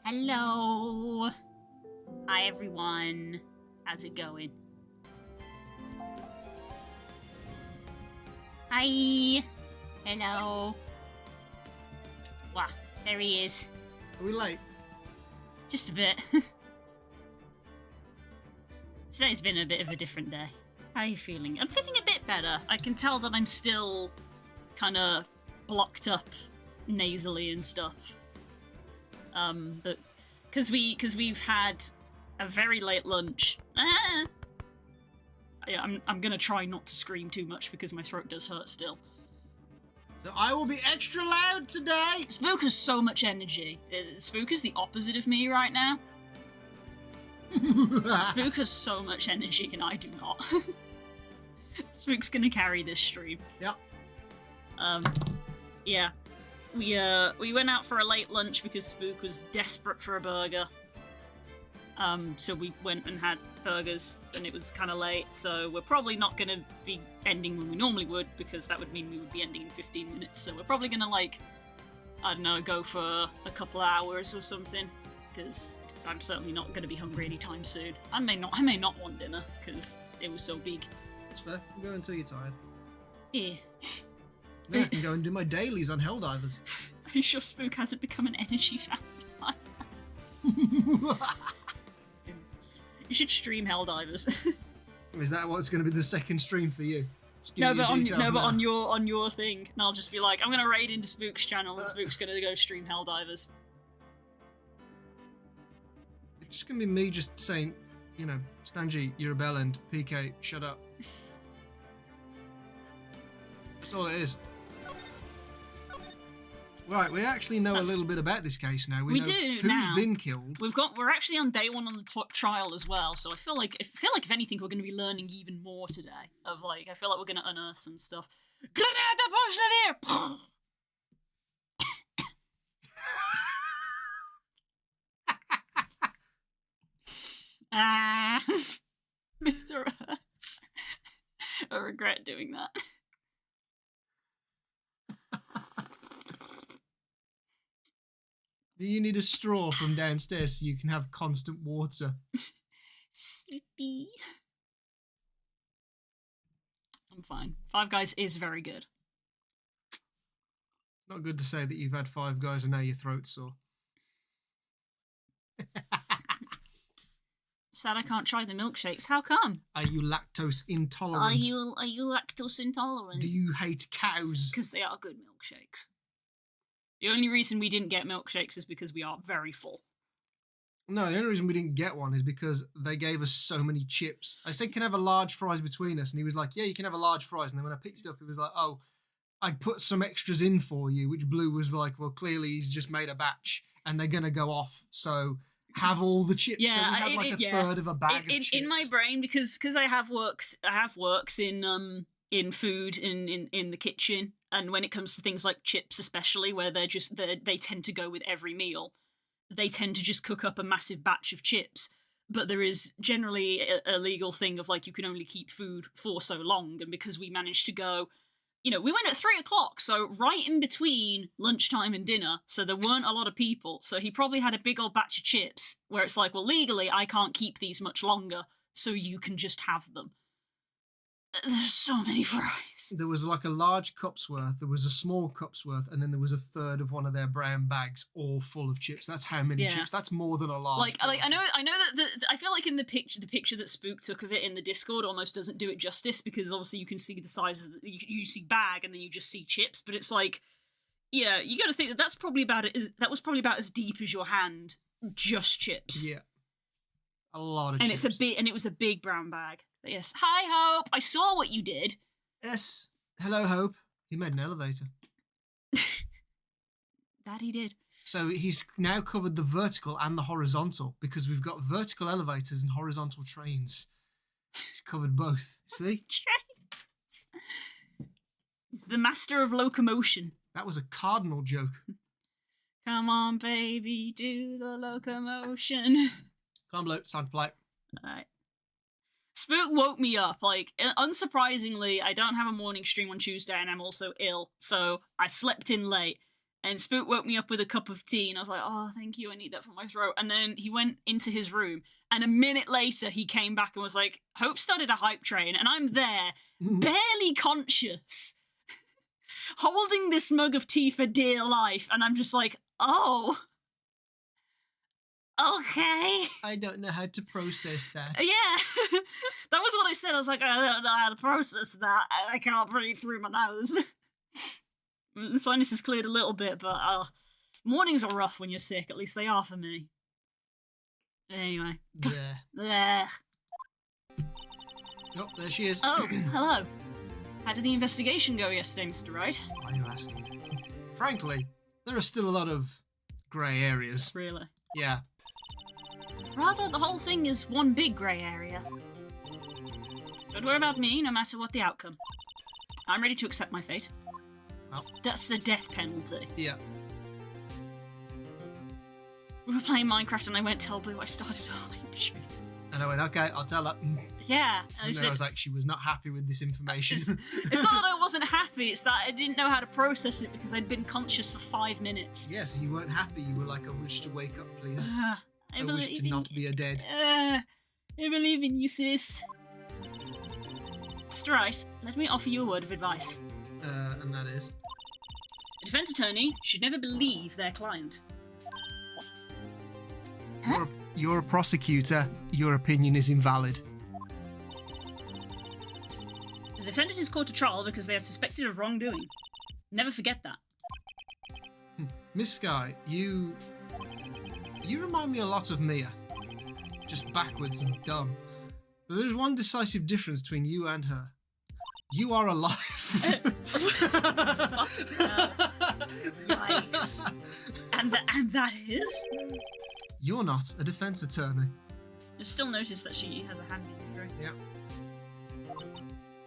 Hello. Hi, everyone. How's it going? Hi. Hello. Wow, there he is. Are we late? Just a bit. Today's been a bit of a different day. How are you feeling? I'm feeling a bit better. I can tell that I'm still kind of blocked up nasally and stuff. But because we've had a very late lunch. I'm gonna try not to scream too much because my throat does hurt still. So I will be extra loud today! Spook has so much energy. Spook is the opposite of me right now. Spook has so much energy and I do not. Spook's gonna carry this stream. Yep. Yeah. We went out for a late lunch because Spook was desperate for a burger. So we went and had burgers, and it was kind of late, so we're probably not going to be ending when we normally would, because that would mean we would be ending in 15 minutes, so we're probably going to, like, I don't know, go for a couple of hours or something, because I'm certainly not going to be hungry anytime soon. I may not want dinner, because it was so big. That's fair. I'm going until you're tired. Yeah. Then I can go and do my dailies on Helldivers. Are you sure Spook hasn't become an energy vampire? You should stream Helldivers. Is that what's going to be the second stream for you? No, but on your thing, and I'll just be like, I'm gonna raid into Spook's channel, and Spook's gonna go stream Helldivers. It's just going to be me just saying, you know, Stanji, you're a bellend. PK, shut up. That's all it is. Right, we actually know a little bit about this case now. We know do who's now. been killed. We're actually on day one on the trial as well, so I feel like if anything, we're going to be learning even more today. I feel like we're going to unearth some stuff. Mr. Hurts. I regret doing that. Do you need a straw from downstairs so you can have constant water? Sleepy. I'm fine. Five Guys is very good. It's not good to say that you've had 5 guys and now your throat's sore. Sad I can't try the milkshakes. How come? Are you lactose intolerant? Are you lactose intolerant? Do you hate cows? Because they are good milkshakes. The only reason we didn't get milkshakes is because we are very full. No, the only reason we didn't get one is because they gave us so many chips. I said, can I have a large fries between us? And he was like, yeah, you can have a large fries. And then when I picked it up, he was like, oh, I put some extras in for you, which Blue was like, well, clearly he's just made a batch and they're going to go off. So have all the chips. Yeah, so we had like a third of a bag of chips. In my brain, because I have works in food in the kitchen, and when it comes to things like chips especially, where they tend to go with every meal, they tend to just cook up a massive batch of chips, but there is generally a legal thing of like you can only keep food for so long, and because we managed to go, we went at 3:00, so right in between lunchtime and dinner, so there weren't a lot of people, so he probably had a big old batch of chips where it's like, well, legally I can't keep these much longer, so you can just have them. There's so many fries. There was like a large cup's worth, there was a small cup's worth, and then there was a third of one of their brown bags, all full of chips. That's how many Yeah. chips. That's more than a large. Like I portion. know that I feel like in the picture that Spook took of it in the Discord almost doesn't do it justice, because obviously you can see the size of you see bag and then you just see chips, but it's like, yeah, you got to think that that was probably about as deep as your hand, just chips. Yeah, a lot of And chips. it was a big brown bag. But yes, hi Hope, I saw what you did. Yes. Hello, Hope. He made an elevator. That he did. So he's now covered the vertical and the horizontal, because we've got vertical elevators and horizontal trains. He's covered both. See? Trains. He's the master of locomotion. That was a cardinal joke. Come on, baby, do the locomotion. Come on, Blue. It's time to play. Alright. Spook woke me up. Like, unsurprisingly, I don't have a morning stream on Tuesday and I'm also ill, so I slept in late. And Spook woke me up with a cup of tea, and I was like, oh, thank you, I need that for my throat. And then he went into his room, and a minute later he came back and was like, Hope started a hype train, and I'm there, barely conscious, holding this mug of tea for dear life, and I'm just like, oh, okay. I don't know how to process that. Yeah, that was what I said. I was like, I don't know how to process that. I can't breathe through my nose. The sinus has cleared a little bit, but mornings are rough when you're sick. At least they are for me. Anyway. There. There. Oh, there she is. Oh, hello. How did the investigation go yesterday, Mr. Wright? Why are you asking? Frankly, there are still a lot of grey areas. Really? Yeah. Rather, the whole thing is one big grey area. Don't worry about me, no matter what the outcome. I'm ready to accept my fate. Well. That's the death penalty. Yeah. We were playing Minecraft and I went tell Blue I started a hype train. And I went, okay, I'll tell her. Yeah. And And then I was like, she was not happy with this information. It's not that I wasn't happy, it's that I didn't know how to process it because I'd been conscious for 5 minutes. Yes, you weren't happy. You were like, I wish to wake up, please. I I wish believe to not be a dead. I believe in you, sis. Mr. Wright, let me offer you a word of advice. And that is? A defense attorney should never believe their client. You're a prosecutor. Your opinion is invalid. The defendant is called to trial because they are suspected of wrongdoing. Never forget that. Miss Sky, you remind me a lot of Mia. Just backwards and dumb. But there's one decisive difference between you and her. You are alive. Yikes. And that is? You're not a defense attorney. I've still noticed that she has a hand in the Yeah.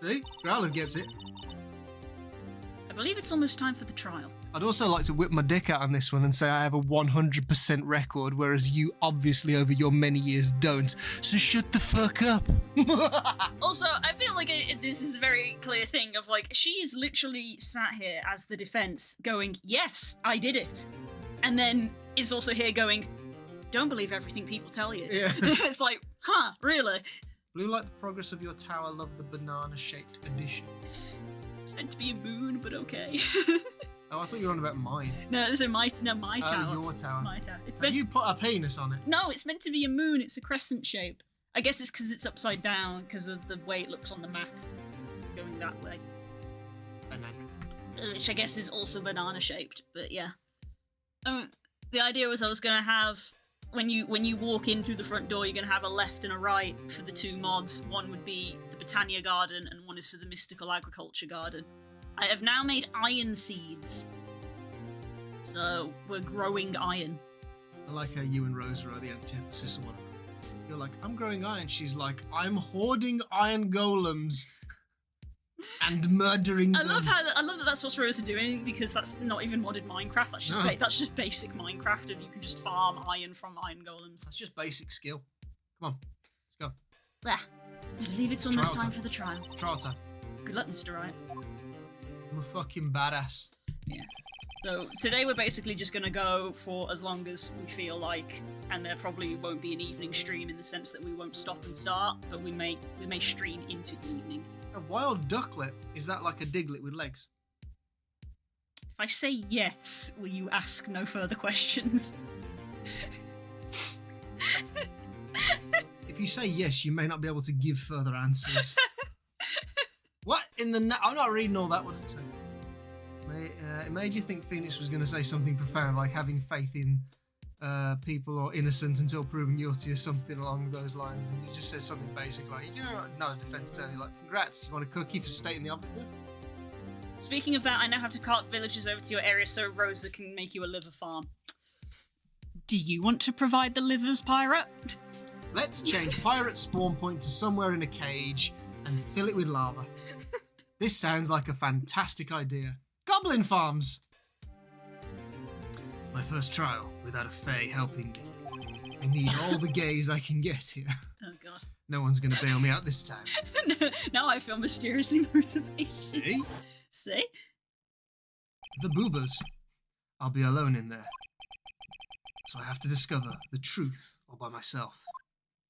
See? Growler gets it. I believe it's almost time for the trial. I'd also like to whip my dick out on this one and say I have a 100% record, whereas you obviously over your many years don't. So shut the fuck up. Also, I feel like this is a very clear thing of like, she is literally sat here as the defense going, yes, I did it. And then is also here going, don't believe everything people tell you. Yeah. It's like, huh, really? Blue, like the progress of your tower, love the banana-shaped addition. It's meant to be a moon, but okay. Oh, I thought you were on about mine. No, this is my tower. Oh, your tower. My tower. It's Have meant. you put a penis on it? No, it's meant to be a moon. It's a crescent shape. I guess it's because it's upside down because of the way it looks on the map, going that way. Banana. Which I guess is also banana shaped. But yeah. The idea was I was gonna have when you walk in through the front door, you're gonna have a left and a right for the two mods. One would be the Botania Garden, and one is for the Mystical Agriculture Garden. I have now made iron seeds. So we're growing iron. I like how you and Rosa are the antithesis of one another. You're like, I'm growing iron. She's like, I'm hoarding iron golems and murdering them. I love that that's what Rosa doing, because that's not even modded Minecraft. That's just No. that's just basic Minecraft. If you can just farm iron from iron golems. That's just basic skill. Come on, let's go. There. I believe it's almost Trial time time. for the trial. Trial time. Good luck, Mr. Wright. I'm a fucking badass. Yeah. So today we're basically just gonna go for as long as we feel like, and there probably won't be an evening stream in the sense that we won't stop and start, but we may stream into the evening. Oh, wild ducklet, is that like a Diglett with legs? If I say yes, will you ask no further questions? If you say yes, you may not be able to give further answers. What in the... I'm not reading all that. What does it say? It made you think Phoenix was going to say something profound, like having faith in people or innocent until proven guilty or something along those lines. And you just said something basic like, you're not a defense attorney. Like, congrats, you want a cookie for stating the obvious? Speaking of that, I now have to cart villagers over to your area so Rosa can make you a liver farm. Do you want to provide the livers, pirate? Let's change pirate spawn point to somewhere in a cage and fill it with lava. This sounds like a fantastic idea. Goblin farms! My first trial without a fae helping me. I need all the gays I can get here. Oh god. No one's gonna bail me out this time. Now I feel mysteriously motivated. See? See? The boobas. I'll be alone in there. So I have to discover the truth all by myself.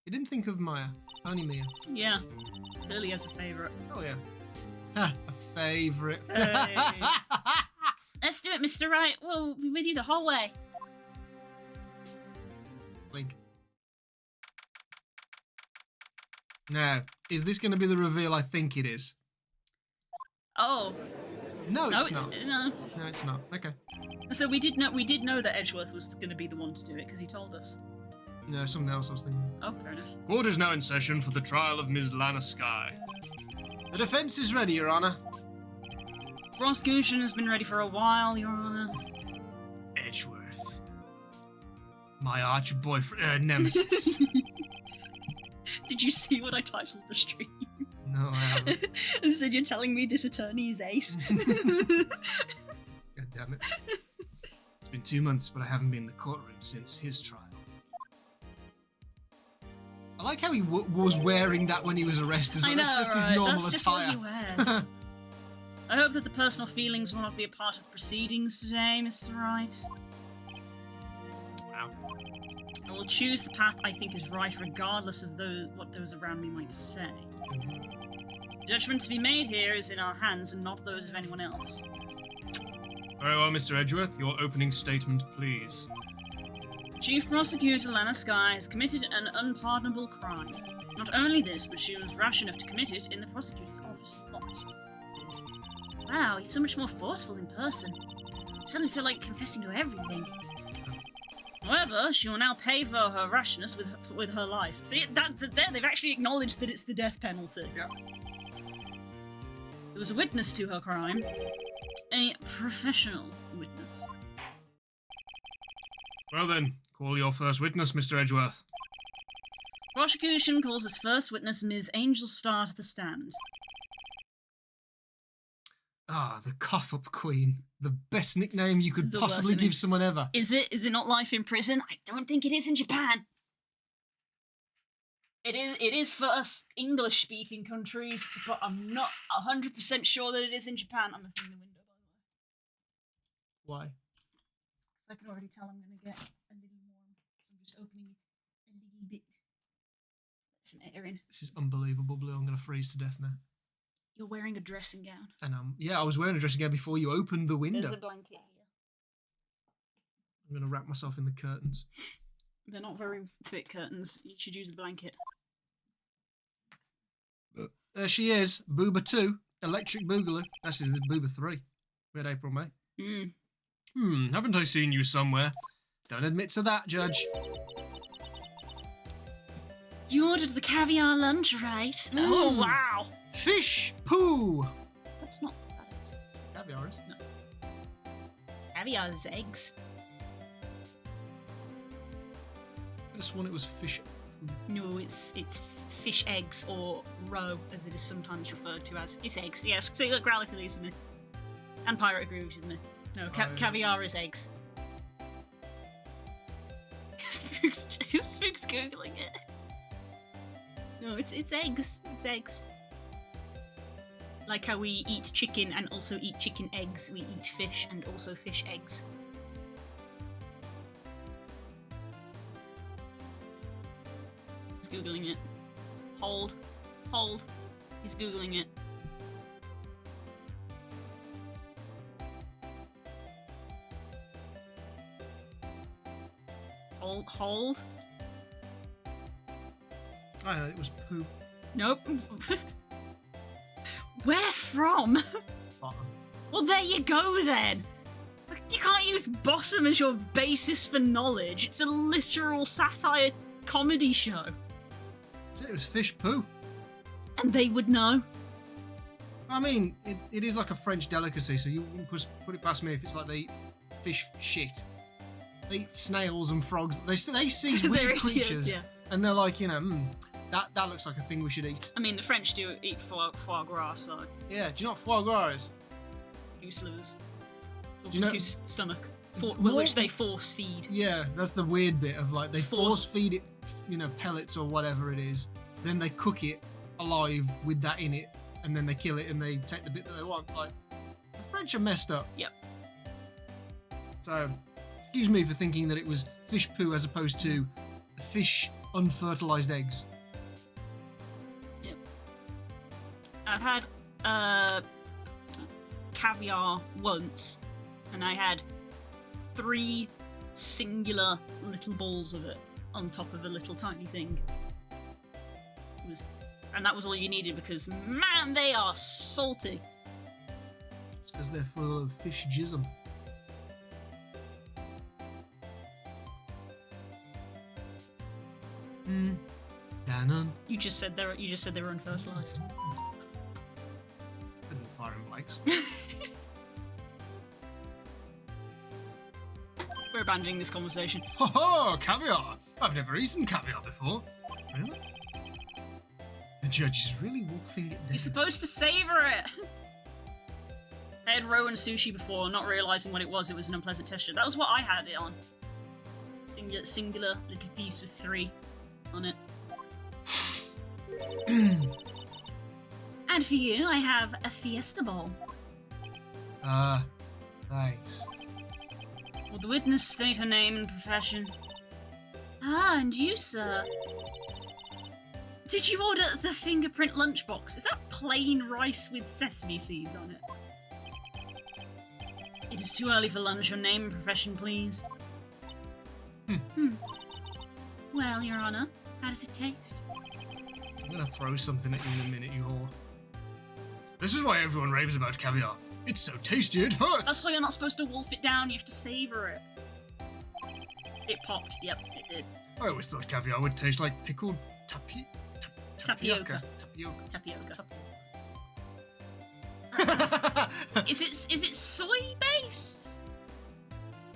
You didn't think of Maya, only Mia. Yeah. Lily has a favourite. Oh yeah. Ha, a favourite. Hey. Let's do it, Mr. Wright. We'll be with you the whole way. Blink. Now, is this going to be the reveal I think it is? Oh. No, it's not. No. No, it's not. Okay. So we did know that Edgeworth was going to be the one to do it because he told us. No, something else I was thinking. Oh, fair enough. Court is now in session for the trial of Ms. Lana Skye. The defence is ready, Your Honour. Prosecution has been ready for a while, Your Honour. Edgeworth. My arch boyfriend, nemesis. Did you see what I titled the stream? No, I haven't. I said you're telling me this attorney is ace. God damn it. It's been 2 months, but I haven't been in the courtroom since his trial. I like how he was wearing that when he was arrested. I know, That's just right? his normal That's just attire. what he wears. I hope that the personal feelings will not be a part of the proceedings today, Mr. Wright. Wow. I will choose the path I think is right, regardless of what those around me might say. Judgment to be made here is in our hands and not those of anyone else. Very well, Mr. Edgeworth, your opening statement, please. Chief Prosecutor Lana Skye has committed an unpardonable crime. Not only this, but she was rash enough to commit it in the prosecutor's office lot. Wow, he's so much more forceful in person. I suddenly feel like confessing to everything. However, she will now pay for her rashness with her life. See, there they've actually acknowledged that it's the death penalty. Yeah. There was a witness to her crime. A professional witness. Well then, call your first witness, Mr. Edgeworth. Prosecution calls as first witness Ms. Angel Star to the stand. Ah, the cough-up queen. The best nickname you could The possibly worst, give someone ever. Is it not life in prison? I don't think it is in Japan. It is for us English-speaking countries, but I'm not 100% sure that it is in Japan. I'm opening the window, by the way. Why? Because I can already tell I'm going to get a little warm. So I'm just opening it a little bit. Let some air in. This is unbelievable, Blue. I'm going to freeze to death now. You're wearing a dressing gown. And yeah, I was wearing a dressing gown before you opened the window. There's a blanket here. I'm going to wrap myself in the curtains. They're not very thick curtains. You should use the blanket. There she is, Booba 2, Electric Boogaloo. Actually, this is Booba 3. We had April, May. Haven't I seen you somewhere? Don't admit to that, Judge. You ordered the caviar lunch, right? Oh, wow. Fish poo. That's not what that is. Caviar is. No. Caviar is eggs. This one, it was fish. No, it's fish eggs, or roe, as it is sometimes referred to as. It's eggs, yes. See, look, Growly agrees with me. And Pirate agrees with me. No, caviar is eggs. Spook's Googling it. No, it's eggs. It's eggs. Like how we eat chicken and also eat chicken eggs, we eat fish and also fish eggs. He's Googling it. Hold. He's Googling it. hold. I heard it was poo. Nope. Where from? Bottom. Well, there you go then. You can't use bottom as your basis for knowledge. It's a literal satire comedy show. I said it was fish poo. And they would know. I mean, it is like a French delicacy, so you wouldn't put it past me if it's like they eat fish shit. They eat snails and frogs. They see They're weird idiots, creatures, yeah. and they're like, that looks like a thing we should eat. I mean, the French do eat foie gras, so Yeah, do you know what foie gras is? goose livers. Or Do you know- goose stomach. More- Which they force feed. Yeah, that's the weird bit of like they Force- force feed it, pellets or whatever it is. Then they cook it alive with that in it, and then they kill it and they take the bit that they want. Like the French are messed up. Yep. So, excuse me for thinking that it was fish poo as opposed to fish unfertilized eggs. I've had caviar once, and I had 3 singular little balls of it on top of a little tiny thing. And that was all you needed because, man, they are salty. It's because they're full of fish jism. Dannon. You just said they were unfertilized. Didn't fire in blanks. We're abandoning this conversation. Ho ho! Caviar! I've never eaten caviar before. Really? The judge is really wolfing it down. You're supposed to savor it. I had Rowan sushi before, not realizing what it was. It was an unpleasant texture. That was what I had it on. Singular little piece with 3 on it. And for you, I have a fiesta bowl. Thanks. Will the witness state her name and profession? Ah, and you, sir. Did you order the fingerprint lunchbox? Is that plain rice with sesame seeds on it? It is too early for lunch. Your name and profession, please. Well, Your Honor, how does it taste? I'm gonna throw something at you in a minute, you whore. This is why everyone raves about caviar. It's so tasty it hurts! That's why you're not supposed to wolf it down. You have to savor it. It popped. Yep, it did. I always thought caviar would taste like pickled Tapioca. Tapioca. Is it soy based?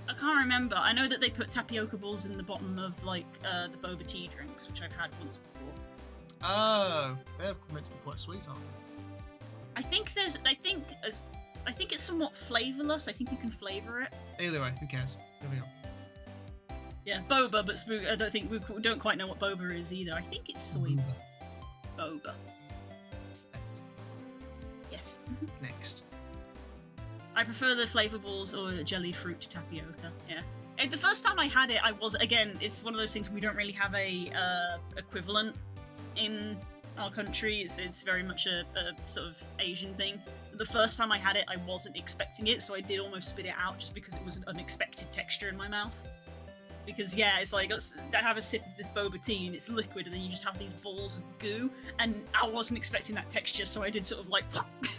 I can't remember. I know that they put tapioca balls in the bottom of like the boba tea drinks, which I've had once before. Oh, they're meant to be quite sweet, aren't they? I think it's somewhat flavorless. I think you can flavor it. Either way, who cares? Moving on. Yeah, boba, but I don't think we don't quite know what boba is either. I think it's soy boba. Yes. Next. I prefer the flavor balls or jellied fruit to tapioca. Yeah. The first time I had it, it's one of those things we don't really have a equivalent in our country. It's very much a sort of Asian thing. The first time I had it, I wasn't expecting it, so I did almost spit it out just because it was an unexpected texture in my mouth. Because yeah, it's like I have a sip of this boba tea and it's liquid, and then you just have these balls of goo, and I wasn't expecting that texture, so I did sort of like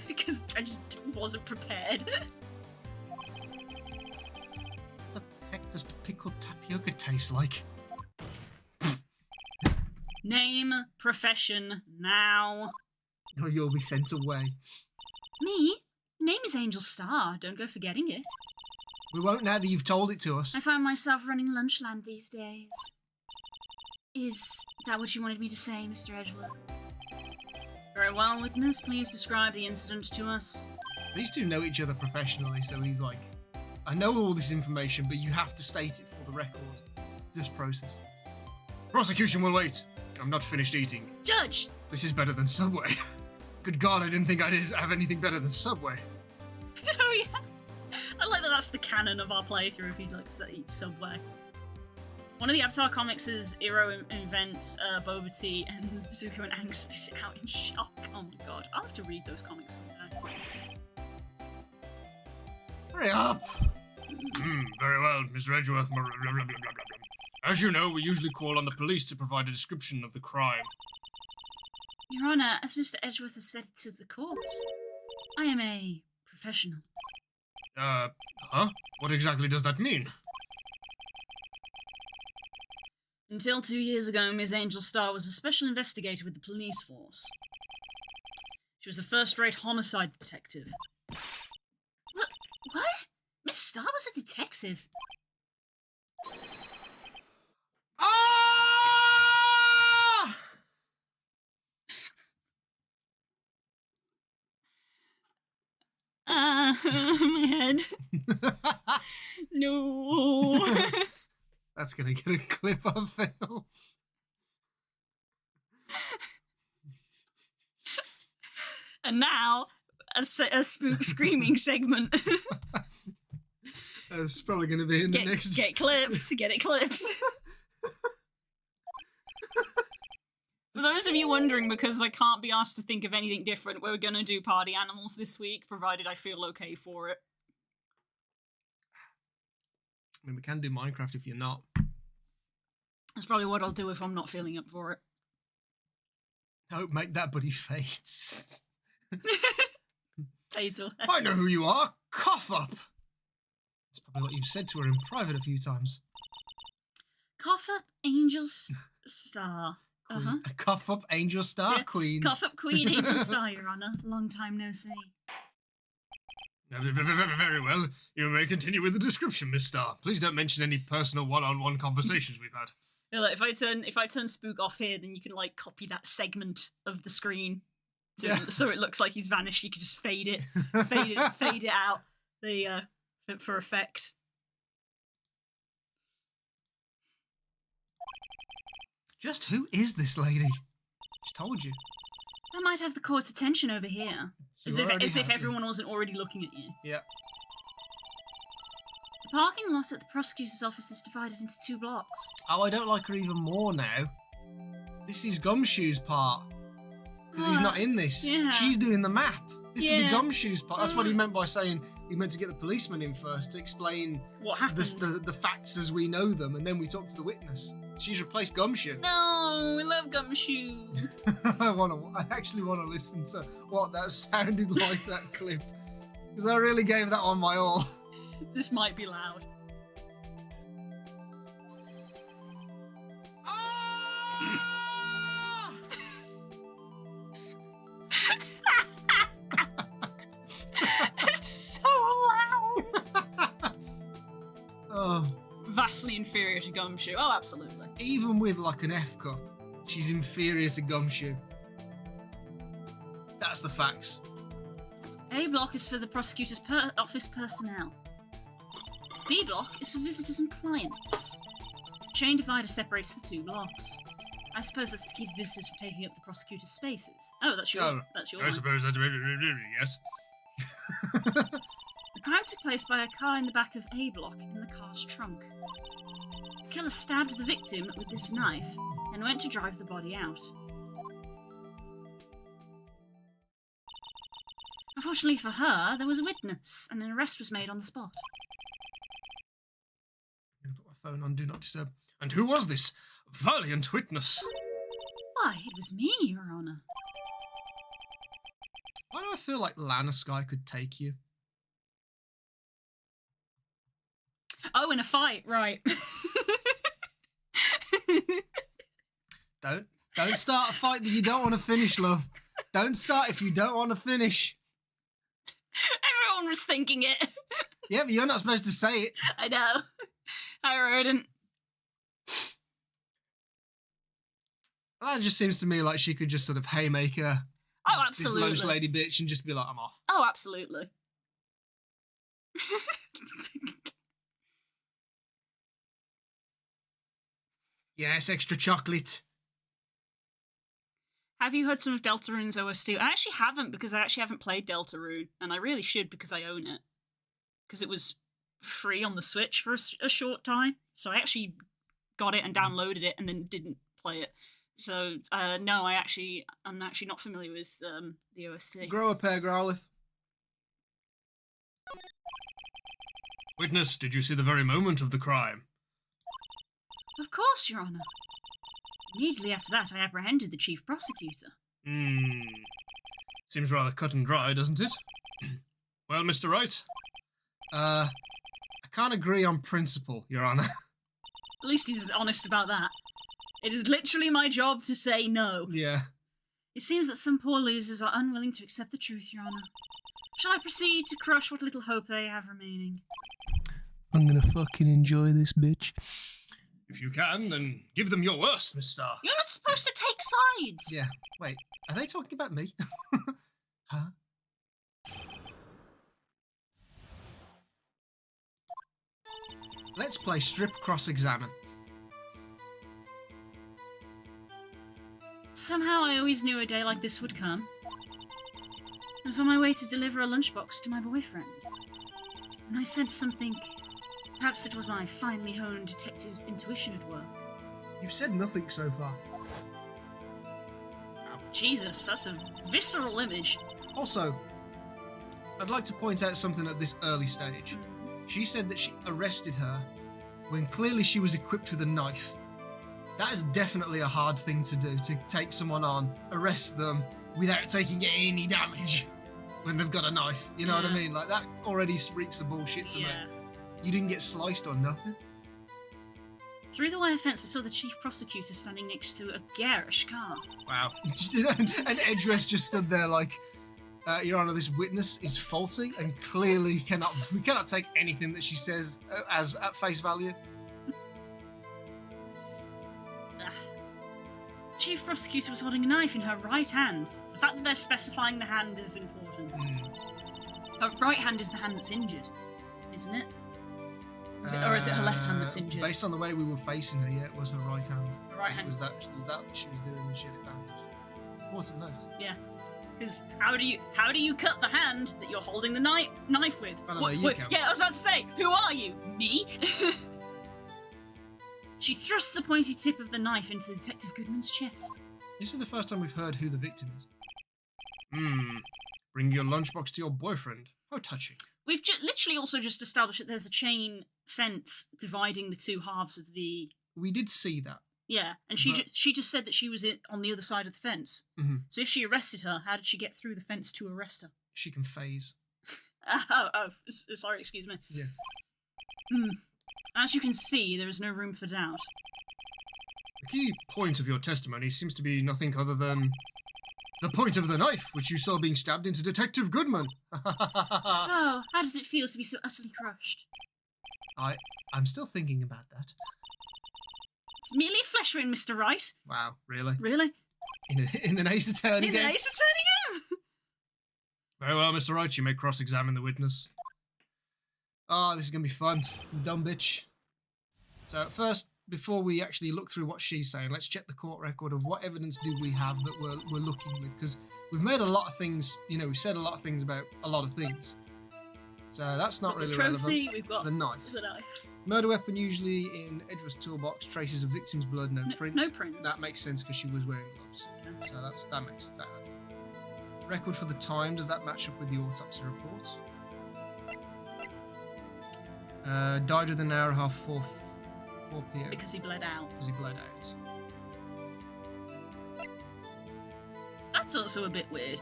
because I just wasn't prepared. What the heck does pickled tapioca taste like? Name, profession, now. Or you'll be sent away. Me? Name is Angel Star. Don't go forgetting it. We won't now that you've told it to us. I find myself running Lunchland these days. Is that what you wanted me to say, Mr. Edgeworth? Very well, witness. Please describe the incident to us. These two know each other professionally, so he's like, I know all this information, but you have to state it for the record. This process. Prosecution will wait. I'm not finished eating. Judge! This is better than Subway. Good God, I didn't think I did have anything better than Subway. Oh yeah. I like that that's the canon of our playthrough if you'd like to eat Subway. One of the Avatar comics is Iro invents boba tea and Zuko and Aang spit it out in shock. Oh my god. I'll have to read those comics someday. Hurry up! Very well, Mr. Edgeworth. As you know, we usually call on the police to provide a description of the crime. Your Honour, as Mr. Edgeworth has said to the court, I am a professional. Huh? What exactly does that mean? Until 2 years ago, Ms. Angel Starr was a special investigator with the police force. She was a first-rate homicide detective. What? Miss Starr was a detective? Ah! My head. No. That's gonna get a clip, I feel. And now, a spook screaming segment. That's probably gonna be in the next. Get clips. Get it clips. For those of you wondering, because I can't be asked to think of anything different, we're gonna do party animals this week, provided I feel okay for it. I mean, we can do Minecraft if you're not. That's probably what I'll do if I'm not feeling up for it. Don't make that buddy fades. Fatal. I know who you are. Cough up. That's probably what you've said to her in private a few times. Cough up, Angel Star. Queen. Cough up, Angel Star, Yeah. Queen. Cough up, Queen Angel Star, Your Honour. Long time no see. Very well. You may continue with the description, Miss Starr. Please don't mention any personal one-on-one conversations we've had. Yeah, like, if I turn Spook off here, then you can like copy that segment of the screen, so it looks like he's vanished. You can just fade it out. For effect. Just who is this lady? She told you. I might have the court's attention over here, as if everyone wasn't already looking at you. Yeah. The parking lot at the prosecutor's office is divided into 2 blocks. Oh, I don't like her even more now. This is Gumshoe's part. Because he's not in this. Yeah. She's doing the map. This is the Yeah. Gumshoe's part. That's what he meant by saying he meant to get the policeman in first to explain What happened? the facts as we know them, and then we talk to the witness. She's replaced Gumshoe. No, I love Gumshoe. I actually want to listen to what that sounded like, that clip. Because I really gave that one my all. This might be loud. It's so loud. Oh. Vastly inferior to Gumshoe. Oh, absolutely. Even with like an F cup, she's inferior to Gumshoe. That's the facts. A block is for the prosecutor's office personnel. B block is for visitors and clients. A chain divider separates the 2 blocks. I suppose that's to keep visitors from taking up the prosecutor's spaces. Oh, that's your I line. suppose that's yes. The crime took place by a car in the back of A block in the car's trunk. The killer stabbed the victim with this knife and went to drive the body out. Unfortunately for her, there was a witness, and an arrest was made on the spot. I'm gonna put my phone on Do Not Disturb. And who was this valiant witness? Why, it was me, Your Honour. Why do I feel like Lana Sky could take you? Oh, in a fight, right. Don't start a fight that you don't want to finish, love. Don't start if you don't want to finish. Everyone was thinking it. Yeah, but you're not supposed to say it. I know. I rodent. That just seems to me like she could just sort of haymaker Oh, this absolutely. lunch lady bitch and just be like, I'm off. Oh, absolutely. Yes, extra chocolate. Have you heard some of Deltarune's OST? I actually haven't, because I actually haven't played Deltarune, and I really should because I own it. Because it was free on the Switch for a short time, so I actually got it and downloaded it and then didn't play it. So, no, I'm actually not familiar with the OST. Grow a pair, Growlithe. Witness, did you see the very moment of the crime? Of course, Your Honour. Immediately after that, I apprehended the Chief Prosecutor. Seems rather cut and dry, doesn't it? Well, Mr. Wright? I can't agree on principle, Your Honour. At least he's honest about that. It is literally my job to say no. Yeah. It seems that some poor losers are unwilling to accept the truth, Your Honour. Shall I proceed to crush what little hope they have remaining? I'm gonna fucking enjoy this bitch. If you can, then give them your worst, Miss Starr. You're not supposed to take sides! Yeah. Wait, are they talking about me? Huh? Let's play strip cross-examine. Somehow I always knew a day like this would come. I was on my way to deliver a lunchbox to my boyfriend. And I sensed something. Perhaps it was my finely honed detective's intuition at work. You've said nothing so far. Jesus, that's a visceral image. Also, I'd like to point out something at this early stage. She said that she arrested her when clearly she was equipped with a knife. That is definitely a hard thing to do, to take someone on, arrest them without taking any damage when they've got a knife. You know what I Yeah. mean? Like, that already reeks of bullshit to me. You didn't get sliced or nothing. Through the wire fence, I saw the chief prosecutor standing next to a garish car. Wow. And Edris just stood there like, Your Honour, this witness is faulty and clearly we cannot take anything that she says as at face value. The chief prosecutor was holding a knife in her right hand. The fact that they're specifying the hand is important. Her right hand is the hand that's injured, isn't it? Or is it her left hand that's injured? Based on the way we were facing her, yeah, it was her right hand. Her right hand. Was that she was doing when she had it bandaged. Important note. Yeah. Because how do you cut the hand that you're holding the knife with? I don't know, you can. Yeah, I was about to say, who are you? Me? She thrust the pointy tip of the knife into Detective Goodman's chest. This is the first time we've heard who the victim is. Bring your lunchbox to your boyfriend. How touching. We've literally also just established that there's a chain fence dividing the two halves of the... We did see that. Yeah, and she just said that she was on the other side of the fence. Mm-hmm. So if she arrested her, how did she get through the fence to arrest her? She can phase. Sorry, excuse me. Yeah. As you can see, there is no room for doubt. The key point of your testimony seems to be nothing other than the point of the knife, which you saw being stabbed into Detective Goodman. So, how does it feel to be so utterly crushed? I'm still thinking about that. It's merely a flesh wound, Mr. Wright. Wow, really? Really? In an Ace Attorney In game? an Ace Attorney game? Very well, Mr. Wright, you may cross-examine the witness. Oh, this is going to be fun. Dumb bitch. So first, before we actually look through what she's saying, let's check the court record of what evidence do we have that we're looking with. Because we've made a lot of things, we've said a lot of things about a lot of things. So that's not really the trophy, relevant. we've got the knife. The knife. Murder weapon usually in Edward's toolbox, traces of victim's blood, no prints. No prints. That makes sense because she was wearing gloves. Okay. So that makes that. Record for the time, does that match up with the autopsy report? Died within an hour and a half, 4 p.m. Because he bled out. Because he bled out. That's also a bit weird.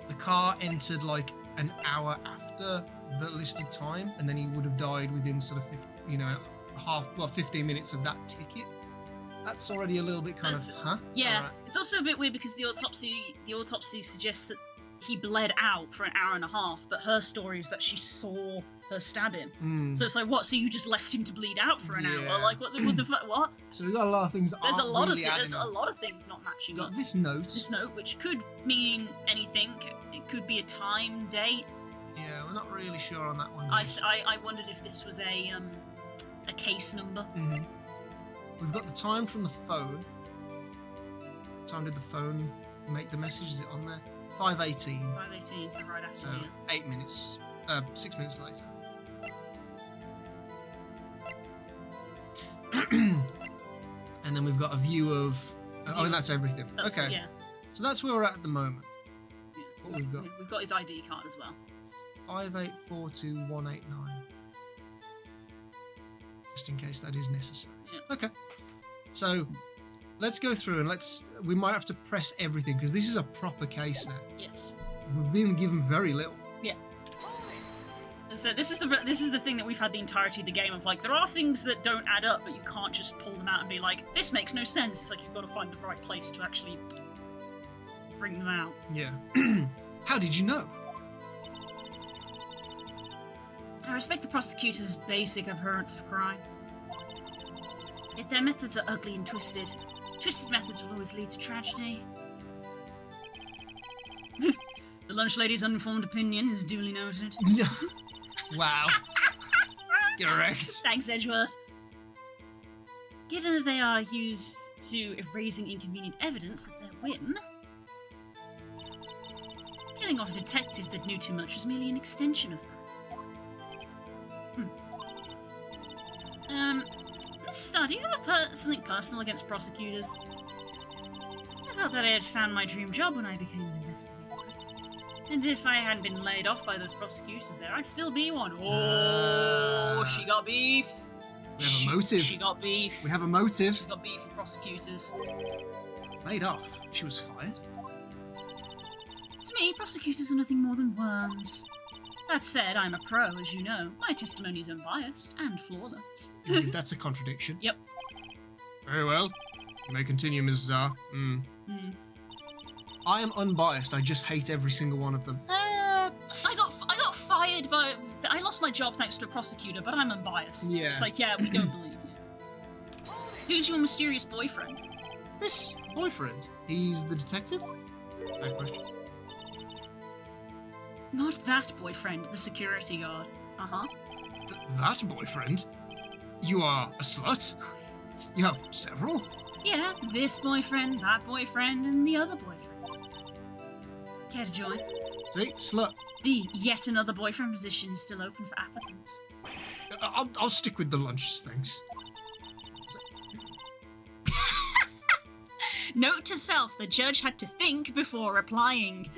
The car entered like an hour after the listed time, and then he would have died within sort of 15 minutes of that ticket. That's already a little bit kind of, huh? Yeah, Alright. It's also a bit weird because the autopsy suggests that he bled out for an hour and a half, but her story is that she saw her stab him. So it's like, what? So you just left him to bleed out for an hour? Like, what the fuck? What? So we've got a lot of things that There's a aren't lot really of there's adding a up. lot of things not matching We've up. got this note. This note, which could mean anything. It could be a time, date. Yeah, we're not really sure on that one. I wondered if this was a case number. Mm-hmm. We've got the time from the phone. What time did the phone make the message? Is it on there? 5:18. 5:18, so right after. So Yeah. 8 minutes. 6 minutes later. And then we've got a view of. And that's everything. Okay. Yeah. So that's where we're at the moment. Yeah. What we've got. We've got his ID card as well. 5842189. Just in case that is necessary. Yeah. Okay. So, let's go through and we might have to press everything because this is a proper case now. Yes. We've been given very little. Yeah. So this is the thing that we've had the entirety of the game of, like, there are things that don't add up, but you can't just pull them out and be like, this makes no sense. It's like you've got to find the right place to actually bring them out. Yeah. How did you know? I respect the prosecutor's basic abhorrence of crime. Yet their methods are ugly and twisted. Twisted methods will always lead to tragedy. The lunch lady's uninformed opinion is duly noted. Wow. Correct. Thanks, Edgeworth. Given that they are used to erasing inconvenient evidence at their whim, killing off a detective that knew too much was merely an extension of that. Miss Starr, do you have something personal against prosecutors? I felt that I had found my dream job when I became an investigator. And if I hadn't been laid off by those prosecutors there, I'd still be one. Oh, she got beef. We have a motive. She got beef. We have a motive. She got beef with prosecutors. Laid off. She was fired. To me, prosecutors are nothing more than worms. That said, I'm a pro, as you know. My testimony is unbiased and flawless. That's a contradiction. Yep. Very well. You may continue, Mrs. R. I am unbiased. I just hate every single one of them. I got fired by... I lost my job thanks to a prosecutor, but I'm unbiased. Yeah. Just like, yeah, we don't believe you. Who's your mysterious boyfriend? This boyfriend. He's the detective? Fair question. Not that boyfriend, the security guard. Uh-huh. That boyfriend? You are a slut? You have several? Yeah, this boyfriend, that boyfriend, and the other boyfriend. Care to join? See? Slut. The yet another boyfriend position is still open for applicants. I'll stick with the lunches, thanks. Note to self, the judge had to think before replying.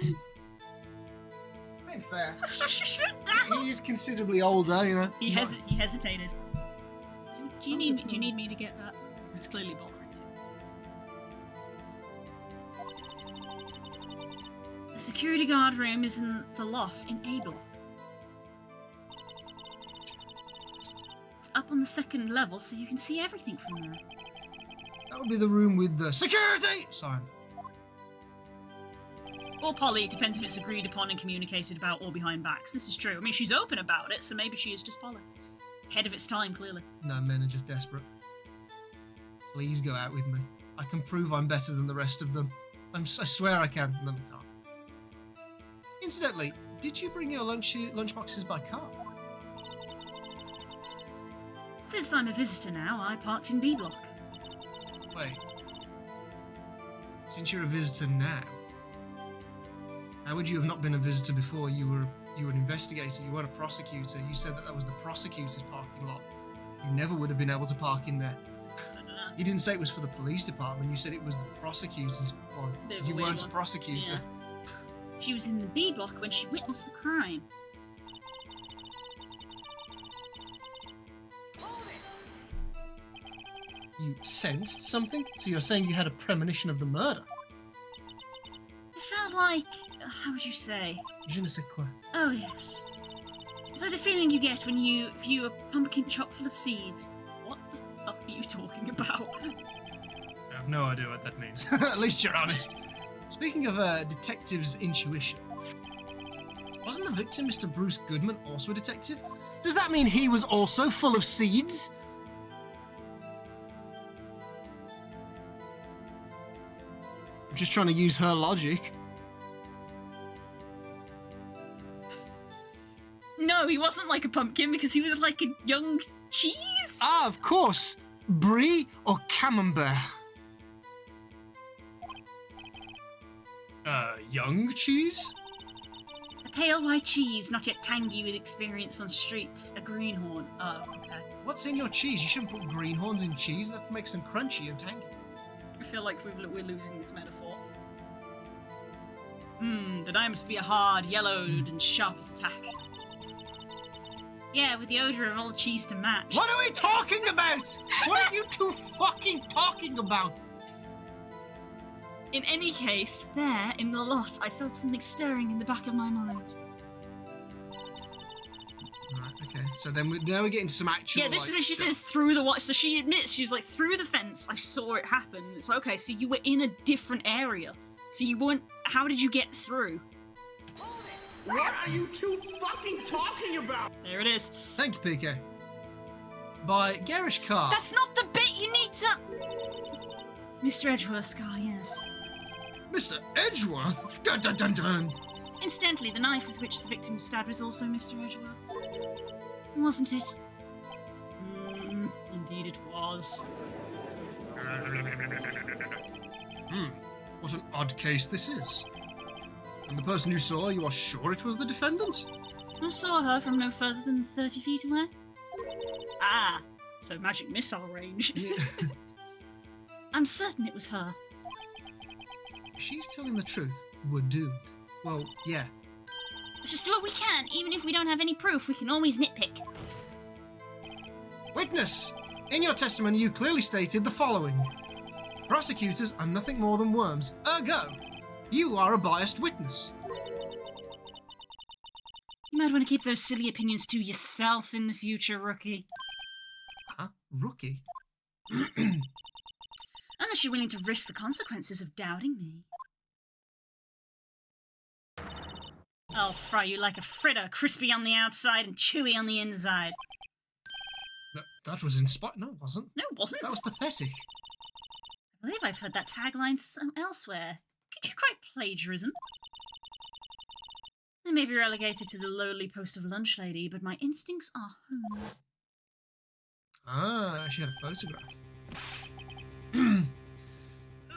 Ain't fair. That's what she should do. He is considerably older, you know. He hesitated. Do you need me to get that? 'Cause it's clearly bothering you. The security guard room is in the loss in A block. It's up on the second level, so you can see everything from there. That would be the room with the security sign. Or Polly, it depends if it's agreed upon and communicated about or behind backs. This is true. I mean, she's open about it, so maybe she is just Polly. Ahead of its time, clearly. No, men are just desperate. Please go out with me. I can prove I'm better than the rest of them. I swear I can, and then I can't. Incidentally, did you bring your lunchboxes by car? Since I'm a visitor now, I parked in B block. Wait. Since you're a visitor now, how would you have not been a visitor before? You were an investigator, you weren't a prosecutor. You said that was the prosecutor's parking lot. You never would have been able to park in there. I don't know. You didn't say it was for the police department, you said it was the prosecutor's one. Bit of a You weird weren't a one. prosecutor. Yeah. She was in the B block when she witnessed the crime. You sensed something? So you're saying you had a premonition of the murder? It felt like... how would you say? Je ne sais quoi. Oh, yes. It's like the feeling you get when you view a pumpkin chock full of seeds. What the fuck are you talking about? I have no idea what that means. At least you're honest. Speaking of detective's intuition, wasn't the victim Mr. Bruce Goodman also a detective? Does that mean he was also full of seeds? I'm just trying to use her logic. No, he wasn't like a pumpkin because he was like a young cheese. Ah, of course. Brie or camembert? Young cheese? A pale white cheese, not yet tangy with experience on streets. A greenhorn. Oh, okay. What's in your cheese? You shouldn't put greenhorns in cheese. That makes them crunchy and tangy. I feel like we're losing this metaphor. Then I must be a hard, yellowed, and sharp as a tack. Yeah, with the odor of old cheese to match. What are we talking about? What are you two fucking talking about? In any case, there, in the lot, I felt something stirring in the back of my mind. Right, okay. So then now we're getting some actual. Yeah, this like, is when she stuff. says through the watch. So she admits, she was like, through the fence, I saw it happen. It's like, okay, so you were in a different area. So you weren't, how did you get through? What are you two fucking talking about? There it is. Thank you, PK. By Garish Carr. That's not the bit you need to... Mr. Edgeworth's car, yes. Mr. Edgeworth? Dun dun dun dun! Incidentally, the knife with which the victim was stabbed was also Mr. Edgeworth's. Wasn't it? Indeed it was. What an odd case this is. And the person you saw, you are sure it was the defendant? I saw her from no further than 30 feet away. Ah, so magic missile range. Yeah. I'm certain it was her. She's telling the truth. We're doomed. Well, yeah. Let's just do what we can. Even if we don't have any proof, we can always nitpick. Witness! In your testimony, you clearly stated the following. Prosecutors are nothing more than worms. Ergo, you are a biased witness. You might want to keep those silly opinions to yourself in the future, rookie. Huh? Rookie? Unless you're willing to risk the consequences of doubting me. I'll fry you like a fritter, crispy on the outside and chewy on the inside. That was inspired. No, it wasn't. No, it wasn't. That was pathetic. I believe I've heard that tagline elsewhere. Could you cry plagiarism? I may be relegated to the lowly post of lunch lady, but my instincts are honed. Ah, she had a photograph.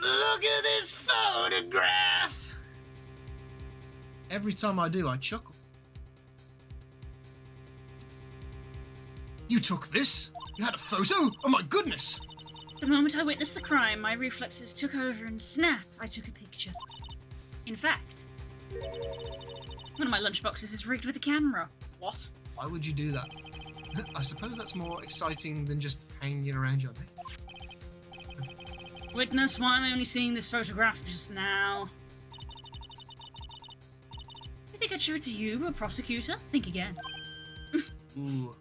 Look at this photograph! Every time I do, I chuckle. You took this? You had a photo? Oh my goodness! The moment I witnessed the crime, my reflexes took over and snap, I took a picture. In fact, one of my lunchboxes is rigged with a camera. What? Why would you do that? I suppose that's more exciting than just hanging it around your neck. Witness, why am I only seeing this photograph just now? You think I'd show it to you, a prosecutor? Think again. Ooh.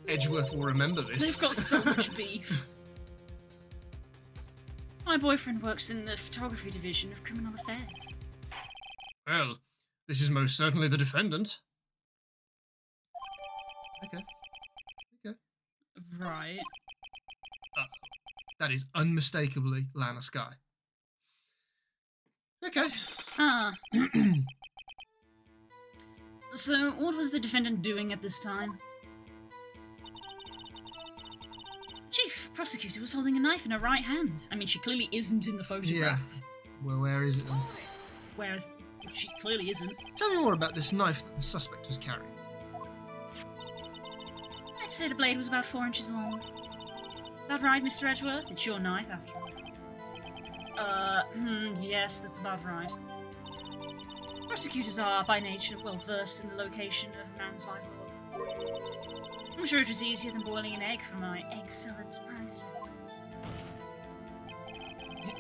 Edgeworth will remember this. They've got so much beef. My boyfriend works in the photography division of criminal affairs. Well, this is most certainly the defendant. Okay. Right. That is unmistakably Lana Sky. Okay. Ah. So, what was the defendant doing at this time? Chief prosecutor was holding a knife in her right hand. I mean, she clearly isn't in the photograph. Yeah. Well, where is it then? Whereas she clearly isn't. Tell me more about this knife that the suspect was carrying. I'd say the blade was about 4 inches long. Is that right, Mr. Edgeworth? It's your knife, after all. Yes, that's about right. Prosecutors are, by nature, well versed in the location of a man's vital organs. I'm sure it was easier than boiling an egg for my egg salad surprise set.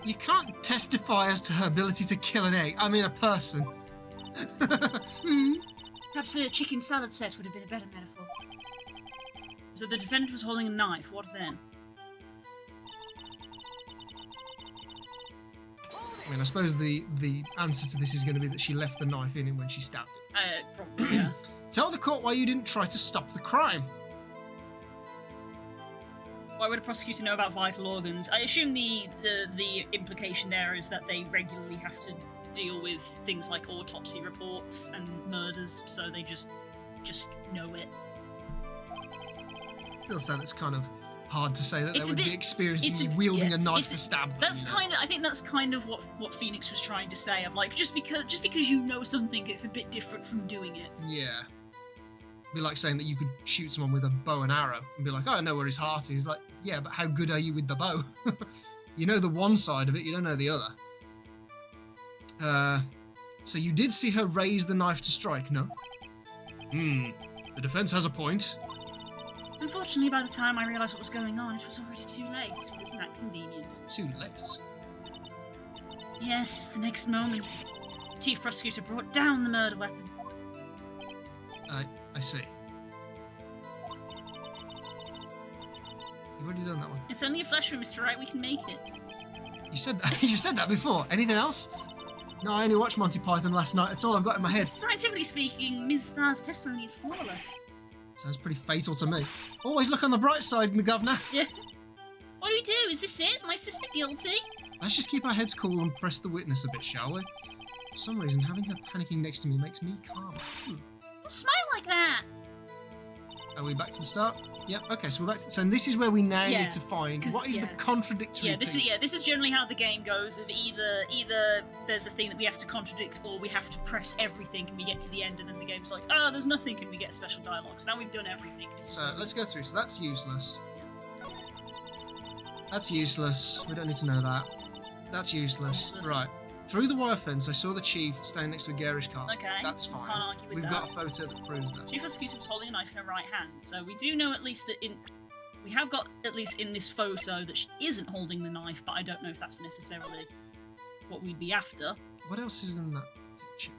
You can't testify as to her ability to kill an egg. I mean, a person. Perhaps a chicken salad set would have been a better metaphor. So the defendant was holding a knife. What then? I mean, I suppose the answer to this is going to be that she left the knife in him when she stabbed him. Probably, yeah. Tell the court why you didn't try to stop the crime. Why would a prosecutor know about vital organs? I assume the implication there is that they regularly have to deal with things like autopsy reports and murders, so they just know it. Still sounds it's kind of hard to say that It's they a would be bit- experienced it's in a- wielding yeah, a knife it's to a- stab them. That's you know? I think that's kind of what Phoenix was trying to say. Of like, just because you know something, it's a bit different from doing it. Yeah. It'd be like saying that you could shoot someone with a bow and arrow and be like, oh, I know where his heart is. Like, yeah, but how good are you with the bow? You know the one side of it, you don't know the other. So you did see her raise the knife to strike, no? The defense has a point. Unfortunately, by the time I realised what was going on, it was already too late. Isn't that convenient? Too late. Yes, the next moment, Chief Prosecutor brought down the murder weapon. I see. You've already done that one. It's only a flesh wound, Mr. Wright. We can make it. You said that. You said that before. Anything else? No, I only watched Monty Python last night. That's all I've got in my head. Scientifically speaking, Ms. Starr's testimony is flawless. Sounds pretty fatal to me. Always look on the bright side, McGovernor. Yeah. What do we do? Is this it? Is my sister guilty? Let's just keep our heads cool and press the witness a bit, shall we? For some reason, having her panicking next to me makes me calmer. Don't smile like that. Are we back to the start? Yep. Okay, so we're back to. So this is where we now Yeah, need to find 'cause- what is the yeah. contradictory. Yeah, this piece. is generally how the game goes. Of either there's a thing that we have to contradict, or we have to press everything, and we get to the end, and then the game's like, oh, there's nothing, and we get special dialogues. Now we've done everything. So let's go through. So that's useless. That's useless. We don't need to know that. That's useless. Useless. Right. Through the wire fence, I saw the chief standing next to a garish car. Okay, That's we fine. can't argue with We've that. got a photo that proves that. Chief Prosecutor was holding a knife in her right hand, so we do know at least that we have got at least in this photo that she isn't holding the knife, but I don't know if that's necessarily what we'd be after. What else is in that picture?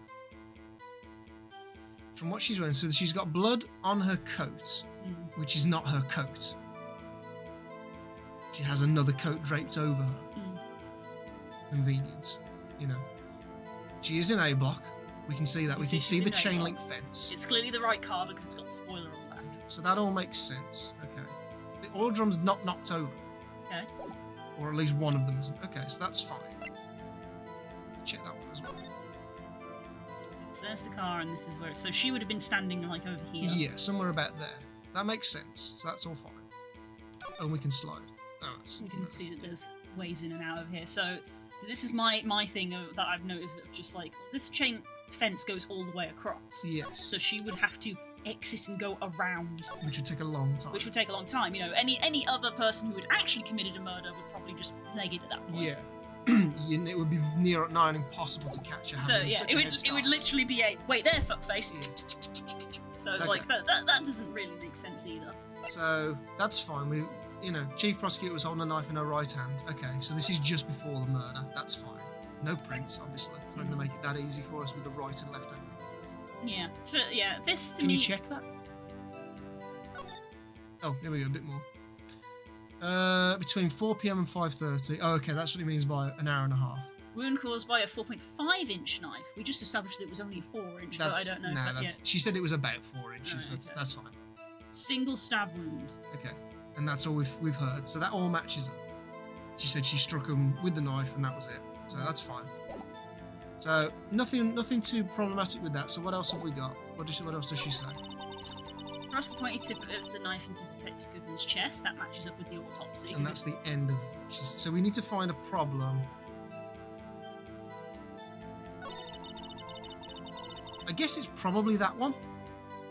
From what she's wearing, so she's got blood on her coat, which is not her coat. She has another coat draped over her. Convenience, you know. She is in A block. We can see that. We can see she's the in A chain block. link fence. It's clearly the right car because it's got the spoiler on the back. So that all makes sense. Okay. The oil drum's not knocked over. Okay. Or at least one of them isn't. Okay, so that's fine. Check that one as well. So there's the car, and this is where. So she would have been standing like over here. Yeah, somewhere about there. That makes sense. So that's all fine. And we can slide. Oh, You can see that there's ways in and out of here. So this is my thing that I've noticed of just like this chain fence goes all the way across. Yes. So she would have to exit and go around, Which would take a long time. which would take a long time. You know, any other person who had actually committed a murder would probably just leg it at that point. Yeah. It would be near impossible to catch her. So having yeah, such a head it would start. literally be a wait there, fuckface. Yeah. So it's Okay. like that doesn't really make sense either. So that's fine. Chief Prosecutor was holding a knife in her right hand. Okay, so this is just before the murder. That's fine. No prints, obviously. It's not going to make it that easy for us with the right and left hand. Yeah. This to Can me. you check that? Oh, here we go. A bit more. Between 4 p.m. and 5:30. Oh, okay. That's what he means by an hour and a half. Wound caused by a 4.5-inch knife. We just established that it was only a 4-inch, but I don't know if that yet. She said it was about 4 inches. Right, That's okay. that's fine. Single stab wound. Okay, and that's all we've heard. So that all matches up. She said she struck him with the knife, and that was it. So that's fine. So nothing too problematic with that. So what else have we got? What else does she say? Thrust the pointy tip of the knife into Detective Goodman's chest. That matches up with the autopsy. And that's the end of. So we need to find a problem. I guess it's probably that one,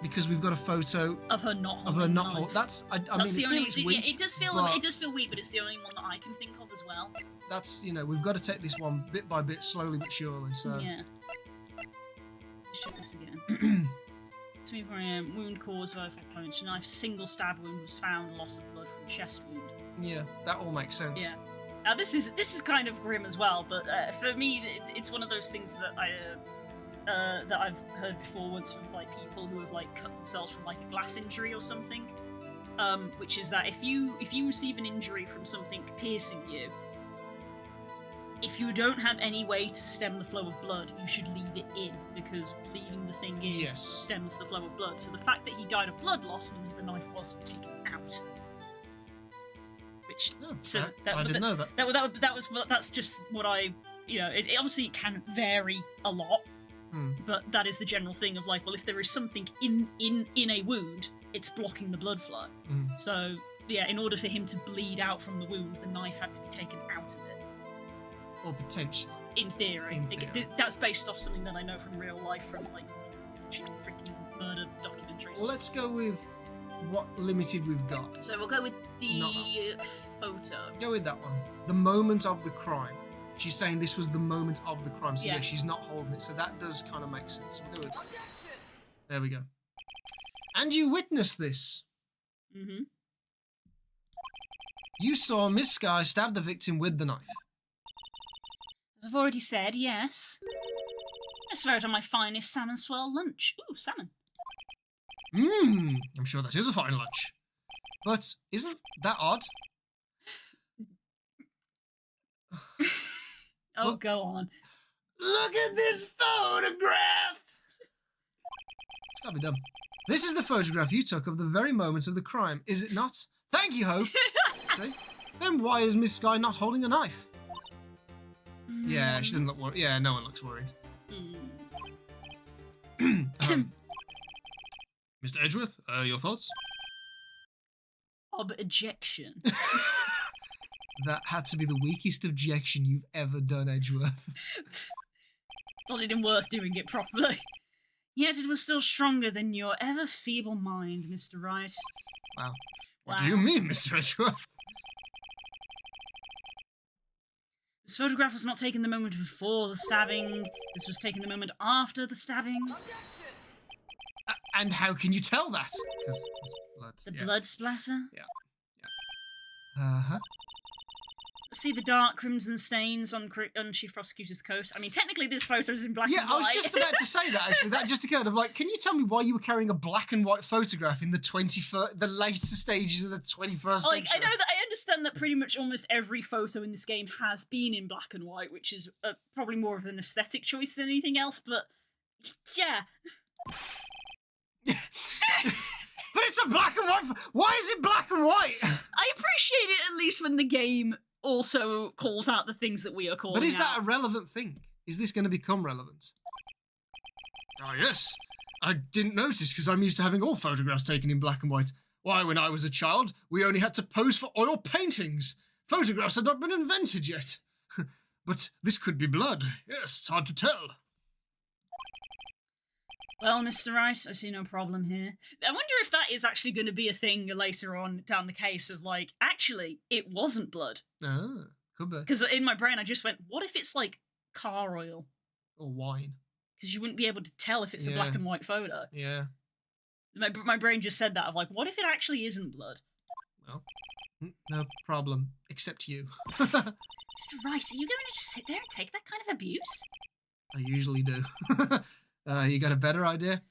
because we've got a photo of her not of holding her the not knife. hold. That's I That's mean the it only. feels weak. Yeah, it does feel but weak, but it's the only one that I can think of as well. That's we've got to take this one bit by bit, slowly but surely. So Yeah. Let's check this again. 24 a.m. Wound caused by a punch. Knife. Single stab wound was found. Loss of blood from chest wound. yeah, that all makes sense. Yeah. Now this is kind of grim as well, but for me, it's one of those things that that I've heard before once from like people who have like cut themselves from like a glass injury or something. Which is that if you receive an injury from something piercing you, if you don't have any way to stem the flow of blood, you should leave it in, because leaving the thing in Yes. stems the flow of blood. So the fact that he died of blood loss means the knife was taken out. Which Oh, I didn't know that. That's just what I it obviously can vary a lot, but that is the general thing of like, well, if there is something in a wound, it's blocking the blood flow. So yeah, in order for him to bleed out from the wound, the knife had to be taken out of it. Or potentially. In theory. In theory. That's based off something that I know from real life, from like watching freaking murder documentaries. Well, let's go with what limited we've got. So we'll go with Not the photo. Go with that one. The moment of the crime. She's saying this was the moment of the crime, so Yeah. yeah, she's not holding it. So that does kind of make sense. We'll go with that. There we go. And you witnessed this. Mm-hmm. You saw Miss Sky stab the victim with the knife. As I've already said, yes. I swear it on my finest salmon swirl lunch. Ooh, salmon. I'm sure that is a fine lunch. But isn't that odd? Oh, Well- go on. Look at this photograph! It's gotta be done. This is the photograph you took of the very moment of the crime, is it not? Thank you, Hope. See? Then why is Miss Sky not holding a knife? Yeah, she doesn't look worried. Yeah, no one looks worried. Mr. Edgeworth, your thoughts? Objection. That had to be the weakest objection you've ever done, Edgeworth. Not even worth doing it properly. Yet it was still stronger than your ever feeble mind, Mr. Wright. Wow. What do you mean, Mr. Edgeworth? This photograph was not taken the moment before the stabbing. This was taken the moment after the stabbing. And how can you tell that? Because there's blood. The blood splatter. Uh-huh. See the dark crimson stains on Chief Prosecutor's coat. I mean, technically this photo is in black and Yeah, white. I was just about to say that, actually. That just occurred. I'm like, can you tell me why you were carrying a black and white photograph in the later stages of the 21st century? Like, I know that I understand that pretty much almost every photo in this game has been in black and white, which is probably more of an aesthetic choice than anything else, but yeah. But it's a black and white. Why is it black and white? I appreciate it at least when the game also calls out the things that we are calling But is that out. a relevant thing? Is this going to become relevant? Ah, yes. I didn't notice because I'm used to having all photographs taken in black and white. Why, when I was a child, we only had to pose for oil paintings. Photographs had not been invented yet. But this could be blood. Yes, it's hard to tell. Well, Mr. Wright, I see no problem here. I wonder if that is actually going to be a thing later on down the case of, like, actually, it wasn't blood. Ah, could be. Because in my brain, I just went, what if it's, like, car oil? Or wine. Because you wouldn't be able to tell if it's a black Yeah. and white photo. Yeah. My brain just said that, of like, what if it actually isn't blood? Well, no problem. Except you. Mr. Wright, are you going to just sit there and take that kind of abuse? I usually do. You got a better idea?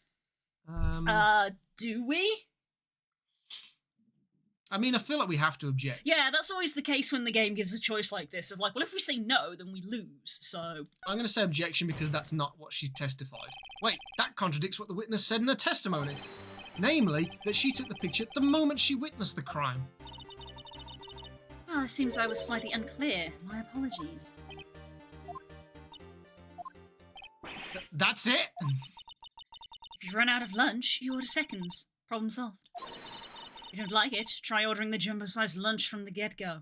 Do we? I mean, I feel like we have to object. Yeah, that's always the case when the game gives a choice like this, of like, well, if we say no, then we lose, so... I'm going to say objection because that's not what she testified. Wait, that contradicts what the witness said in her testimony. Namely, that she took the picture the moment she witnessed the crime. Well, it seems I was slightly unclear. My apologies. That's it? If you run out of lunch, you order seconds. Problem solved. If you don't like it, try ordering the jumbo-sized lunch from the get-go.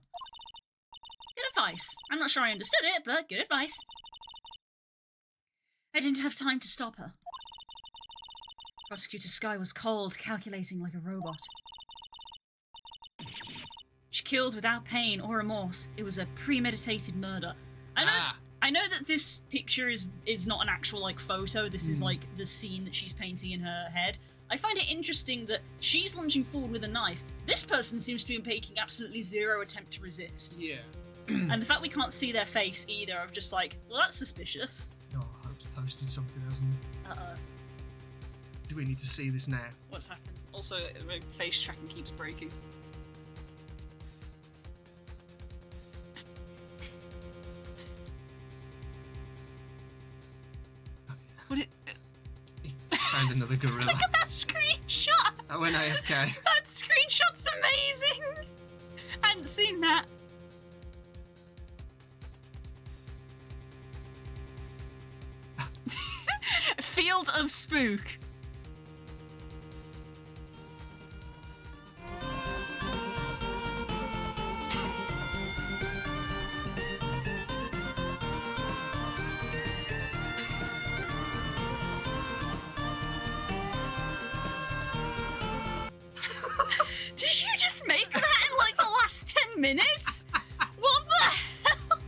Good advice. I'm not sure I understood it, but good advice. I didn't have time to stop her. Prosecutor Sky was cold, calculating like a robot. She killed without pain or remorse. It was a premeditated murder. I know that this picture is not an actual, like, photo. This is, like, the scene that she's painting in her head. I find it interesting that she's lunging forward with a knife. This person seems to be making absolutely zero attempt to resist. Yeah. And the fact we can't see their face either, of just like, well, that's suspicious. Oh, Hope's posted something, hasn't he? Uh-oh. Do we need to see this now? What's happened? Also, my face tracking keeps breaking. What it... Found another gorilla. Look at that screenshot! That went AFK. That screenshot's amazing! I hadn't seen that. Field of Spook. Did you just make that in like the last 10 minutes? What the hell?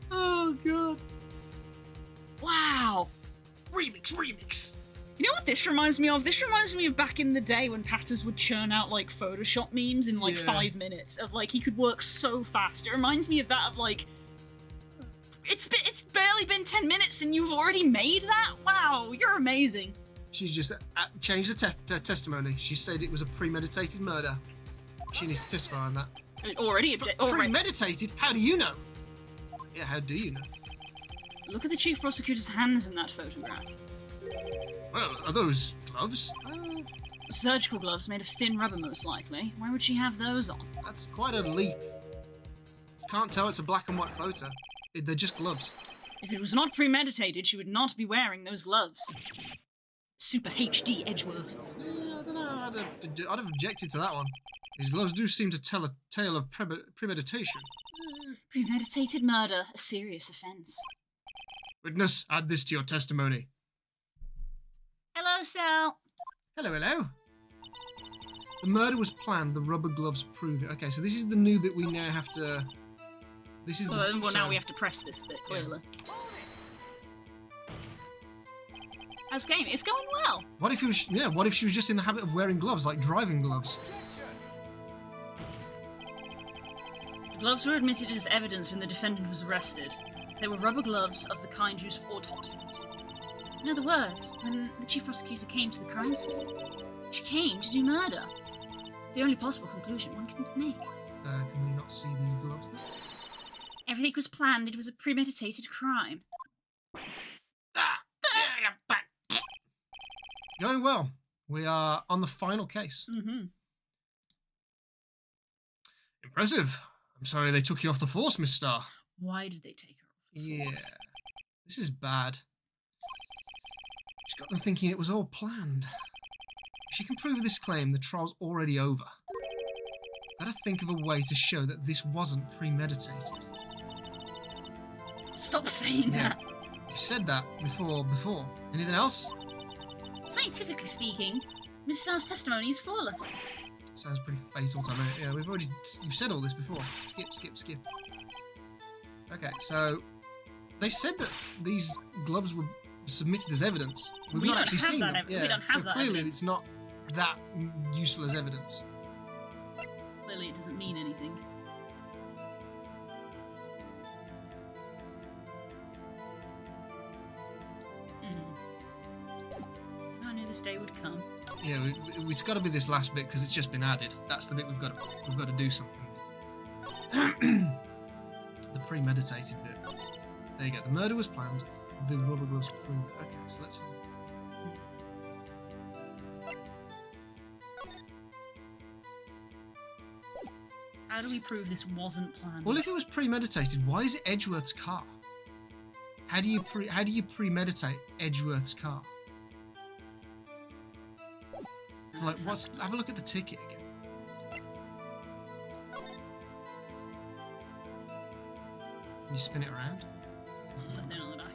Oh, God. Wow. Remix remix. You know what this reminds me of? This reminds me of back in the day when Patters would churn out like Photoshop memes in like Yeah. 5 minutes. Of like he could work so fast. It reminds me of that of like it's barely been 10 minutes and you've already made that. Wow, you're amazing. She's just changed her testimony. She said it was a premeditated murder. She needs to testify on that. Already. Premeditated? How do you know? Yeah, how do you know? Look at the chief prosecutor's hands in that photograph. Well, are those gloves? Surgical gloves made of thin rubber, most likely. Why would she have those on? That's quite a leap. Can't tell it's a black and white photo. They're just gloves. If it was not premeditated, she would not be wearing those gloves. Super HD Edgeworth. I don't know. I'd have objected to that one. These gloves do seem to tell a tale of premeditation. Premeditated murder, a serious offence. Witness, add this to your testimony. Hello, Sal. Hello, hello. The murder was planned. The rubber gloves prove it. Okay, so this is the new bit we now have to. This is Well, the. now we have to press this bit, clearly. How's the game? It's going well. What if he was? Yeah. What if she was just in the habit of wearing gloves, like driving gloves? The gloves were admitted as evidence when the defendant was arrested. They were rubber gloves of the kind used for autopsies. In other words, when the chief prosecutor came to the crime scene, she came to do murder. It's the only possible conclusion one can make. Can we not see these gloves? Then? Everything was planned. It was a premeditated crime. Going well. We are on the final case. Mm-hmm. Impressive. I'm sorry they took you off the force, Miss Starr. Why did they take her off the Yeah. force? This is bad. She's got them thinking it was all planned. If she can prove this claim, the trial's already over. Gotta think of a way to show that this wasn't premeditated. Stop saying Yeah. that. You said that before. Anything else? Scientifically speaking, Miss Starr's testimony is flawless. Sounds pretty fatal to me. Yeah, you've said all this before. Skip. Okay, so they said that these gloves were submitted as evidence. We've We not don't actually have seen that them. ev- we don't have so that clearly evidence. it's not that useful as evidence. Clearly, it doesn't mean anything. So I knew this day would come. Yeah, it's got to be this last bit because it's just been added. That's the bit we've got to do something with. The premeditated bit. There you go. The murder was planned. The rubber gloves proved. Okay, so let's have a think. How do we prove this wasn't planned? Well, if it was premeditated, why is it Edgeworth's car? How do you premeditate Edgeworth's car? Like, have a look at the ticket again. Can you spin it around? Nothing on the back.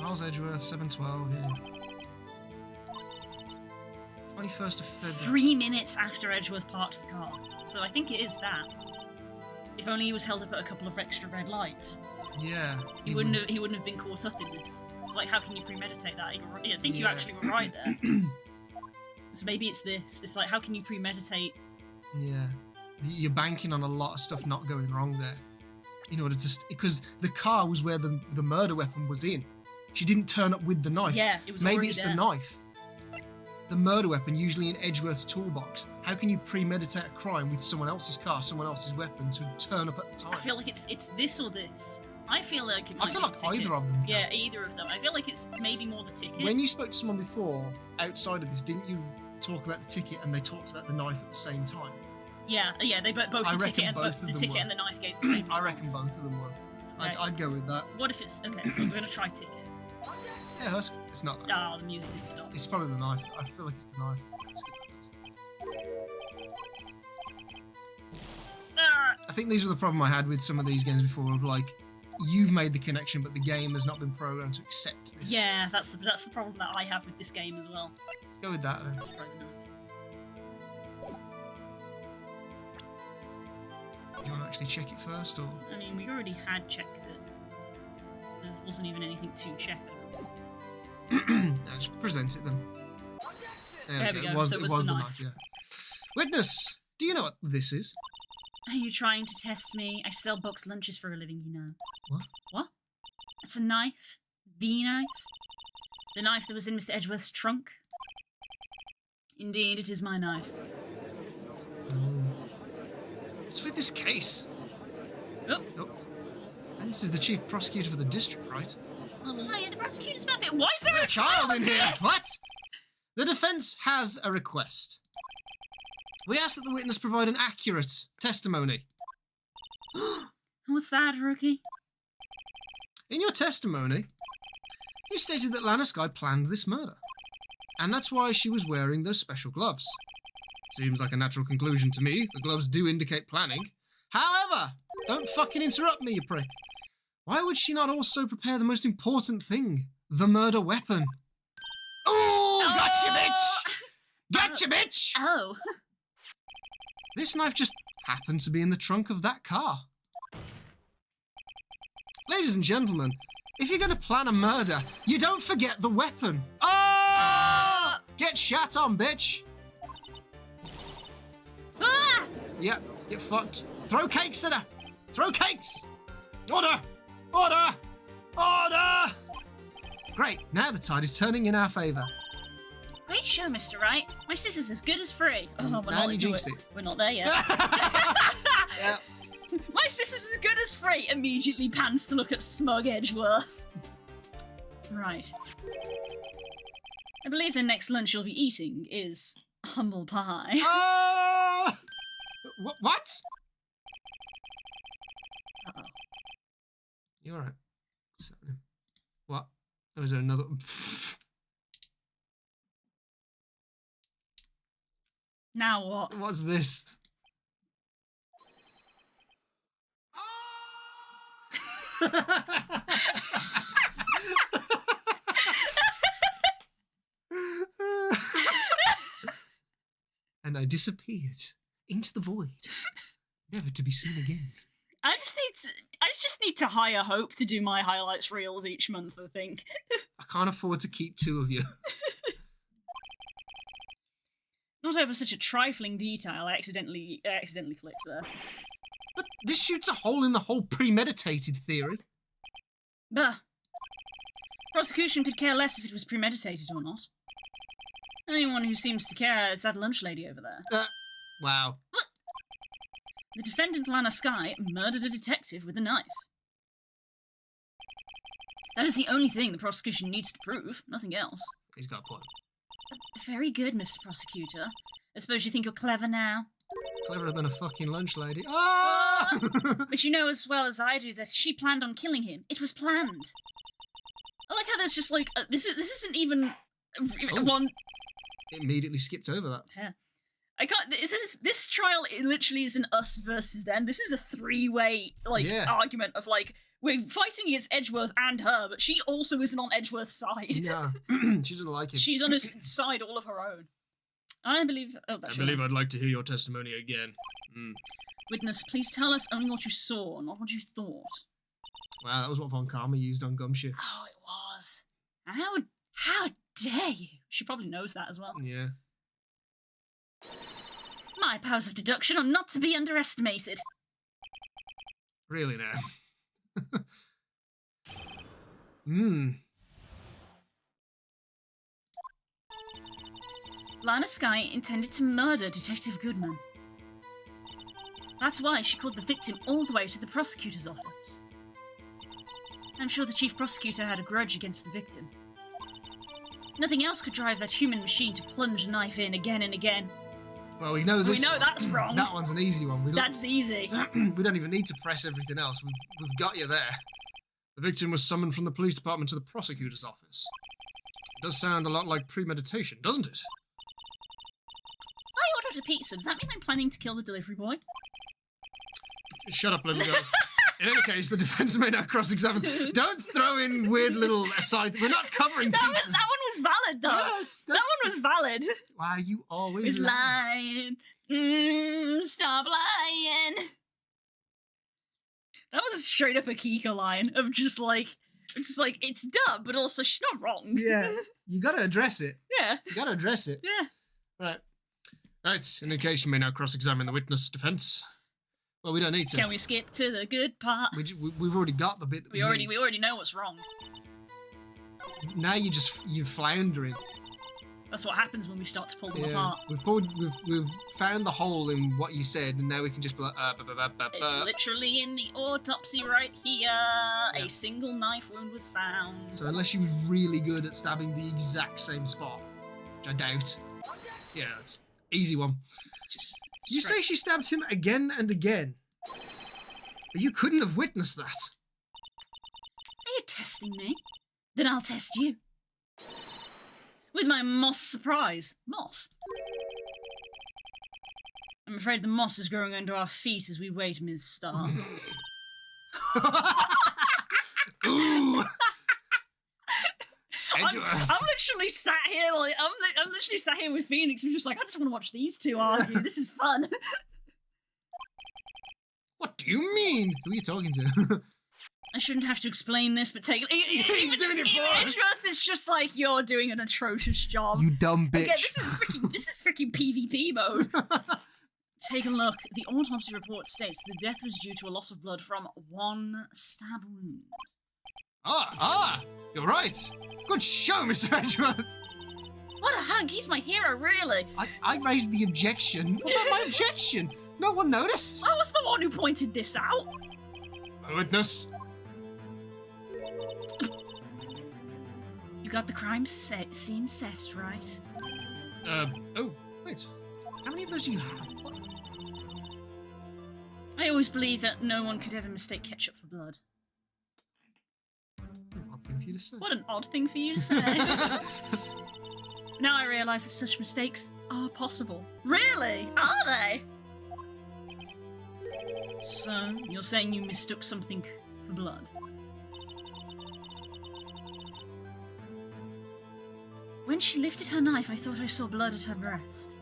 Miles Edgeworth, 712, yeah. 21st of February. 3 minutes after Edgeworth parked the car. So I think it is that. If only he was held up at a couple of extra red lights. Yeah. He wouldn't have been caught up in this. It's like, how can you premeditate that? I think you Yeah. actually were right there. So maybe it's this. It's like, how can you premeditate? Yeah. You're banking on a lot of stuff not going wrong there. In order to... Because the car was where the murder weapon was in. She didn't turn up with the knife. Yeah, it was Maybe already it's there. the knife. The murder weapon, usually in Edgeworth's toolbox. How can you premeditate a crime with someone else's car, someone else's weapon to turn up at the time? I feel like it's this or this. I feel like it I might feel be like the ticket. either of them. can. Yeah, either of them. I feel like it's maybe more the ticket. When you spoke to someone before, outside of this, didn't you talk about the ticket and they talked about the knife at the same time? Yeah, they both I the reckon ticket and both both of the them ticket were. and the knife gave the same I reckon response. both of them were. Right. I'd go with that. What if it's okay? We're gonna try ticket. Yeah, it's not that. Oh, the music didn't stop. It's probably the knife. I feel like it's the knife. Skip that. Ah! I think these were the problem I had with some of these games before of like, you've made the connection, but the game has not been programmed to accept this. Yeah, that's the problem that I have with this game as well. Let's go with that then. Let's try the knife. Do you want to actually check it first, or? I mean, we already had checked it. There wasn't even anything to check. No, just present it then. There we go. It was, So it it was was the the knife. knife, yeah. Witness, do you know what this is? Are you trying to test me? I sell box lunches for a living, you know. What? What? It's a knife. The knife. The knife that was in Mr. Edgeworth's trunk. Indeed, it is my knife. What's with this case? Oh, Oh. And this is the chief prosecutor for the district, right? hi, the prosecutor's puppet. Why is there There's a child in here. What? The defense has a request. We ask that the witness provide an accurate testimony. What's that, rookie? In your testimony, you stated that Lana Skye planned this murder. And that's why she was wearing those special gloves. Seems like a natural conclusion to me. The gloves do indicate planning. However, don't fucking interrupt me, you prick. Why would she not also prepare the most important thing? The murder weapon. Ooh, gotcha, bitch! Gotcha, bitch! Oh. This knife just happened to be in the trunk of that car. Ladies and gentlemen, if you're going to plan a murder, you don't forget the weapon. Oh! Get shat on, bitch. Ah! Yep, get fucked. Throw cakes at her. Throw cakes. Order. Order. Order. Great, now the tide is turning in our favour. Great show, Mr. Wright. My sister's as good as free. Oh, we're Now not you jinxed it. We're not there yet. Yeah. My sister's as good as free. Immediately pans to look at smug Edgeworth. Right. I believe the next lunch you'll be eating is humble pie. What? Uh-oh. You alright? What? Oh, is there another? Now what? What's this? And I disappeared into the void, never to be seen again. I just need to hire Hope to do my highlights reels each month, I think. I can't afford to keep two of you. Not over such a trifling detail I accidentally clicked there. But this shoots a hole in the whole premeditated theory. Bah. Prosecution could care less if it was premeditated or not. Anyone who seems to care is that lunch lady over there. Wow. The defendant, Lana Skye, murdered a detective with a knife. That is the only thing the prosecution needs to prove, nothing else. He's got a point. Very good, Mr. Prosecutor. I suppose you think you're clever now? Cleverer than a fucking lunch lady. Ah! But you know as well as I do that she planned on killing him. It was planned. I like how there's just like, this isn't even one... Immediately skipped over that. Yeah. I can't. This trial it literally isn't us versus them. This is a three-way argument of like we're fighting against Edgeworth and her, but she also isn't on Edgeworth's side. Yeah, she doesn't like him. She's on a side all of her own. I believe. Oh, that's right. I'd like to hear your testimony again. Witness, please tell us only what you saw, not what you thought. Wow, that was what Von Karma used on Gumshoe. Oh, it was. How dare you? She probably knows that as well. Yeah. My powers of deduction are not to be underestimated. Really now. Lana Skye intended to murder Detective Goodman. That's why she called the victim all the way to the prosecutor's office. I'm sure the chief prosecutor had a grudge against the victim. Nothing else could drive that human machine to plunge a knife in again and again. Well, we know this. We know that's wrong. That one's an easy one. That's easy. We don't even need to press everything else. We've got you there. The victim was summoned from the police department to the prosecutor's office. It does sound a lot like premeditation, doesn't it? I ordered a pizza. Does that mean I'm planning to kill the delivery boy? Shut up, little girl. In any case, the defence may now cross-examine. Don't throw in weird little aside. We're not covering That pizzas. one was valid, though. Yes, that one was valid. Wow, you always He's lying. Stop lying. That was straight up a Kika line of just like, It's just like, it's dumb, but also she's not wrong. Yeah, you gotta address it. Yeah. You gotta address it. Yeah. Right. Right, in any case, you may now cross-examine the witness defence. Well, we don't need to. Can we skip to the good part? We've already got the bit that We already know what's wrong. Now you're floundering. That's what happens when we start to pull them apart. We've found the hole in what you said, and now we can just be like, It's literally in the autopsy right here. A single knife wound was found. So unless she was really good at stabbing the exact same spot, which I doubt. Yeah, that's easy one. Just You say she stabbed him again and again. But you couldn't have witnessed that. Are you testing me? Then I'll test you. With my moss surprise. Moss? I'm afraid the moss is growing under our feet as we wait, Ms. Starr. Ooh. I'm literally sat here like I'm literally sat here with Phoenix and just like I just want to watch these two argue. This is fun. What do you mean? Who are you talking to? I shouldn't have to explain this, but take He's doing it for us. Edgeworth is just like you're doing an atrocious job. You dumb bitch. Again, this is freaking PvP mode. Take a look. The autopsy report states the death was due to a loss of blood from one stab wound. You're right. Good show, Mr. Edgeworth. What a hunk! He's my hero, really. I raised the objection. What about my objection? No one noticed. I was the one who pointed this out. Witness. You got the crime scene set, right? Oh, Wait, how many of those do you have? What? I always believed that no one could ever mistake ketchup for blood. Odd thing for you to say. What an odd thing for you to say. Now I realise that such mistakes are possible. Really? Are they? So, you're saying you mistook something for blood? When she lifted her knife, I thought I saw blood at her breast.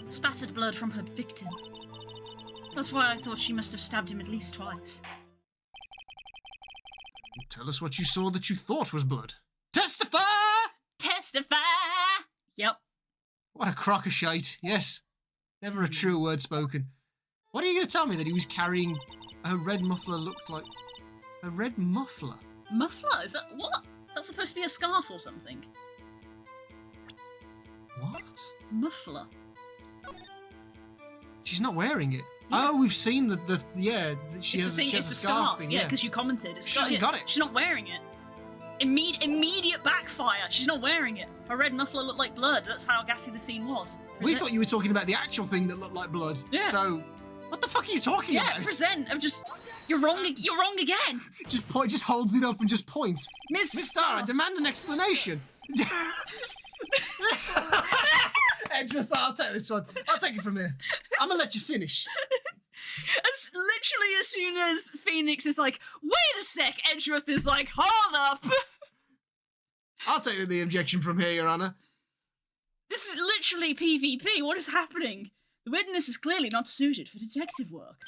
Spattered blood from her victim. That's why I thought she must have stabbed him at least twice. Tell us what you saw that you thought was blood. Testify! Testify! Yep. What a crock of shite. Yes. Never a true word spoken. What are you going to tell me, that he was carrying a red muffler looked like... A red muffler? Muffler? Is that what? That's supposed to be a scarf or something. What? Muffler. She's not wearing it. Yeah. Oh, we've seen she has It's a a scarf thing. Yeah, because you commented. It's She hasn't got it. She's not wearing it. Immediate backfire. She's not wearing it. Her red muffler looked like blood. That's how gassy the scene was. We thought you were talking about the actual thing that looked like blood. Yeah. So, what the fuck are you talking Yeah, about? present. I'm just. You're wrong. You're wrong again, Just holds it up and just points. Miss Miss Starr, I demand an explanation. Edgeworth, I'll take this one. I'll take it from here. I'm gonna let you finish. Literally, as soon as Phoenix is like, "Wait a sec," Edgeworth is like, "Hold up." I'll take the objection from here, Your Honour. This is literally PvP. What is happening? The witness is clearly not suited for detective work.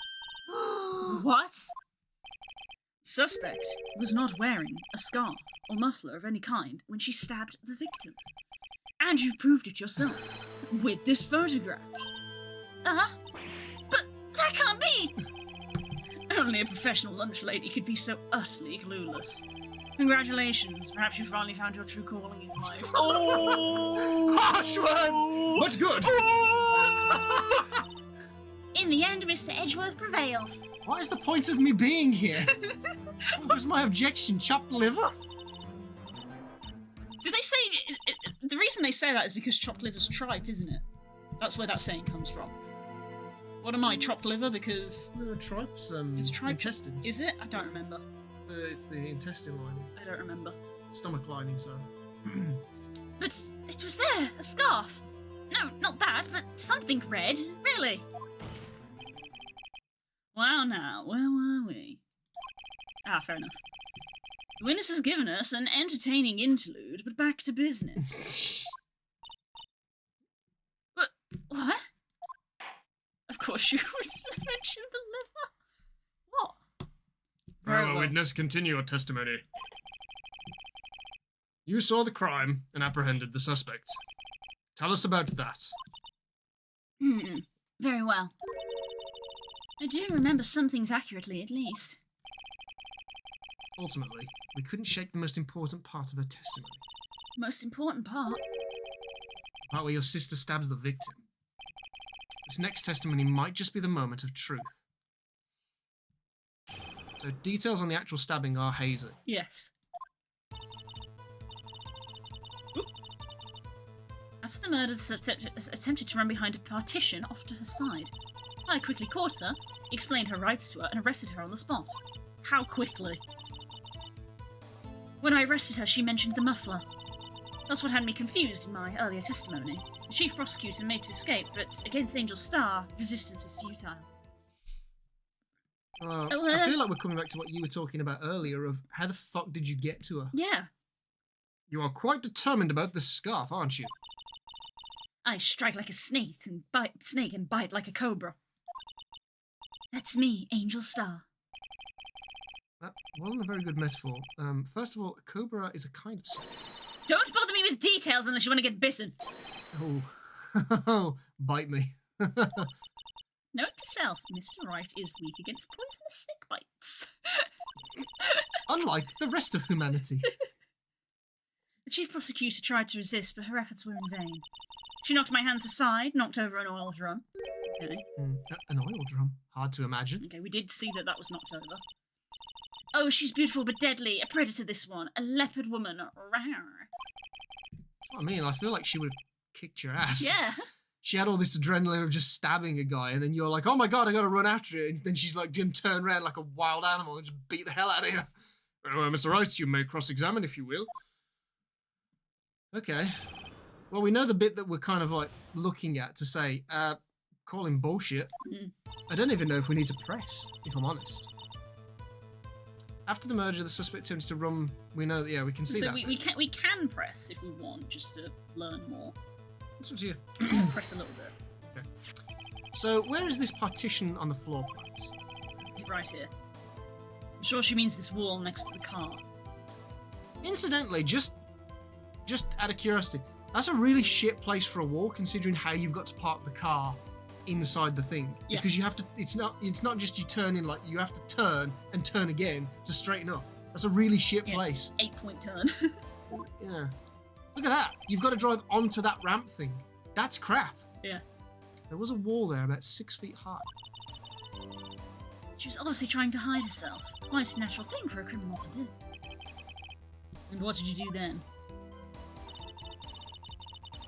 What? Suspect was not wearing a scarf or muffler of any kind when she stabbed the victim. And you've proved it yourself with this photograph. But that can't be! Only a professional lunch lady could be so utterly clueless. Congratulations, perhaps you finally found your true calling in life. Oh! Harsh words! But good! In the end, Mr. Edgeworth prevails. What is the point of me being here? What was my objection? Chopped liver? Did they say... The reason they say that is because chopped liver's tripe, isn't it? That's where that saying comes from. What am I, chopped liver? Because... The tripes, It's tripe. intestines. Is it? I don't remember. It's the intestine lining. I don't remember. Stomach lining, so. But it was there, a scarf. No, not that, but something red, really. Wow now, where were we? Fair enough. The witness has given us an entertaining interlude, but back to business. But, what? Of course you would mention the liver. What? Very well, well. witness, continue your testimony. You saw the crime and apprehended the suspect. Tell us about that. Very well. I do remember some things accurately, at least. Ultimately, we couldn't shake the most important part of her testimony. Most important part. The part where your sister stabs the victim. This next testimony might just be the moment of truth. So details on the actual stabbing are hazy. Yes. Oop. After the murder, the attempted to run behind a partition off to her side. I quickly caught her, explained her rights to her, and arrested her on the spot. How quickly? When I arrested her, she mentioned the muffler. That's what had me confused in my earlier testimony. The chief prosecutor made to escape, but against Angel Star, resistance is futile. I feel like we're coming back to what you were talking about earlier of how the fuck did you get to her? Yeah, You are quite determined about this scarf, aren't you? I strike like a snake and bite like a cobra. That's me, Angel Star. That wasn't a very good metaphor. First of all, a cobra is a kind of snake. Don't bother me with details unless you want to get bitten. Oh, bite me. Note to self, Mr. Wright is weak against poisonous snake bites. Unlike the rest of humanity. The chief prosecutor tried to resist, but her efforts were in vain. She knocked my hands aside, knocked over an oil drum. Okay. An oil drum. Hard to imagine. Okay, we did see that that was knocked over. Oh, she's beautiful but deadly. A predator, this one. A leopard woman. Rawr. That's what I mean. I feel like she would have kicked your ass. Yeah. She had all this adrenaline of just stabbing a guy, and then you're like, oh my god, I gotta run after it. And then she's like, didn't turn around like a wild animal and just beat the hell out of you. Well, Mr. Wright, you may cross-examine if you will. Okay. Well, we know the bit that we're kind of like looking at to say, call him bullshit. I don't even know if we need to press, if I'm honest. After the murder, the suspect attempts to run. We know that, yeah, we can see So that. we can press if we want, just to learn more. That's up to you. Press a little bit. So, where is this partition on the floor plans? Right here. I'm sure she means this wall next to the car. Incidentally, just out of curiosity, that's a really shit place for a wall, considering how you've got to park the car inside the thing. Yeah. Because you have to. It's not just you turn in, like you have to turn and turn again to straighten up. That's a really shit Yeah. place. 8-point turn. Yeah. Look at that. You've got to drive onto that ramp thing. That's crap. Yeah. There was a wall there about 6 feet high. She was obviously trying to hide herself. Quite a natural thing for a criminal to do. And what did you do then?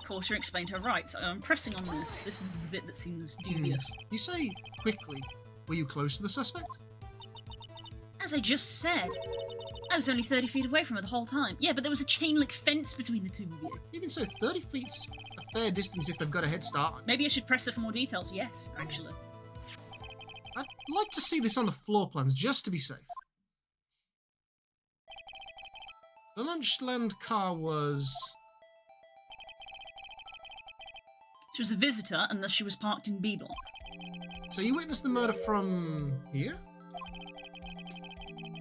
Porter explained her rights. I'm pressing on this. This is the bit that seems dubious. You say quickly. Were you close to the suspect? As I just said, I was only 30 feet away from her the whole time. Yeah, but there was a chain link fence between the two of you. Even so, 30 feet's a fair distance if they've got a head start on you. Maybe I should press her for more details. Yes, actually. I'd like to see this on the floor plans, just to be safe. The Lunchland car was... She was a visitor, and thus she was parked in B block. So you witnessed the murder from here?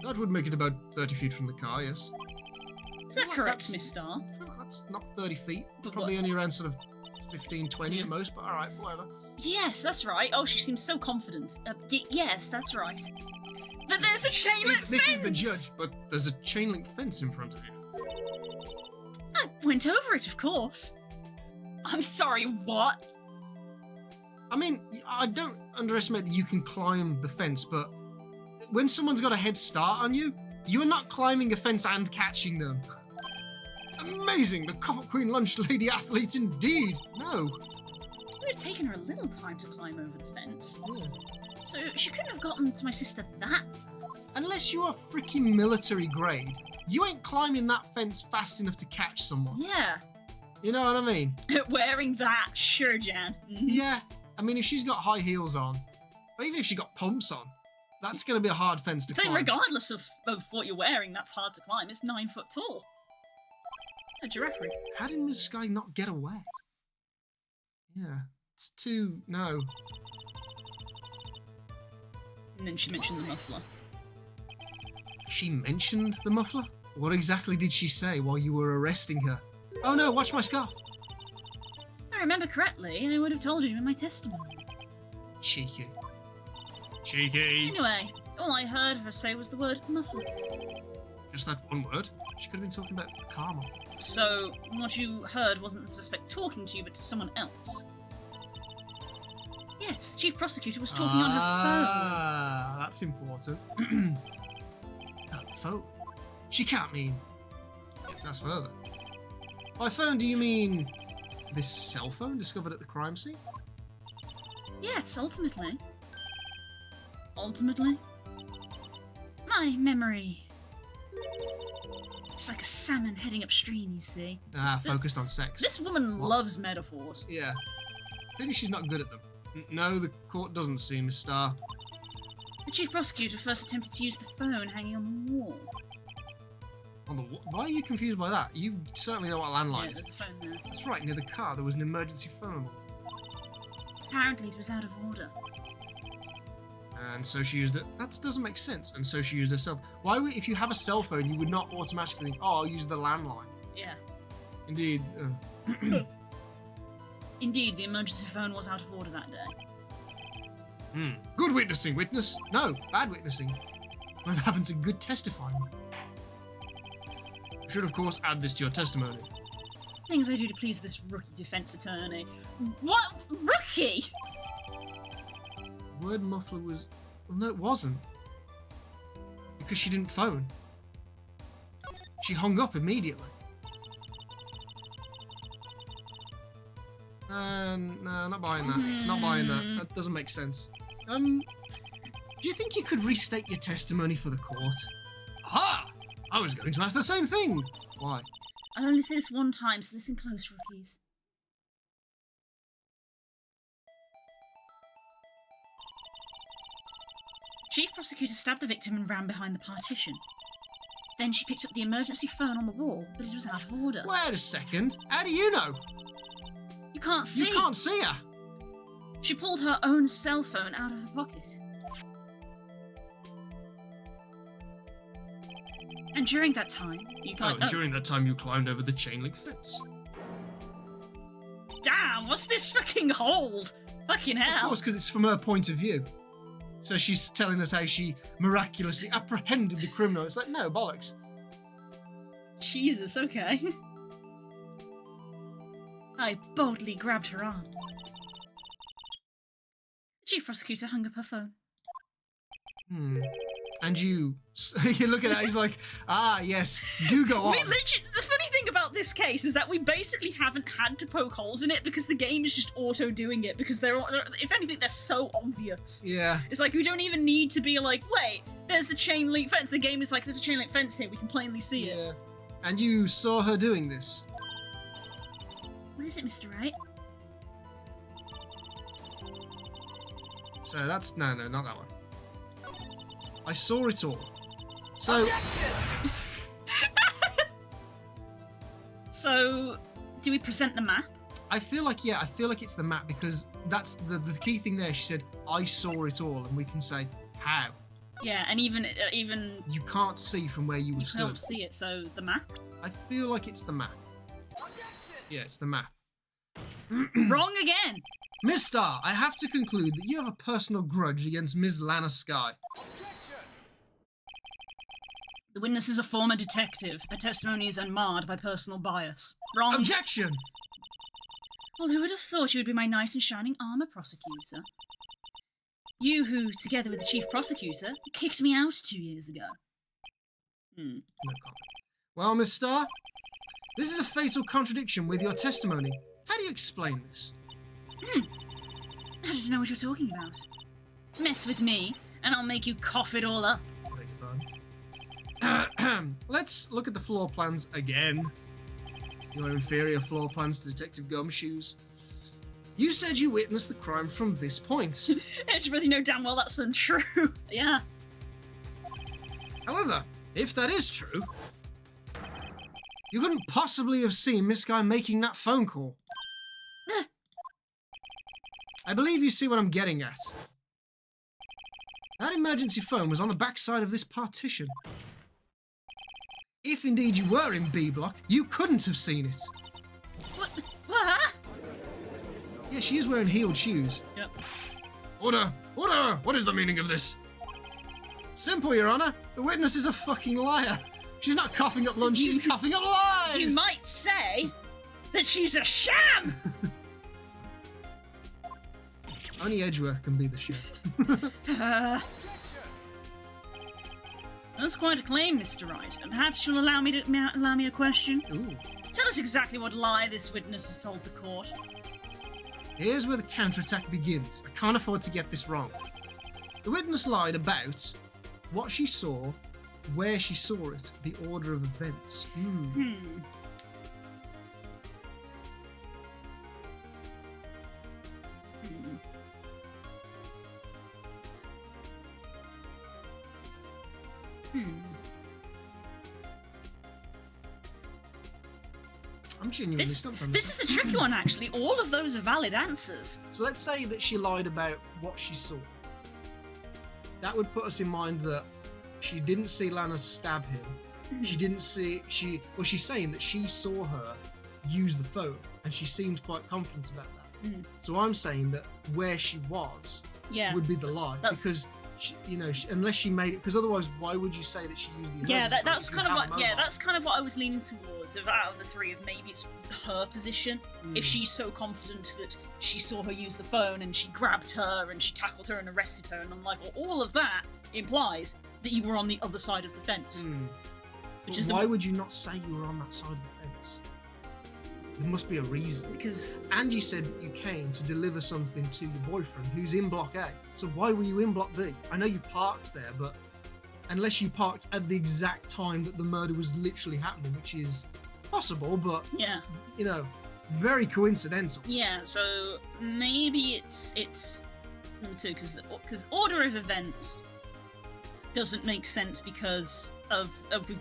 That would make it about 30 feet from the car, yes. Is that Well, correct, that's- Miss Starr? I feel like that's not 30 feet. But Probably what? only around sort of 15, 20 at most, but alright, whatever. Yes, that's right. Oh, she seems so confident. Yes, that's right. But there's a chain link This fence! is the judge, but there's a chain link fence in front of you. I went over it, of course. I'm sorry, what? I mean, I don't underestimate that you can climb the fence, but when someone's got a head start on you, you are not climbing a fence and catching them. Amazing, the Coffee Queen Lunch Lady athlete indeed. No. It would have taken her a little time to climb over the fence. Yeah. So she couldn't have gotten to my sister that fast. Unless you are freaking military grade, you ain't climbing that fence fast enough to catch someone. Yeah. You know what I mean? Wearing that, sure, Jan. Yeah. I mean, if she's got high heels on, or even if she got pumps on, that's going to be a hard fence to So climb. regardless of what you're wearing, that's hard to climb. It's 9 foot tall. A giraffe rig. How did Ms. Sky not get away? Yeah. It's too... No. And then she mentioned the muffler. She mentioned the muffler? What exactly did she say while you were arresting her? Oh no, watch my scarf. If I remember correctly, I would have told you in my testimony. Cheeky. Cheeky. Anyway, all I heard her say was the word muffler. Just that one word? She could have been talking about the car muffler. So, what you heard wasn't the suspect talking to you, but to someone else? Yes, the chief prosecutor was talking on her Ah, that's important. Phone? She can't mean... Let's ask further. By phone, do you mean this cell phone discovered at the crime scene? phone. Yes, ultimately. Ultimately? My memory... It's like a salmon heading upstream, you see. Focused on sex. This woman What? loves metaphors. Yeah. Clearly she's not good at them. No, the court doesn't see, Miss Starr. The chief prosecutor first attempted to use the phone hanging on the wall. Why are you confused by that? You certainly know what a landline Yeah, there's is. a phone there. That's right, near the car there was an emergency phone. Apparently it was out of order. And so she used it. That doesn't make sense. And so she used herself. Why would, if you have a cell phone, you would not automatically think, oh, I'll use the landline. Yeah. Indeed. Indeed, the emergency phone was out of order that day. Good witnessing, witness. No, bad witnessing. What happened to good testifying? You should, of course, add this to your testimony. Things I do to please this rookie defense attorney. What? Rookie? Word muffler was... Well, no, it wasn't. Because she didn't phone. She hung up immediately. No, not buying that. Not buying that. That doesn't make sense. Do you think you could restate your testimony for the court? Aha! I was going to ask the same thing. Why? I'll only say this one time, so listen close, rookies. Chief prosecutor stabbed the victim and ran behind the partition. Then she picked up the emergency phone on the wall, but it was out of order. Wait a second. How do you know? You can't see. You can't see her. She pulled her own cell phone out of her pocket. And during that time, you Oh, can't. and during that time you climbed over the chain link fence. Damn, what's this fucking hold? Fucking Of hell. course, because it's from her point of view. So she's telling us how she miraculously apprehended the criminal. It's like, no, bollocks. Jesus, okay. I boldly grabbed her arm. The chief prosecutor hung up her phone. And you look at that, he's like, ah, yes, do go on. The funny thing about this case is that we basically haven't had to poke holes in it because the game is just auto-doing it because if anything, they're so obvious. Yeah. It's like we don't even need to be like, wait, there's a chain link fence. The game is like, there's a chain link fence here. We can plainly see it. Yeah. And you saw her doing this. What is it, Mr. Wright? So that's, no, not that one. I saw it all. So, So, do we present the map? I feel like it's the map because that's the key thing there. She said, I saw it all, and we can say, how? Yeah, and even You can't see from where you were you stood. can't see it, so the map? I feel like it's the map. Yeah, it's the map. Wrong again! Miss Starr, I have to conclude that you have a personal grudge against Ms. Lana Skye. The witness is a former detective. Her testimony is unmarred by personal bias. Wrong. Objection! Well, who would have thought you would be my knight in shining armour, prosecutor? You who, together with the chief prosecutor, kicked me out 2 years ago. No comment. Well, Miss Starr, this is a fatal contradiction with your testimony. How do you explain this? I don't know what you're talking about. Mess with me, and I'll make you cough it all up. Beg your pardon. Let's look at the floor plans again. Your inferior floor plans to Detective Gumshoes. You said you witnessed the crime from this point. Edgeworth, you know damn well that's untrue. Yeah. However, if that is true, you couldn't possibly have seen Miss Guy making that phone call. I believe you see what I'm getting at. That emergency phone was on the back side of this partition. If indeed you were in B block, you couldn't have seen it. What? Yeah, she is wearing heeled shoes. Yep. Order! Order! What is the meaning of this? Simple, Your Honor. The witness is a fucking liar. She's not coughing up lunch, she's coughing up lies! You might say that she's a sham! Only Edgeworth can be the sham. That's quite a claim, Mr. Wright. And perhaps you'll allow me a question? Ooh. Tell us exactly what lie this witness has told the court. Here's where the counterattack begins. I can't afford to get this wrong. The witness lied about what she saw, where she saw it, the order of events. I'm genuinely stumped on This is a tricky one, actually. All of those are valid answers. So let's say that she lied about what she saw. That would put us in mind that she didn't see Lana stab him. She didn't see she's saying that she saw her use the phone, and she seemed quite confident about that. So I'm saying that where she was Yeah. would be the lie, because she, unless she made it, because otherwise, why would you say that she used the emergency Yeah, phone that's if you kind of have a what. Yeah, mobile? that's kind of what I was leaning towards. Out of the three, of maybe it's her position. If she's so confident that she saw her use the phone and she grabbed her and she tackled her and arrested her, and I'm like, well, all of that implies that you were on the other side of the fence. Which is Why would you not say you were on that side of the fence? There must be a reason. Because And you said that you came to deliver something to your boyfriend who's in Block A. So why were you in Block B? I know you parked there, but unless you parked at the exact time that the murder was literally happening, which is possible, but, yeah, very coincidental. yeah. So maybe it's number two, because order of events doesn't make sense because of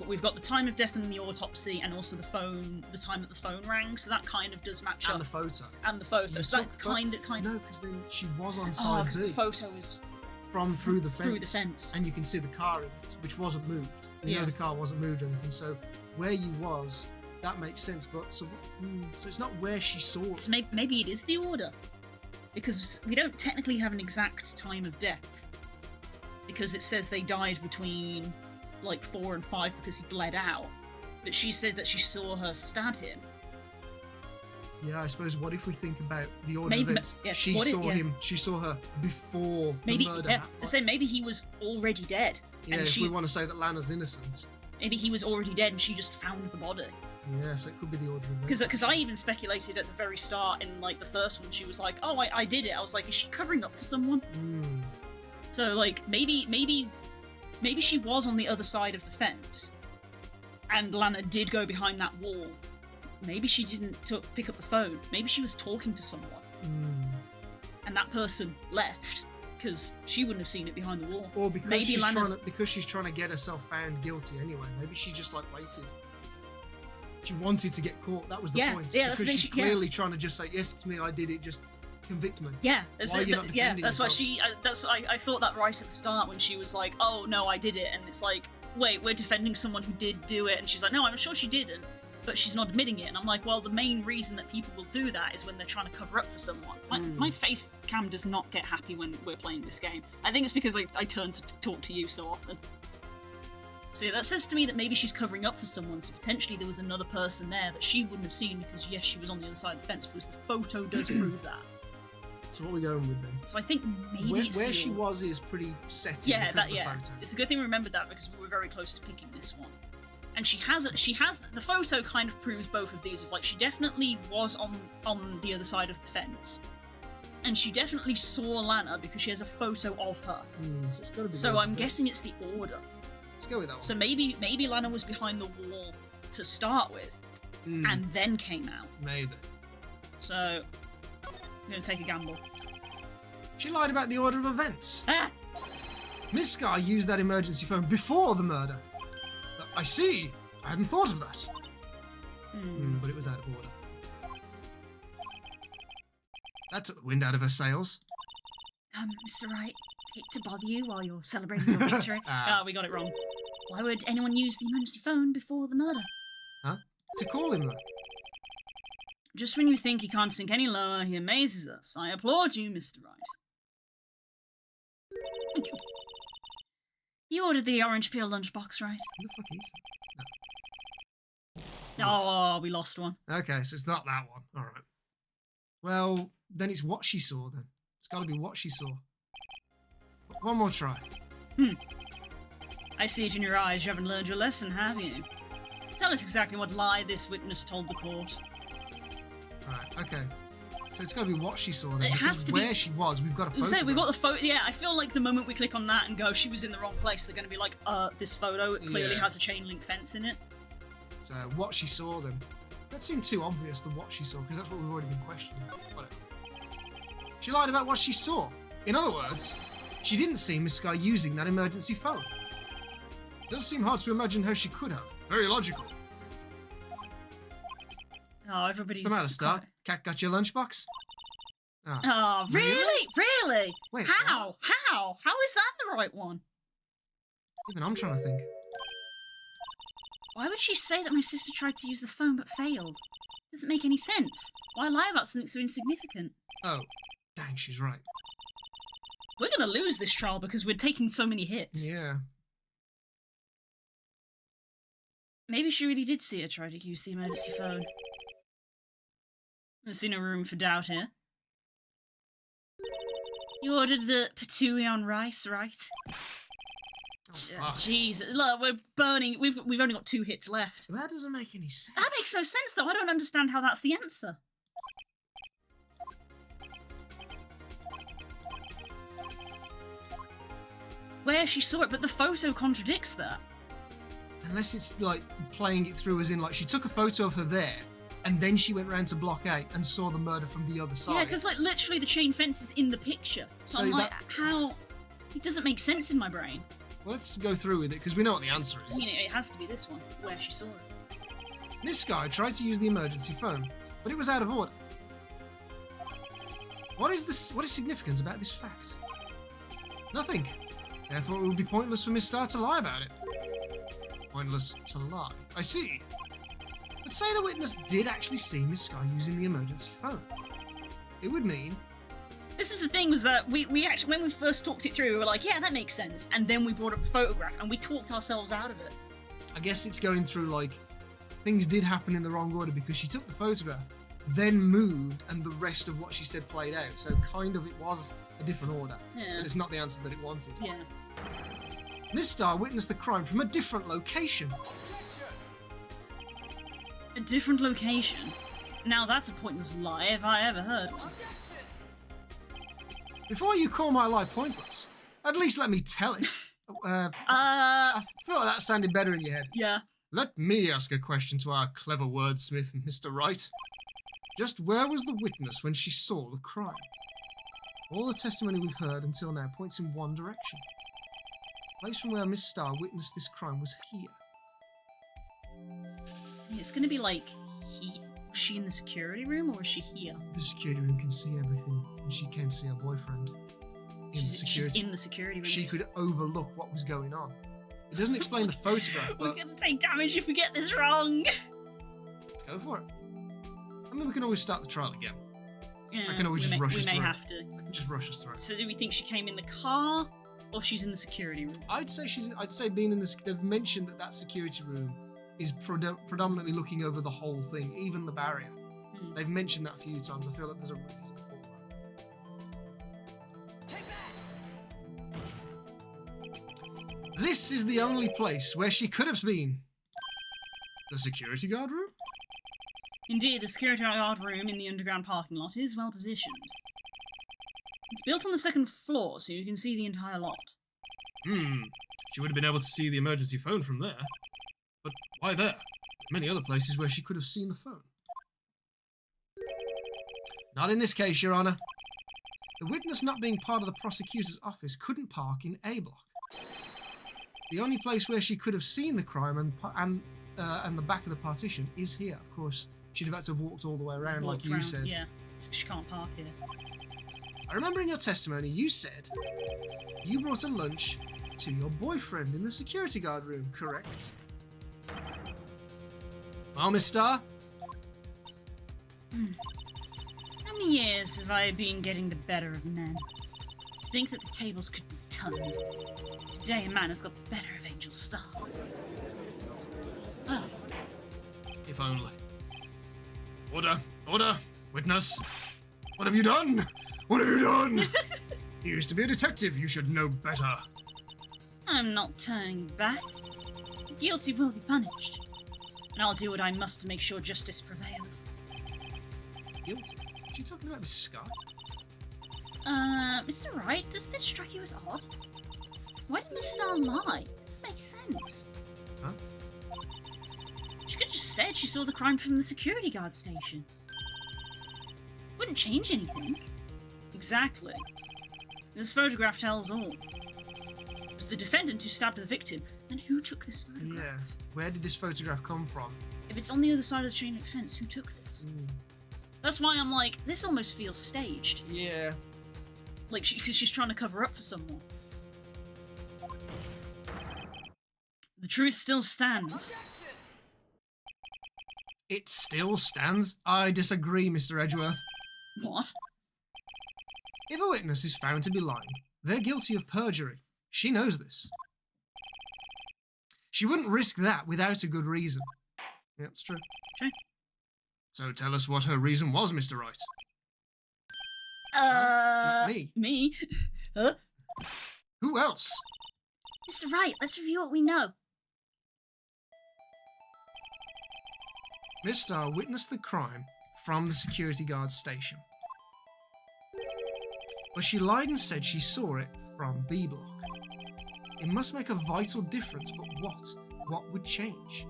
we've got the time of death and the autopsy, and also the time that the phone rang. So that kind of does match And up. the photo. And the photo. You So saw- that kind of. No, because then she was on Oh, side because B. the photo is from through the fence. through the fence. And you can see the car in it, which wasn't moved. You Yeah. know the car wasn't moved or anything. So where you was, that makes sense. But so it's not where she saw it. So maybe it is the order, because we don't technically have an exact time of death, because it says they died between like 4 and 5 because he bled out. But she said that she saw her stab him. Yeah, I suppose. What if we think about the order Maybe- of events? yeah, She what if- saw yeah. him. She saw her before Maybe the murder yeah, happened. so maybe he was already dead, Yeah, and if she we want to say that Lana's innocent. maybe he was already dead, and she just found the body. Yeah, so it could be the order of events. Because I even speculated at the very start in like the first one, she was like, "Oh, I did it." I was like, "Is she covering up for someone?" So like maybe she was on the other side of the fence, and Lana did go behind that wall. Maybe she didn't pick up the phone. Maybe she was talking to someone, and that person left because she wouldn't have seen it behind the wall. Or because maybe she's trying to get herself found guilty anyway. Maybe she just waited. She wanted to get caught. That was the Yeah, point. yeah, that's because the thing, she's yeah. clearly trying to just say, "Yes, it's me. I did it. Just convict me." Yeah, Why are you not defending that's why yourself? I thought that right at the start when she was like, "Oh no, I did it," and it's like, "Wait, we're defending someone who did do it," and she's like, "No, I'm sure she didn't," but she's not admitting it, and I'm like, "Well, the main reason that people will do that is when they're trying to cover up for someone." My face cam does not get happy when we're playing this game. I think it's because I turn to talk to you so often. So yeah, that says to me that maybe she's covering up for someone, so potentially there was another person there that she wouldn't have seen because, yes, she was on the other side of the fence, because the photo does prove that. So what are we going with then? So I think maybe Where, it's where the she order. was is pretty set in Yeah, because that of the yeah. photo. It's a good thing we remembered that because we were very close to picking this one. And she has the photo kind of proves both of these. Of like she definitely was on the other side of the fence, and she definitely saw Lana because she has a photo of her. So it's got to be. So the I'm order. guessing it's the order. Let's go with that one. So maybe Lana was behind the wall to start with, and then came out. Maybe. So I'm gonna take a gamble. She lied about the order of events. Ah! Miss Sky used that emergency phone before the murder. I see. I hadn't thought of that. But it was out of order. That took the wind out of her sails. Mr. Wright, hate to bother you while you're celebrating your victory. We got it wrong. Why would anyone use the emergency phone before the murder? Huh? To call him, though. Just when you think he can't sink any lower, he amazes us. I applaud you, Mr. Wright. You ordered the orange peel lunchbox, right? Who the fuck is that? Oh, we lost one. Okay, so it's not that one. All right. Well, then it's what she saw, then. It's got to be what she saw. One more try. I see it in your eyes. You haven't learned your lesson, have you? Tell us exactly what lie this witness told the court. Right, okay. So it's got to be what she saw, then. It has because to be- where she was, we've got a We photograph. say we got the photo. Yeah, I feel like the moment we click on that and go, she was in the wrong place, they're going to be like, this photo, it clearly Yeah. has a chain link fence in it. So what she saw, then. That seemed too obvious, the what she saw, because that's what we've already been questioning. Whatever. She lied about what she saw. In other words, she didn't see Miss Sky using that emergency phone. It does seem hard to imagine how she could have. Very logical. Oh, everybody's. What's the matter, Star? Cat got your lunchbox? Oh. Oh, really? Really? Wait, How? How? How is that the right one? Even I'm trying to think. Why would she say that my sister tried to use the phone but failed? Doesn't make any sense. Why lie about something so insignificant? Oh, dang, she's right. We're gonna lose this trial because we're taking so many hits. Yeah. Maybe she really did see her try to use the emergency phone. There's no room for doubt here. You ordered the patouille on rice, right? Oh, fuck. Jeez, look, we're burning. We've only got 2 hits left. That doesn't make any sense. That makes no sense, though. I don't understand how that's the answer. Where she saw it, but the photo contradicts that. Unless it's like playing it through as in like she took a photo of her there and then she went round to block 8 and saw the murder from the other side. Yeah, because like literally the chain fence is in the picture. So So I'm like, that- how? It doesn't make sense in my brain. Well, let's go through with it because we know what the answer I is. mean, it has to be this one, where she saw it. Miss Sky tried to use the emergency phone, but it was out of order. What is significant about this fact? Nothing. Therefore, it would be pointless for Miss Star to lie about it. Pointless to lie. I see. But say the witness did actually see Miss Sky using the emergency phone. It would mean This was the thing, was that we actually, when we first talked it through, we were like, yeah, that makes sense. And then we brought up the photograph and we talked ourselves out of it. I guess it's going through like things did happen in the wrong order because she took the photograph, then moved, and the rest of what she said played out. So kind of it was a different order, Yeah. but it's not the answer that it wanted. Yeah. Miss Star witnessed the crime from a different location. A different location. Now that's a pointless lie if I ever heard one. Before you call my lie pointless, at least let me tell it. I feel like that sounded better in your head. Yeah. Let me ask a question to our clever wordsmith, Mr. Wright. Just where was the witness when she saw the crime? All the testimony we've heard until now points in one direction. The place from where Miss Star witnessed this crime was here. It's gonna be like, was she in the security room or was she here? The security room can see everything, and she can see her boyfriend. She's in the security room. She could overlook what was going on. It doesn't explain the photograph, We're but gonna take damage if we get this wrong. let's go for it. I mean, we can always start the trial again. Yeah, I can always just rush us We may through it. have to. I can just rush us through it. So do we think she came in the car or she's in the security room? I'd say being in this. They've mentioned that security room is predominantly looking over the whole thing, even the barrier. Hmm. They've mentioned that a few times. I feel like there's a reason for that. This is the only place where she could have been. The security guard room? Indeed, the security guard room in the underground parking lot is well positioned. It's built on the 2nd floor, so you can see the entire lot. She would have been able to see the emergency phone from there. But why there? Many other places where she could have seen the phone. Not in this case, Your Honour. The witness not being part of the prosecutor's office couldn't park in A block. The only place where she could have seen the crime and the back of the partition is here. Of course, she'd have had to have walked all the way around, like Walked you round, said. Yeah, she can't park here. I remember in your testimony you said you brought a lunch to your boyfriend in the security guard room, correct? Well, Miss Starr? How many years have I been getting the better of men? To think that the tables could be turned. Today a man has got the better of Angel Star. Oh, If only. Order! Order! Witness! What have you done? What have you done? You used to be a detective. You should know better. I'm not turning back. The guilty will be punished. And I'll do what I must to make sure justice prevails. Guilty? Are you talking about Miss Scott? Mr. Wright, does this strike you as odd? Why did Miss Starr lie? It doesn't make sense. Huh? She could have just said she saw the crime from the security guard station. Wouldn't change anything. Exactly. This photograph tells all. It was the defendant who stabbed the victim. Then who took this photograph? Yeah. Where did this photograph come from? If it's on the other side of the chain link fence, who took this? That's why I'm like, this almost feels staged. Yeah. Like, because she's trying to cover up for someone. The truth still stands. It still stands? I disagree, Mr. Edgeworth. What? If a witness is found to be lying, they're guilty of perjury. She knows this. She wouldn't risk that without a good reason. Yeah, it's true. True. So tell us what her reason was, Mr. Wright. Me? Me? Huh? Who else? Mr. Wright, let's review what we know. Miss Starr witnessed the crime from the security guard station. But she lied and said she saw it from B block. It must make a vital difference, but what? What would change?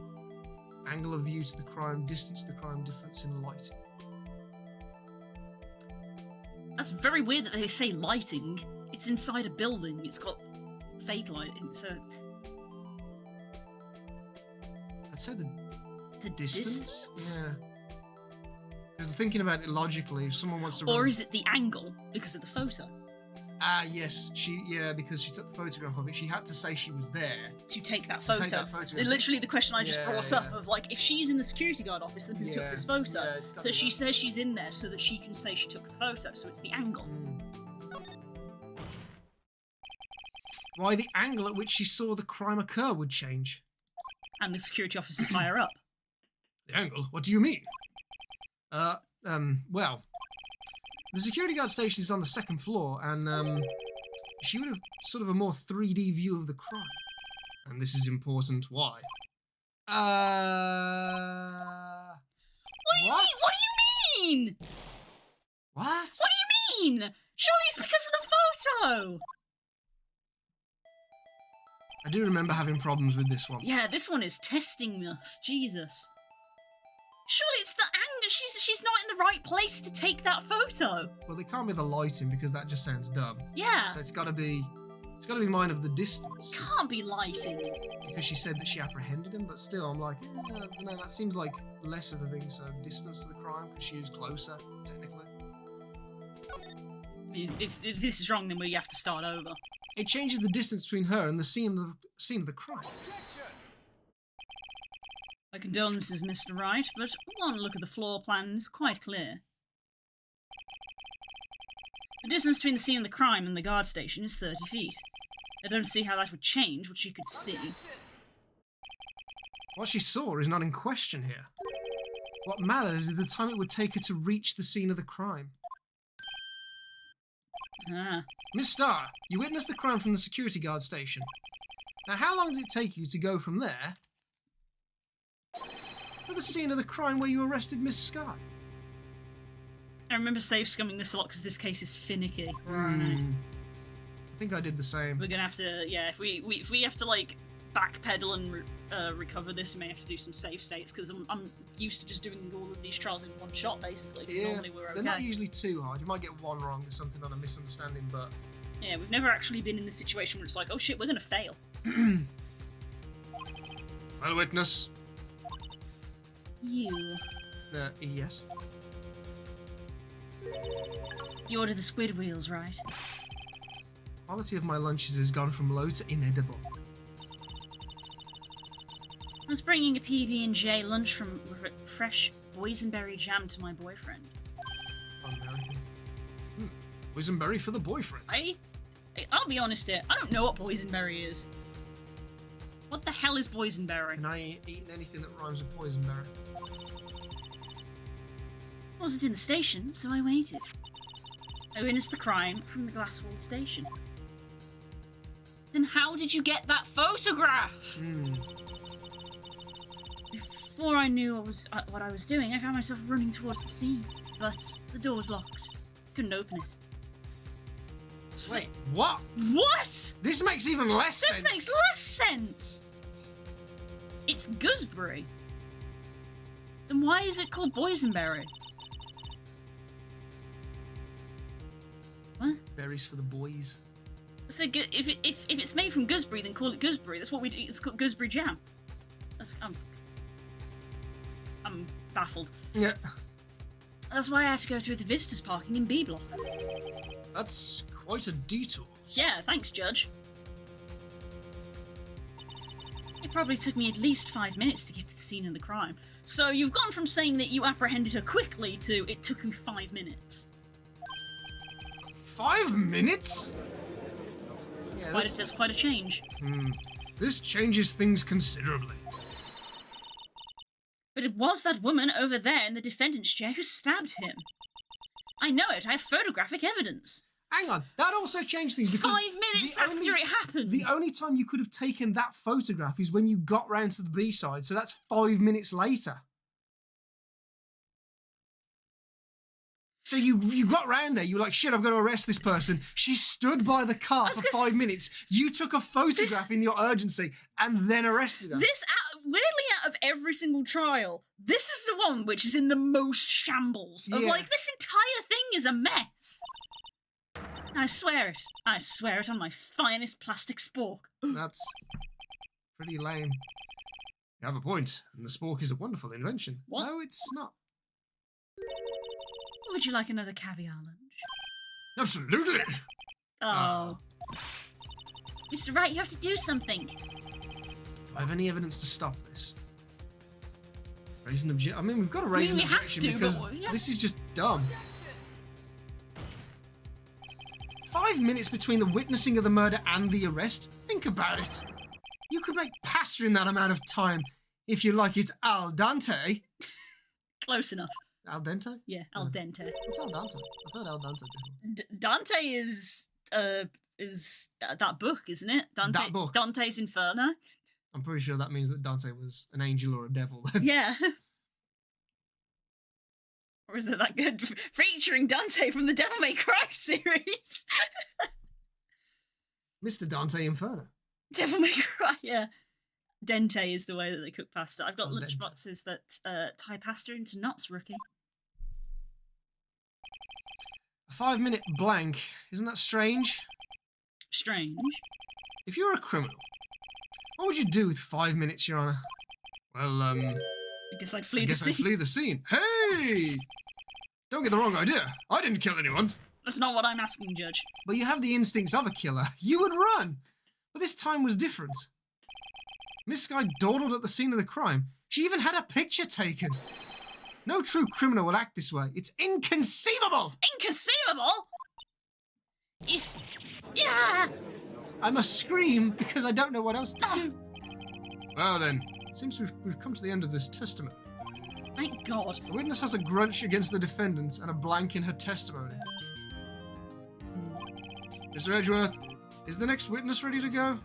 Angle of view to the crime, distance to the crime, difference in lighting. That's very weird that they say lighting. It's inside a building. It's got fake lighting, so it's... I'd say the The distance? distance? Yeah. Because thinking about it logically, if someone wants to Or run... is it the angle because of the photo? Ah, yes. Because she took the photograph of it. She had to say she was there. To take that To photo. take that photo. Literally the question I just Yeah, brought up yeah. of like, if she's in the security guard office, then who took Yeah, this photo? yeah, it's gotta So be she that. says she's in there so that she can say she took the photo, so it's the angle. Why the angle at which she saw the crime occur would change. And the security officer's higher up. The angle? What do you mean? Well, the security guard station is on the second floor, and, she would have sort of a more 3D view of the crime. And this is important. Why? What do you What? mean? What do you mean? What? What do you mean? Surely it's because of the photo! I do remember having problems with this one. Yeah, this one is testing us. Jesus. Surely it's the angle. She's not in the right place to take that photo. Well, it can't be the lighting because that just sounds dumb. Yeah. So it's got to be mine of the distance Can't be lighting. because she said that she apprehended him. But still, I'm like, I don't know. That seems like less of a thing. So distance to the crime because she is closer technically. I mean, if this is wrong, then we have to start over. It changes the distance between her and the scene of the crime. My condolences, Mr. Wright, but one look at the floor plan is quite clear. The distance between the scene of the crime and the guard station is 30 feet. I don't see how that would change what she could see. What she saw is not in question here. What matters is the time it would take her to reach the scene of the crime. Ah. Miss Starr, you witnessed the crime from the security guard station. Now, how long did it take you to go from there to the scene of the crime where you arrested Miss Sky? I remember safe scumming this a lot because this case is finicky. I think I did the same. We're gonna have to, yeah, if we have to like backpedal and recover this, we may have to do some save states because I'm used to just doing all of these trials in one shot basically. Because normally we're okay. They're not usually too hard. You might get one wrong or something on a misunderstanding, but Yeah, we've never actually been in the situation where it's like, oh shit, we're gonna fail. Well, witness. You yes. ordered the squid wheels, right? Quality of my lunches has gone from low to inedible. I was bringing a PB&J lunch from fresh boysenberry jam to my boyfriend. American. Boysenberry for the boyfriend. I'll be honest here, I don't know what boysenberry is. What the hell is boysenberry? And I ain't eating anything that rhymes with poisonberry. I wasn't in the station, so I waited. I witnessed the crime from the glass-walled station. Then how did you get that photograph? Before I knew what I was doing, I found myself running towards the scene, but the door was locked. Couldn't open it. Wait, what? What? This makes even less sense. This makes less sense. It's gooseberry. Then why is it called boysenberry? What? Berries for the boys. So if it's made from gooseberry, then call it gooseberry. That's what we do. It's called gooseberry jam. I'm baffled. Yeah. That's why I had to go through the visitors parking in B block. That's quite a detour. Yeah, thanks, Judge. It probably took me at least 5 minutes to get to the scene of the crime. So you've gone from saying that you apprehended her quickly to it took me 5 minutes. 5 minutes? That's quite a change. This changes things considerably. But it was that woman over there in the defendant's chair who stabbed him. I know it. I have photographic evidence. Hang on, that also changed things because 5 minutes after it happened. The only time you could have taken that photograph is when you got round to the B-side, so that's 5 minutes later. So you got round there, you were like, shit, I've got to arrest this person. She stood by the car for 5 minutes. You took a photograph in your urgency and then arrested her. Weirdly, out of every single trial, this is the one which is in the most shambles. Of Yeah. this entire thing is a mess. I swear it. I swear it on my finest plastic spork. That's pretty lame. You have a point, and the spork is a wonderful invention. What? No, it's not. Would you like another caviar lunch? Absolutely. Oh. Mr. Wright, you have to do something. Do I have any evidence to stop this? Raise an objection. I mean, we've got to raise an we have objection to, because but yeah. this is just dumb. 5 minutes between the witnessing of the murder and the arrest? Think about it. You could make pasta in that amount of time if you like it al dente. Close enough. Al dente? Yeah, al dente. What's al dente? I've heard al dente before. Dante is that book, isn't it? Dante, That book. Dante's Inferno. I'm pretty sure that means that Dante was an angel or a devil. Yeah. Or is it that good? Featuring Dante from the Devil May Cry series. Mr. Dante Inferno. Devil May Cry, yeah. Dente is the way that they cook pasta. I've got Al dente. lunchboxes that tie pasta into knots, rookie. A 5 minute blank. Isn't that strange? Strange. If you were a criminal, what would you do with 5 minutes, Your Honor? Well, I guess I'd flee I the guess scene. I'd flee the scene. Hey! Don't get the wrong idea. I didn't kill anyone. That's not what I'm asking, Judge. But you have the instincts of a killer. You would run. But this time was different. Miss Sky dawdled at the scene of the crime. She even had a picture taken. No true criminal will act this way. It's inconceivable! Inconceivable? Yeah! I must scream because I don't know what else to do. Well then, seems we've come to the end of this testimony. Thank God. The witness has a grudge against the defendants and a blank in her testimony. Mr. Edgeworth, is the next witness ready to go?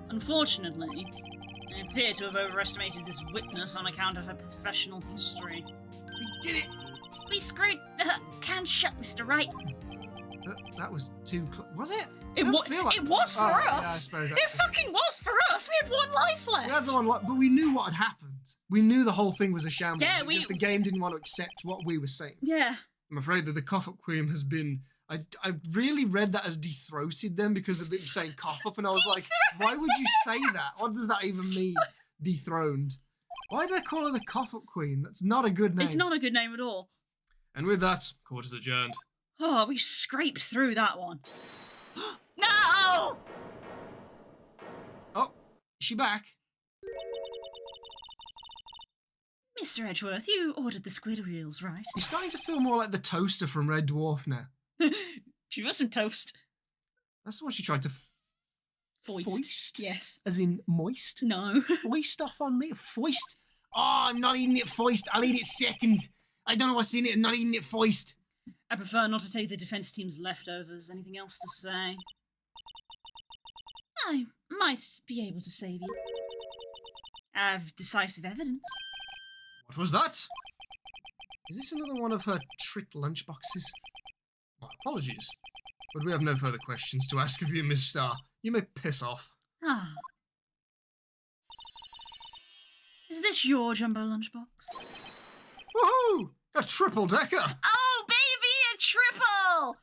Unfortunately, I appear to have overestimated this witness on account of her professional history. We did it! We screwed the can shut, Mr. Wright. That was too close. Was it? It, I don't wa- feel like- it was for Oh, yeah, I us. suppose It that's- fucking was for us. We had one life left. We had the one, but we knew what had happened. We knew the whole thing was a shambles. Yeah, Just the game didn't want to accept what we were saying. Yeah. I'm afraid that the cough up queen has been. I really read that as de-throated them because of it saying cough up, and I was like, why would you say that? What does that even mean? Dethroned. Why did I call her the cough up queen? That's not a good name. It's not a good name at all. And with that, court is adjourned. Oh, we scraped through that one. No! Oh, is she back? Mr. Edgeworth, you ordered the squid reels, right? You're starting to feel more like the toaster from Red Dwarf now. She was some toast. That's the one she tried to foist? Yes. As in moist? No. Foist off on me? Foist? Oh, I'm not eating it foist. I'll eat it second. I don't know what's in it. I'm not eating it foist. I prefer not to take the defense team's leftovers. Anything else to say? I might be able to save you. I have decisive evidence. What was that? Is this another one of her trick lunchboxes? My apologies, but we have no further questions to ask of you, Miss Starr. You may piss off. Ah. Is this your jumbo lunchbox? Woohoo! A triple-decker! Oh, baby, a triple!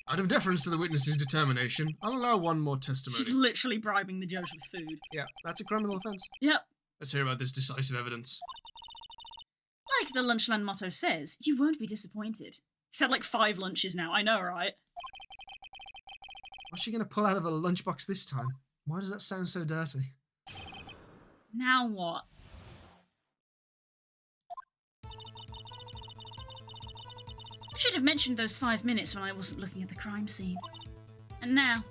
Out of deference to the witness's determination, I'll allow one more testimony. She's literally bribing the judge with food. Yeah, that's a criminal offence. Yep. Let's hear about this decisive evidence. Like the Lunchland motto says, you won't be disappointed. He's had like 5 lunches now, I know, right? What's she going to pull out of a lunchbox this time? Why does that sound so dirty? Now what? I should have mentioned those 5 minutes when I wasn't looking at the crime scene. And now...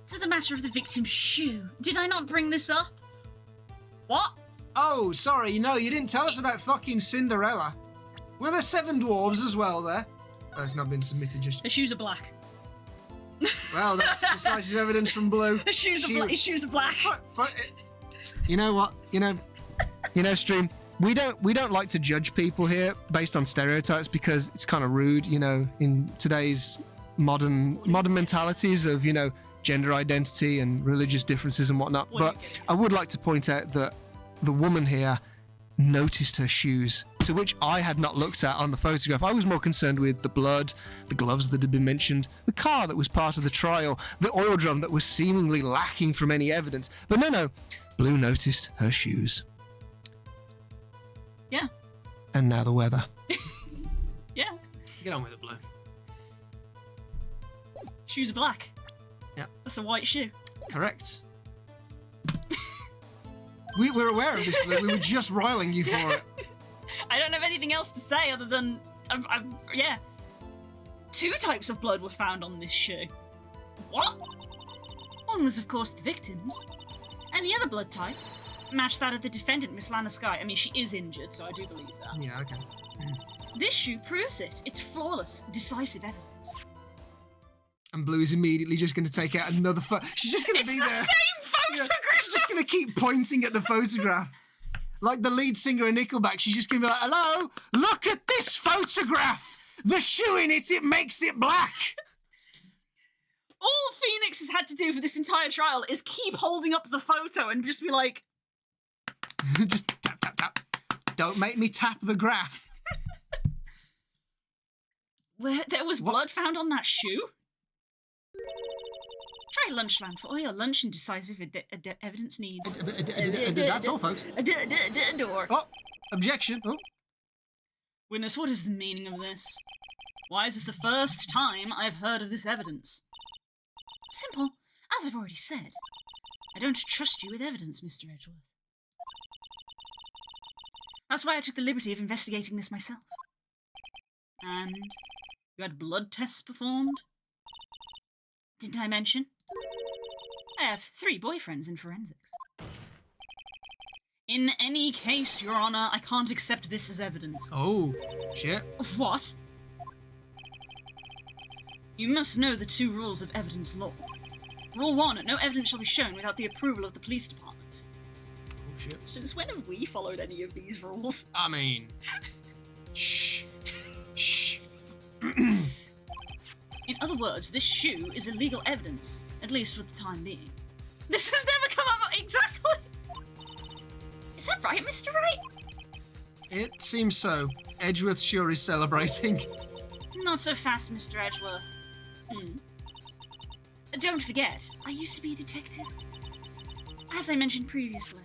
to the matter of the victim's shoe. Did I not bring this up? What? Oh, sorry, no, you didn't tell us about fucking Cinderella. Were there 7 dwarves as well there? That's not been submitted just... Her shoes are black. Well, that's decisive evidence from Blue. Her shoes are black. You know what? You know, Stream. We don't like to judge people here based on stereotypes because it's kind of rude. You know, in today's modern mentalities of gender identity and religious differences and whatnot. But I would like to point out that the woman here noticed her shoes, to which I had not looked at on the photograph. I was more concerned with the blood, the gloves that had been mentioned, the car that was part of the trial, the oil drum that was seemingly lacking from any evidence. But no, Blue noticed her shoes. Yeah. And now the weather. Yeah. Get on with it, Blue. Shoes are black. Yeah. That's a white shoe. Correct. We're aware of this, Blue. We were just riling you for it. I don't have anything else to say other than, yeah. 2 types of blood were found on this shoe. What? One was, of course, the victim's, and the other blood type matched that of the defendant, Miss Lana Skye. I mean, she is injured, so I do believe that. Yeah, okay. This shoe proves it. It's flawless, decisive evidence. And Blue is immediately just going to take out another photo. She's just going to be there. It's the same photograph! Yeah, she's just going to keep pointing at the photograph. Like the lead singer of Nickelback, she's just going to be like, hello, look at this photograph! The shoe in it, it makes it black! All Phoenix has had to do for this entire trial is keep holding up the photo and just be like... Just tap, tap, tap. Don't make me tap the graph. There was blood found on that shoe? Try Lunchland for all your lunch and decisive evidence needs. That's all, folks. Door. Oh, objection. Oh. Witness, what is the meaning of this? Why is this the first time I've heard of this evidence? Simple. As I've already said, I don't trust you with evidence, Mr. Edgeworth. That's why I took the liberty of investigating this myself. And you had blood tests performed? Didn't I mention? I have 3 boyfriends in forensics. In any case, Your Honor, I can't accept this as evidence. Oh, shit. What? You must know the 2 rules of evidence law. Rule 1, no evidence shall be shown without the approval of the police department. Oh, shit. Since when have we followed any of these rules? I mean... Shh. Shh. In other words, this shoe is illegal evidence, at least for the time being. This has never come up exactly! Is that right, Mr. Wright? It seems so. Edgeworth sure is celebrating. Not so fast, Mr. Edgeworth. Don't forget, I used to be a detective. As I mentioned previously,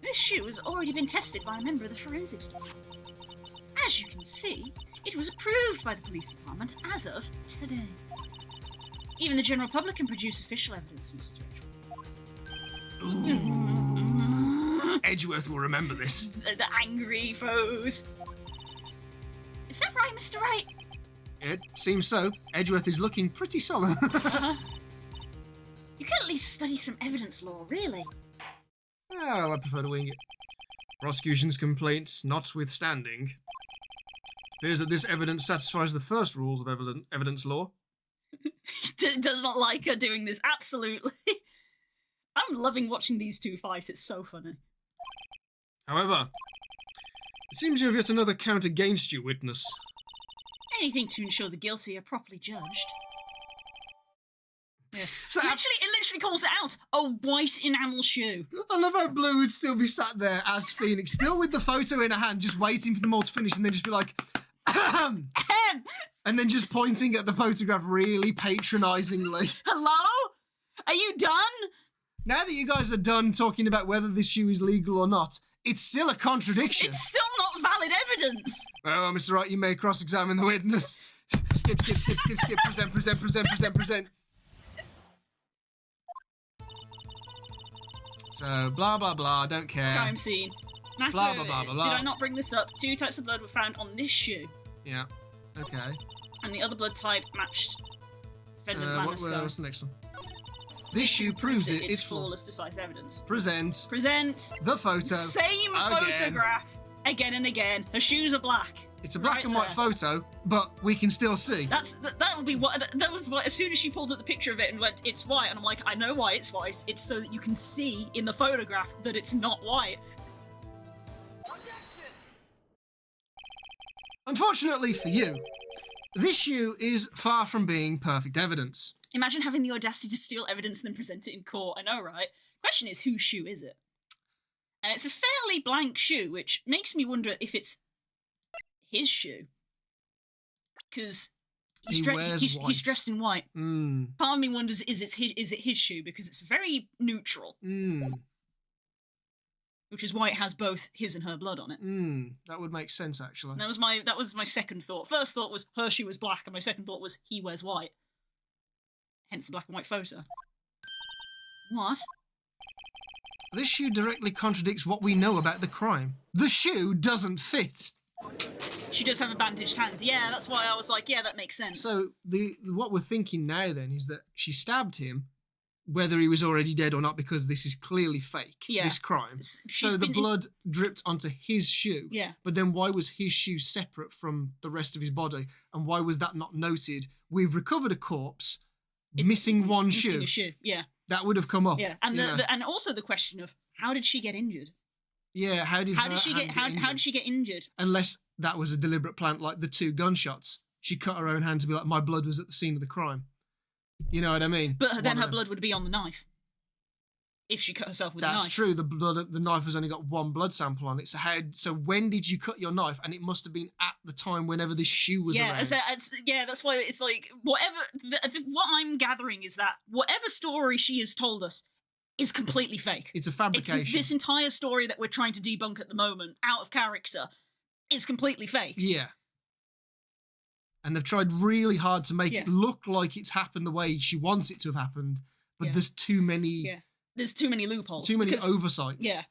this shoe has already been tested by a member of the forensics department. As you can see, It was approved by the police department as of today. Even the general public can produce official evidence, Mr. Edgeworth. Edgeworth will remember this. The angry foes. Is that right, Mr. Wright? It seems so. Edgeworth is looking pretty sullen. You could at least study some evidence law, really. Well, I prefer to wing it. Prosecution's complaints notwithstanding. Appears that this evidence satisfies the first rules of evidence law. He does not like her doing this, absolutely. I'm loving watching these two fight, it's so funny. However, it seems you have yet another count against you, witness. Anything to ensure the guilty are properly judged. Yeah. So It literally calls it out. A white enamel shoe. I love how Blue would still be sat there as Phoenix, still with the photo in her hand, just waiting for them all to finish, and then just be like, ahem, Ahem. and then just pointing at the photograph really patronisingly. Hello? Are you done? Now that you guys are done talking about whether this shoe is legal or not, it's still a contradiction. It's still not valid evidence. Well, Mr. Wright, you may cross-examine the witness. Skip, present. So, blah, blah, blah, don't care. Crime scene. Matter, Blah, blah, blah, blah, blah. Did I not bring this up? 2 types of blood were found on this shoe, Yeah, okay. and the other blood type matched defendant What's Lannister. the next one? This shoe proves it. It's flawless, decisive evidence. Present Present the photo. same again. photograph again and again. Her shoes are black. It's a black Right and white there. photo, but we can still see. That would be what. That was what. As soon as she pulled up the picture of it and went, "It's white," and I'm like, "I know why it's white. It's so that you can see in the photograph that it's not white." Unfortunately for you, this shoe is far from being perfect evidence. Imagine having the audacity to steal evidence and then present it in court. I know, right? Question is, whose shoe is it? And it's a fairly blank shoe, which makes me wonder if it's his shoe. Because He wears white. he's dressed in white. Mm. Part of me wonders, is it his shoe? Because it's very neutral, which is why it has both his and her blood on it. That would make sense, actually. And that was my second thought. First thought was her shoe was black, and my second thought was he wears white. Hence the black and white photo. What? This shoe directly contradicts what we know about the crime. The shoe doesn't fit. She does have a bandaged hands. Yeah, that's why I was like, yeah, that makes sense. So what we're thinking now then is that she stabbed him, whether he was already dead or not, because this is clearly fake. Yeah. This crime. She's So the been- blood dripped onto his shoe. Yeah. But then why was his shoe separate from the rest of his body, and why was that not noted? We've recovered a corpse, missing one Missing shoe. a shoe. Yeah, That would have come up. yeah, and you know. and also the question of how did she get injured? Yeah. How did She get how did she get injured? Unless that was a deliberate plant, like the 2 gunshots. She cut her own hand to be like, my blood was at the scene of the crime. You know what I mean? But then One her of them. blood would be on the knife if she cut herself with a That's knife. true. The knife has only got 1 blood sample on it. So when did you cut your knife? And it must have been at the time whenever this shoe was Yeah, around. that's why it's like whatever. What I'm gathering is that whatever story she has told us is completely fake. It's a fabrication. This entire story that we're trying to debunk at the moment, out of character, is completely fake. Yeah. And they've tried really hard to make Yeah. it look like it's happened the way she wants it to have happened, but Yeah. there's too many Yeah, there's too many loopholes. too many because- oversights. Yeah,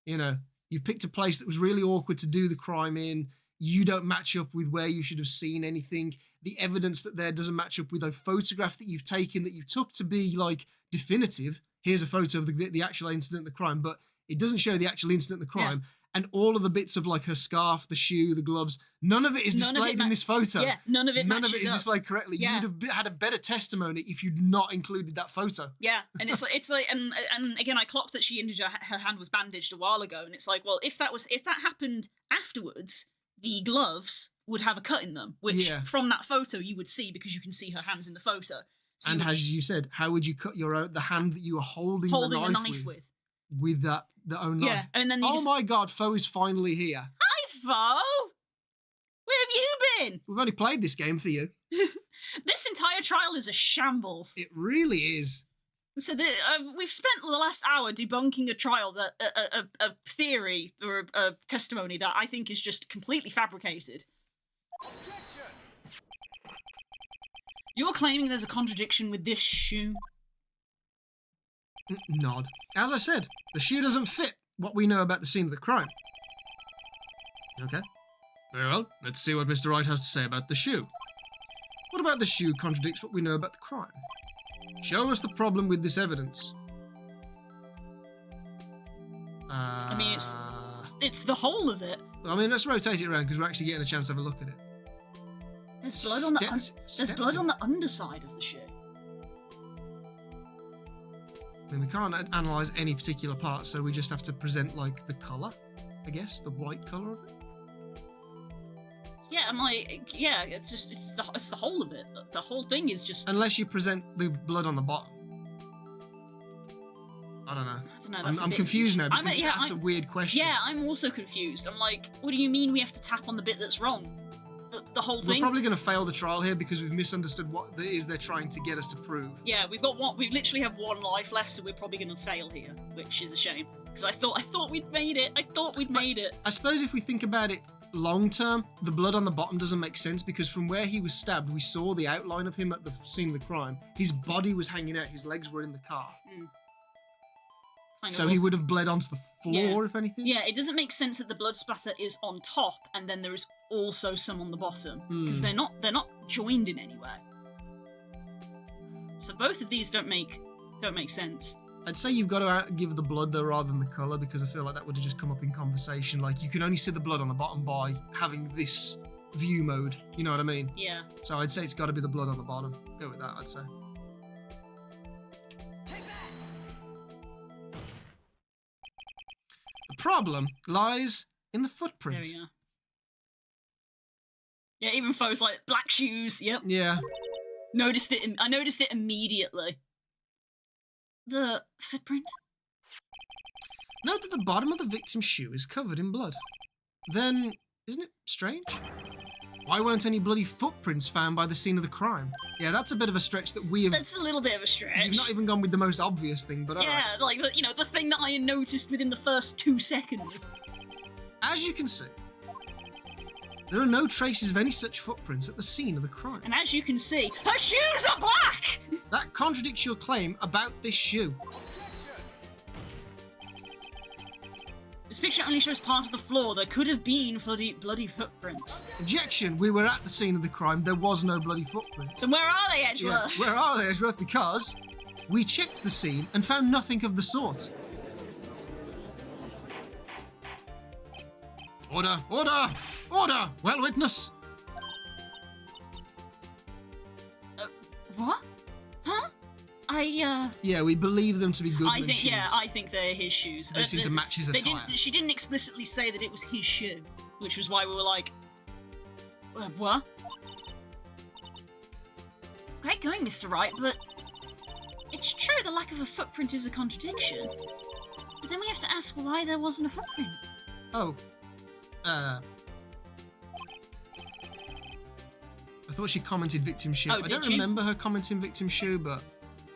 You know, you've picked a place that was really awkward to do the crime in. You don't match up with where you should have seen anything. The evidence that there doesn't match up with a photograph that you've taken that you took to be like definitive. Here's a photo of the actual incident of the crime, but it doesn't show the actual incident of the crime. And all of the bits of like her scarf, the shoe, the gloves, none of it is None of it displayed in ma- this photo. yeah, none of it None of matches it is up. displayed correctly. Yeah. You would have had a better testimony if you'd not included that photo. Yeah, and it's like, and again, I clocked that she injured her hand was bandaged a while ago, and it's like, well, if that happened afterwards, the gloves would have a cut in them, which Yeah. from that photo you would see because you can see her hands in the photo. So And you as you said, how would you cut the hand that you were holding, holding the knife with. with that the own knife? Yeah, and then you Oh just, my god, Foe is finally here. hi, Fo! Where have you been? We've only played this game for you. This entire trial is a shambles. It really is. So we've spent the last hour debunking a trial that a theory or a testimony that I think is just completely fabricated. You're claiming there's a contradiction with this shoe? Nod. As I said, the shoe doesn't fit what we know about the scene of the crime. Okay. Very well. Let's see what Mr. Wright has to say about the shoe. What about the shoe contradicts what we know about the crime? Show us the problem with this evidence. I mean, it's the whole of it. I mean, let's rotate it around because we're actually getting a chance to have a look at it. There's blood on the there's blood on the underside of the shoe. I mean, we can't analyse any particular part, so we just have to present, like, the colour, I guess, the white colour of it. Yeah, I'm like, yeah, it's the whole of it. The whole thing is just. Unless you present the blood on the bottom. I don't know. I don't know. That's I'm confused now because I'm it's asked a weird question. Yeah, I'm also confused. I'm like, what do you mean we have to tap on the bit that's wrong? The whole thing. We're probably going to fail the trial here because we've misunderstood what it is they're trying to get us to prove. Yeah, we literally have one life left, so we're probably going to fail here, which is a shame. Because I thought we'd made it. I suppose if we think about it long term, the blood on the bottom doesn't make sense because from where he was stabbed, we saw the outline of him at the scene of the crime. His body was hanging out. His legs were in the car. So he would have bled onto the floor, if anything? Yeah, it doesn't make sense that the blood splatter is on top and then there is also some on the bottom. Because they're not joined in any way. So both of these don't make sense. I'd say you've got to give the blood though rather than the colour because I feel like that would have just come up in conversation. Like you can only see the blood on the bottom by having this view mode. You know what I mean? Yeah. So I'd say it's got to be the blood on the bottom. Go with that, I'd say. The problem lies in the footprint. There we go. Yeah, even Foe's like, black shoes, yep. Yeah. I noticed it immediately. The footprint? Note that the bottom of the victim's shoe is covered in blood. Then, isn't it strange? Why weren't any bloody footprints found by the scene of the crime? Yeah, that's a bit of a stretch that we have... That's a little bit of a stretch. You've not even gone with the most obvious thing, but yeah, alright. like, you know, the thing that I noticed within the first 2 seconds. As you can see, there are no traces of any such footprints at the scene of the crime. And as you can see, her shoes are black! That contradicts your claim about this shoe. This picture only shows part of the floor. There could have been bloody footprints. Objection, we were at the scene of the crime. There was no bloody footprints. Then where are they, Edgeworth? Yeah, where are they, Edgeworth? Because we checked the scene and found nothing of the sort. Order! Order! Order! Well, witness! What? Huh? Yeah, we believe them to be Goodman's shoes. Yeah, I think they're his shoes. They seem to match his attire. She didn't explicitly say that it was his shoe, which was why we were like, what? Great going, Mr. Wright, but it's true the lack of a footprint is a contradiction. But then we have to ask why there wasn't a footprint. Oh. I thought she commented victim shoe. Oh, I don't remember her commenting victim shoe, but...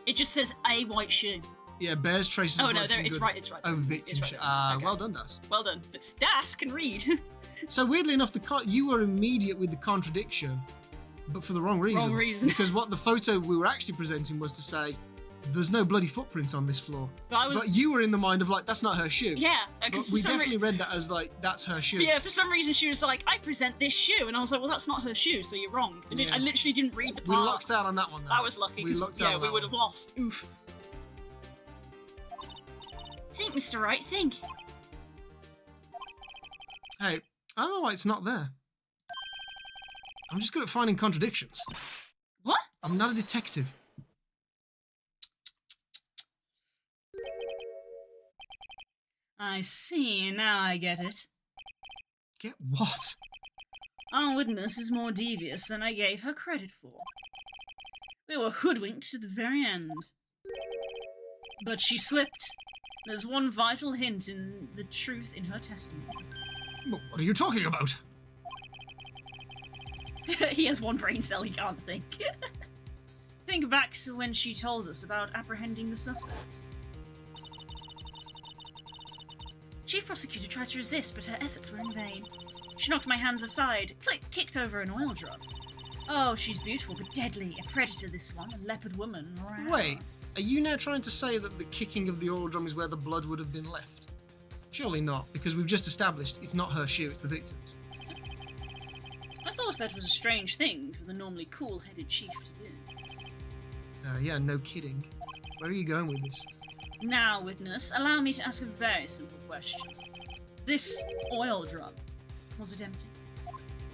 It just says a white shoe. Yeah, bears traces. Oh no, there it's right. It's right. Oh, victim shoe. Okay. Well done, Das. Well done. Das can read. So weirdly enough, you were immediate with the contradiction, but for the wrong reason. Wrong reason. Because what the photo we were actually presenting was to say, there's no bloody footprints on this floor. But you were in the mind of like, that's not her shoe. Yeah, because we definitely read that as like, that's her shoe. Yeah, for some reason she was like, I present this shoe, and I was like, well, that's not her shoe, so you're wrong. I literally didn't read the part. We lucked out on that one. Though. I was lucky. We would have lost. Oof. Think, Mr. Wright, think. Hey, I don't know why it's not there. I'm just good at finding contradictions. What? I'm not a detective. I see, now I get it. Get what? Our witness is more devious than I gave her credit for. We were hoodwinked to the very end. But she slipped. There's one vital hint in the truth in her testimony. What are you talking about? He has one brain cell, he can't think. Think back to when she told us about apprehending the suspect. Chief Prosecutor tried to resist, but her efforts were in vain. She knocked my hands aside, kicked over an oil drum. Oh, she's beautiful but deadly. A predator, this one. A leopard woman. Wait, are you now trying to say that the kicking of the oil drum is where the blood would have been left? Surely not, because we've just established it's not her shoe, it's the victim's. I thought that was a strange thing for the normally cool-headed chief to do. Yeah, no kidding. Where are you going with this? Now, witness, allow me to ask a very simple question. This oil drum, was it empty?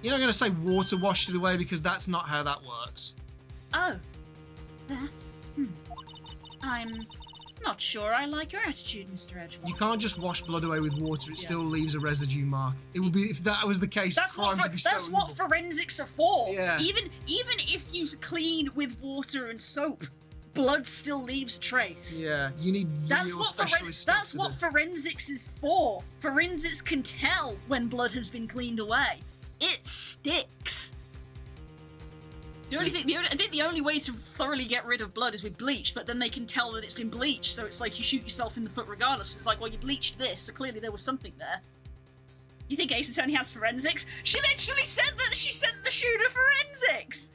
You're not going to say water washed it away because that's not how that works. Oh, that? I'm not sure I like your attitude, Mr. Edgeworth. You can't just wash blood away with water, it still leaves a residue mark. It would be, if that was the case, That's crimes would be so that's what evil. forensics are for. Yeah. Even if you clean with water and soap, blood still leaves trace. Yeah, you need That's real what specialist stuff that's to what do. forensics is for. Forensics can tell when blood has been cleaned away. It sticks. I think the only way to thoroughly get rid of blood is with bleach, but then they can tell that it's been bleached, so it's like you shoot yourself in the foot regardless. It's like, well, you bleached this, so clearly there was something there. You think Ace Attorney has forensics? She literally said that she sent the shoe to forensics!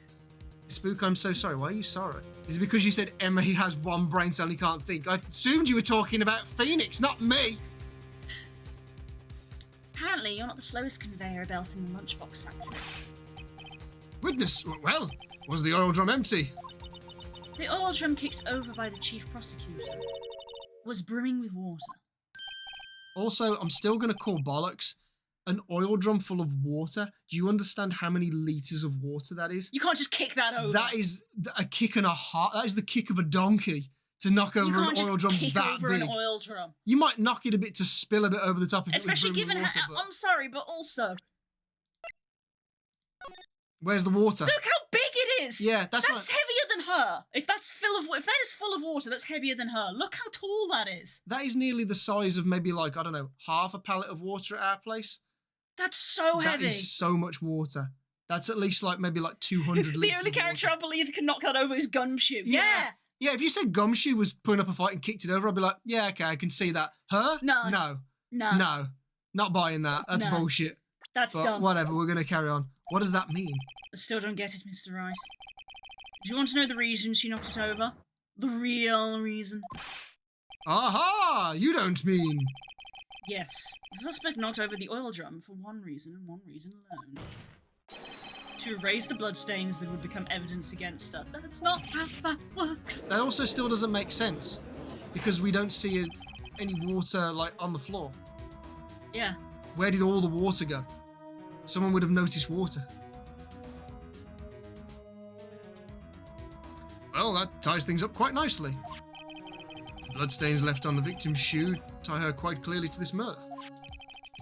Spook, I'm so sorry. Why are you sorry? Is it because you said Emma has one brain cell and he can't think? I assumed you were talking about Phoenix, not me. Apparently, you're not the slowest conveyor belt in the lunchbox factory. Witness, well, was the oil drum empty? The oil drum kicked over by the chief prosecutor was brimming with water. Also, I'm still going to call bollocks. An oil drum full of water. Do you understand how many litres of water that is? You can't just kick that over. That is a kick and a half. That is the kick of a donkey to knock over you can't an just oil drum kick that over big. an oil drum. You might knock it a bit to spill a bit over the top if Especially it was given brimming with how... water, I'm sorry, but also... Where's the water? Look how big it is! Yeah, that's heavier than her. If that is full of water, that's heavier than her. Look how tall that is. That is nearly the size of maybe like, I don't know, half a pallet of water at our place. That's so heavy. That is so much water. That's at least like maybe like 200 litres. The only of character water. I believe can knock that over is Gumshoe. Yeah. Yeah, if you said Gumshoe was putting up a fight and kicked it over, I'd be like, yeah, okay, I can see that. Her? No. No. No. No. Not buying that. That's No. bullshit. That's But dumb. whatever, we're going to carry on. What does that mean? I still don't get it, Mr. Rice. Do you want to know the reason she knocked it over? The real reason? Aha! You don't mean... Yes. The suspect knocked over the oil drum for one reason and one reason alone. To erase the bloodstains that would become evidence against her. That's not how that works. That also still doesn't make sense. Because we don't see any water, like, on the floor. Yeah. Where did all the water go? Someone would have noticed water. Well, that ties things up quite nicely. Bloodstains left on the victim's shoe tie her quite clearly to this murder.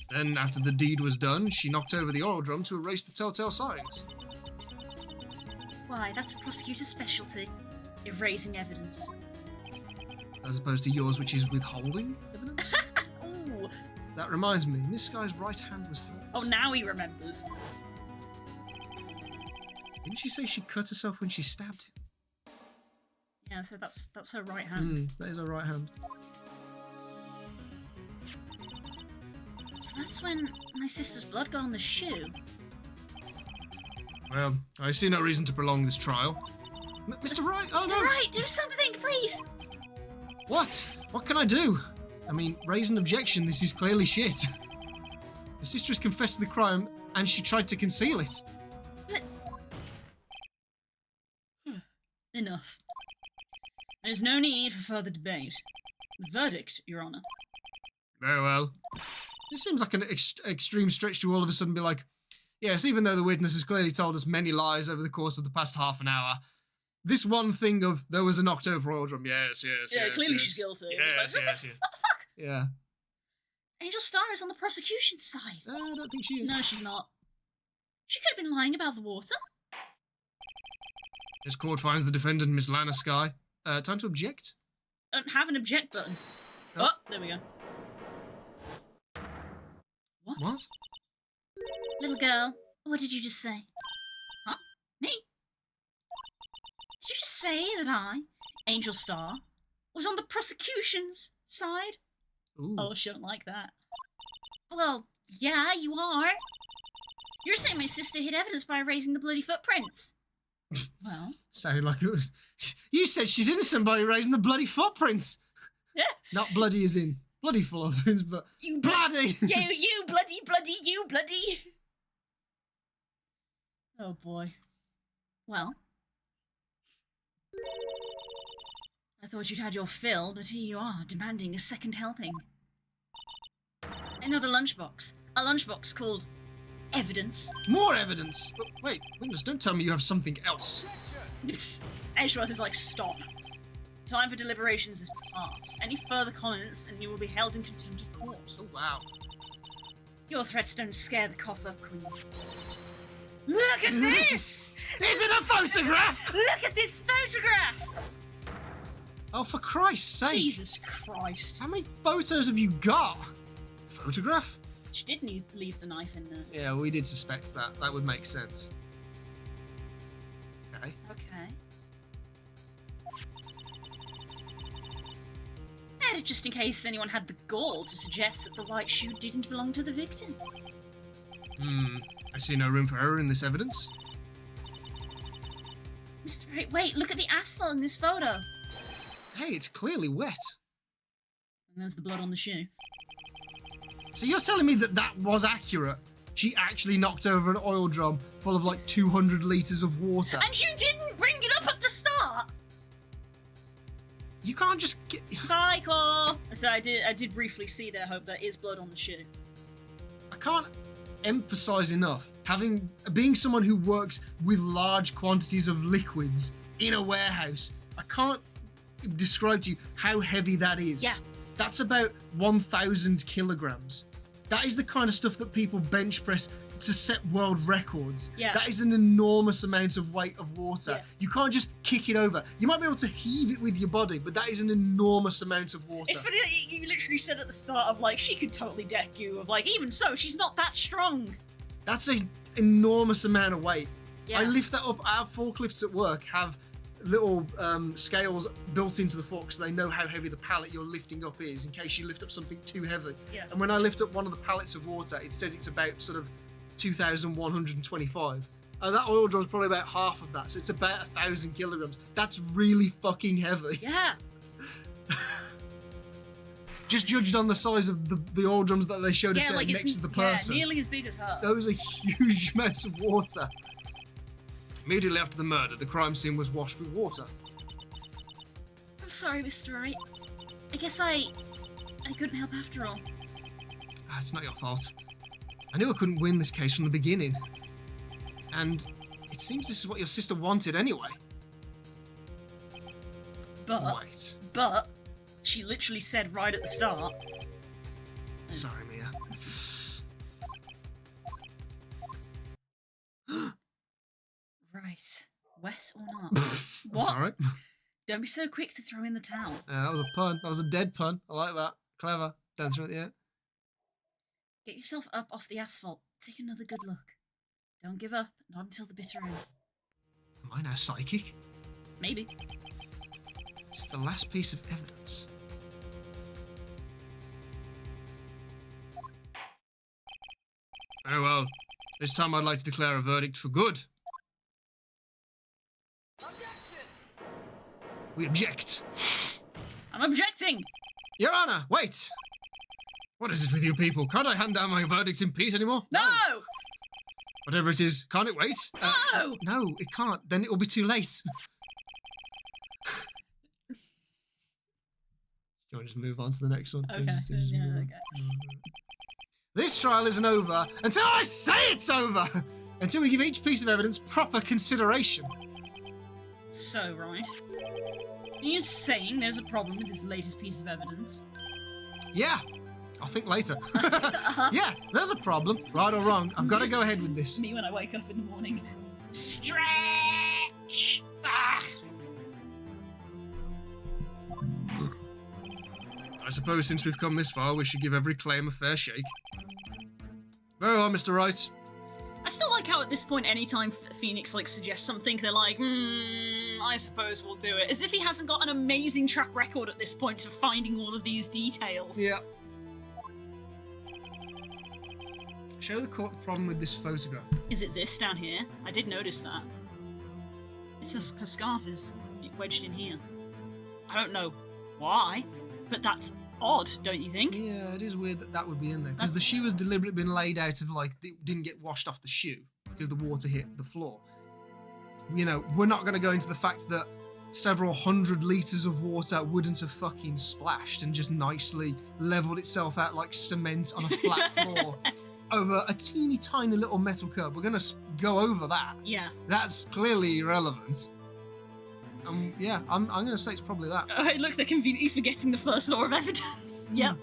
Then, after the deed was done, she knocked over the oil drum to erase the telltale signs. Why, that's a prosecutor's specialty. Erasing evidence. As opposed to yours, which is withholding evidence? Ooh. That reminds me, Miss Sky's right hand was hurt. Oh, now he remembers. Didn't she say she cut herself when she stabbed him? Yeah, so that's her right hand. That is her right hand. So that's when my sister's blood got on the shoe. Well, I see no reason to prolong this trial. Mr. Wright! Oh Mr. no! Wright, do something, please! What? What can I do? I mean, raise an objection, this is clearly shit. Your sister has confessed to the crime, and she tried to conceal it. But... Enough. There's no need for further debate. The verdict, Your Honour. Very well. It seems like an extreme stretch to all of a sudden be like, yes, even though the witness has clearly told us many lies over the course of the past half an hour, this one thing of there was a knocked over oil drum, yes. Yeah, clearly she's guilty. Yes, It's like, yes. What the fuck? Yeah. Angel Star is on the prosecution's side. I don't think she is. No, she's not. She could have been lying about the water. This court finds the defendant, Miss Lana Sky. Time to object? I don't have an object button. Oh, there we go. What? Little girl, what did you just say? Huh? Me? Did you just say that I, Angel Star, was on the prosecution's side? Ooh. Oh, she don't like that. Well, yeah, you are. You're saying my sister hid evidence by erasing the bloody footprints? Well, Sounded like it was. You said she's innocent by erasing the bloody footprints. yeah. Not bloody as in bloody footprints, but You bloody. you bloody, you bloody. Oh boy. Well. I thought you'd had your fill, but here you are, demanding a second helping. Another lunchbox. A lunchbox called evidence. More evidence. But wait, Witness, don't tell me you have something else. Edgeworth is like, stop. Time for deliberations is past. Any further comments and you will be held in contempt of court. Oh wow. Your threats don't scare the cough up, Queen. Look at this! Is it a photograph? Look at this photograph! Oh, for Christ's sake! Jesus Christ. How many photos have you got? Photograph? She did leave the knife in there. Yeah, we did suspect that. That would make sense. Okay. Okay. And just in case anyone had the gall to suggest that the white shoe didn't belong to the victim. I see no room for error in this evidence. Mr. Wright, wait, look at the asphalt in this photo. Hey, it's clearly wet. And there's the blood on the shoe. So you're telling me that that was accurate? She actually knocked over an oil drum full of like 200 litres of water. And you didn't bring it up at the start! You can't just get... Bye, Cor! So I did briefly see there, Hope, there is blood on the shoe. I can't emphasize enough being someone who works with large quantities of liquids in a warehouse. I can't describe to you how heavy that is. Yeah. That's about 1,000 kilograms. That is the kind of stuff that people bench press to set world records. Yeah. That is an enormous amount of weight of water. Yeah. You can't just kick it over. You might be able to heave it with your body, but that is an enormous amount of water. It's funny that you literally said at the start of like, she could totally deck you, of like, even so, she's not that strong. That's an enormous amount of weight. Yeah. I lift that up. Our forklifts at work have little scales built into the fork so they know how heavy the pallet you're lifting up is in case you lift up something too heavy. Yeah. And when I lift up one of the pallets of water, it says it's about sort of 2,125. That oil drum is probably about half of that, so it's about 1,000 kilograms. That's really fucking heavy. Yeah. Just judged on the size of the oil drums that they showed us Yeah, there like next it's to the person. nearly as big as her. Those are huge amounts of water. Immediately after the murder, the crime scene was washed with water. I'm sorry, Mr. Wright. I guess I couldn't help after all. It's not your fault. I knew I couldn't win this case from the beginning. And it seems this is what your sister wanted anyway. But Wait. she literally said right at the start. Sorry, Mia. Right. Wet or not? What? Sorry. Don't be so quick to throw in the towel. That was a pun. That was a dead pun. I like that. Clever. Don't throw it yet. Get yourself up off the asphalt. Take another good look. Don't give up. Not until the bitter end. Am I now psychic? Maybe. It's the last piece of evidence. Very well. This time I'd like to declare a verdict for good. We object. I'm objecting! Your Honor, wait! What is it with you people? Can't I hand down my verdicts in peace anymore? No! Whatever it is, can't it wait? No! No, it can't. Then it will be too late. Do you want to just move on to the next one? Okay. Just Yeah, move on. okay. This trial isn't over until I say it's over! Until we give each piece of evidence proper consideration. So, right. Are you saying there's a problem with this latest piece of evidence? Yeah, I'll think later. Yeah, there's a problem. Right or wrong, I've got to go ahead with this. Me when I wake up in the morning. Stretch! Ah! I suppose since we've come this far, we should give every claim a fair shake. Very well, Mr. Wright. I still like how at this point, anytime Phoenix like suggests something, they're like, I suppose we'll do it. As if he hasn't got an amazing track record at this point of finding all of these details. Yeah. Show the court the problem with this photograph. Is it this down here? I did notice that. It's her scarf is wedged in here. I don't know why, but that's odd, don't you think? Yeah, it is weird that that would be in there. Because the shoe has deliberately been laid out of, like, it didn't get washed off the shoe because the water hit the floor. You know, we're not going to go into the fact that several hundred litres of water wouldn't have fucking splashed and just nicely levelled itself out like cement on a flat floor over a teeny tiny little metal curb. We're going to go over that. Yeah. That's clearly irrelevant. Yeah, I'm going to say it's probably that. Oh, look, they're conveniently forgetting the first law of evidence. Yep.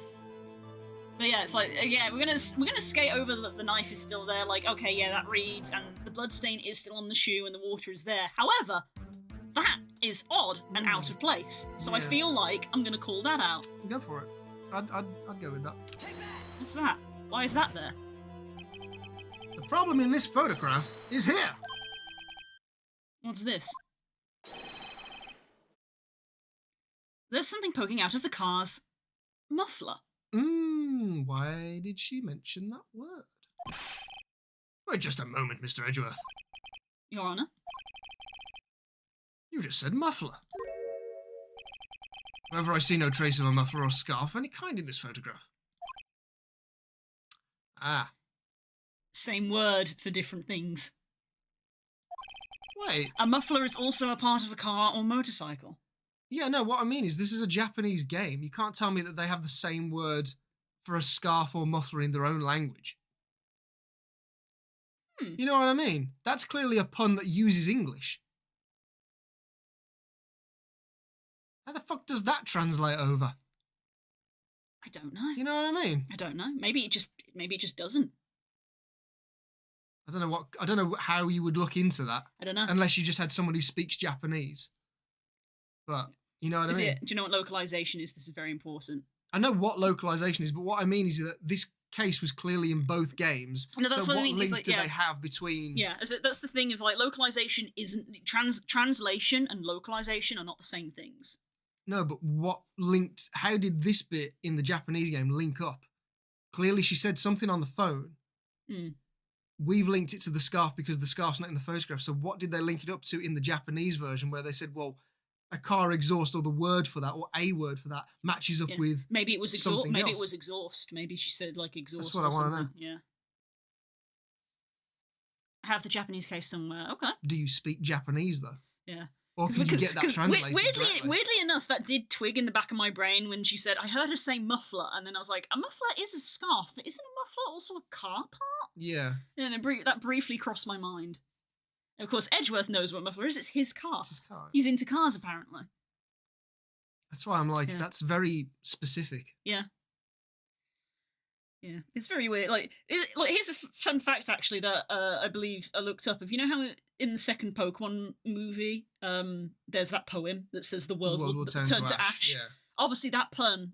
But yeah, it's like, yeah, we're gonna skate over the knife is still there. Like, okay, yeah, that reads, and the bloodstain is still on the shoe, and the water is there. However, that is odd and out of place. So I Yeah. feel like I'm gonna call that out. Go for it. I'd go with that. What's that? Why is that there? The problem in this photograph is here. What's this? There's something poking out of the car's muffler. Why did she mention that word? Wait just a moment, Mr. Edgeworth. Your Honor? You just said muffler. However, I see no trace of a muffler or scarf of any kind in this photograph. Ah, Same word for different things. wait. A muffler is also a part of a car or motorcycle. Yeah, no, what I mean is this is a Japanese game. You can't tell me that they have the same word for a scarf or muffler in their own language. You know what I mean? That's clearly a pun that uses English. How the fuck does that translate over? I don't know. You know what I mean? I don't know. Maybe it just doesn't. I don't know how you would look into that I don't know. unless you just had someone who speaks Japanese. But you know what I mean? Do you know what localization is? This is very important. I know what localization is, but what I mean is that this case was clearly in both games. No, that's so what I what mean. It's link like, do yeah. they have between? Yeah, that's the thing of like localization isn't translation and localization are not the same things. No, but what linked? How did this bit in the Japanese game link up? Clearly, she said something on the phone. We've linked it to the scarf because the scarf's not in the photograph. So what did they link it up to in the Japanese version where they said, well, a car exhaust or the word for that or a word for that matches up Yeah. with Maybe it was exhaust. something Maybe else. it was exhaust. Maybe she said like exhaust. what or I wanna something. know. Yeah. I have the Japanese case somewhere. Okay. do you speak Japanese though? Yeah. Or can you get that translated directly? Weirdly enough, that did twig in the back of my brain when she said, I heard her say muffler, and then I was like, a muffler is a scarf, but isn't a muffler also a car part? Yeah, And that briefly crossed my mind. And of course, Edgeworth knows what a muffler is. It's his car. it's his car. He's into cars, apparently. That's why I'm like, Yeah. that's very specific. Yeah. Yeah, it's very weird. Like here's a fun fact, actually, that I believe I looked up. If you know how in the second Pokemon movie, there's that poem that says the world will turn to ash. Yeah. Obviously, that pun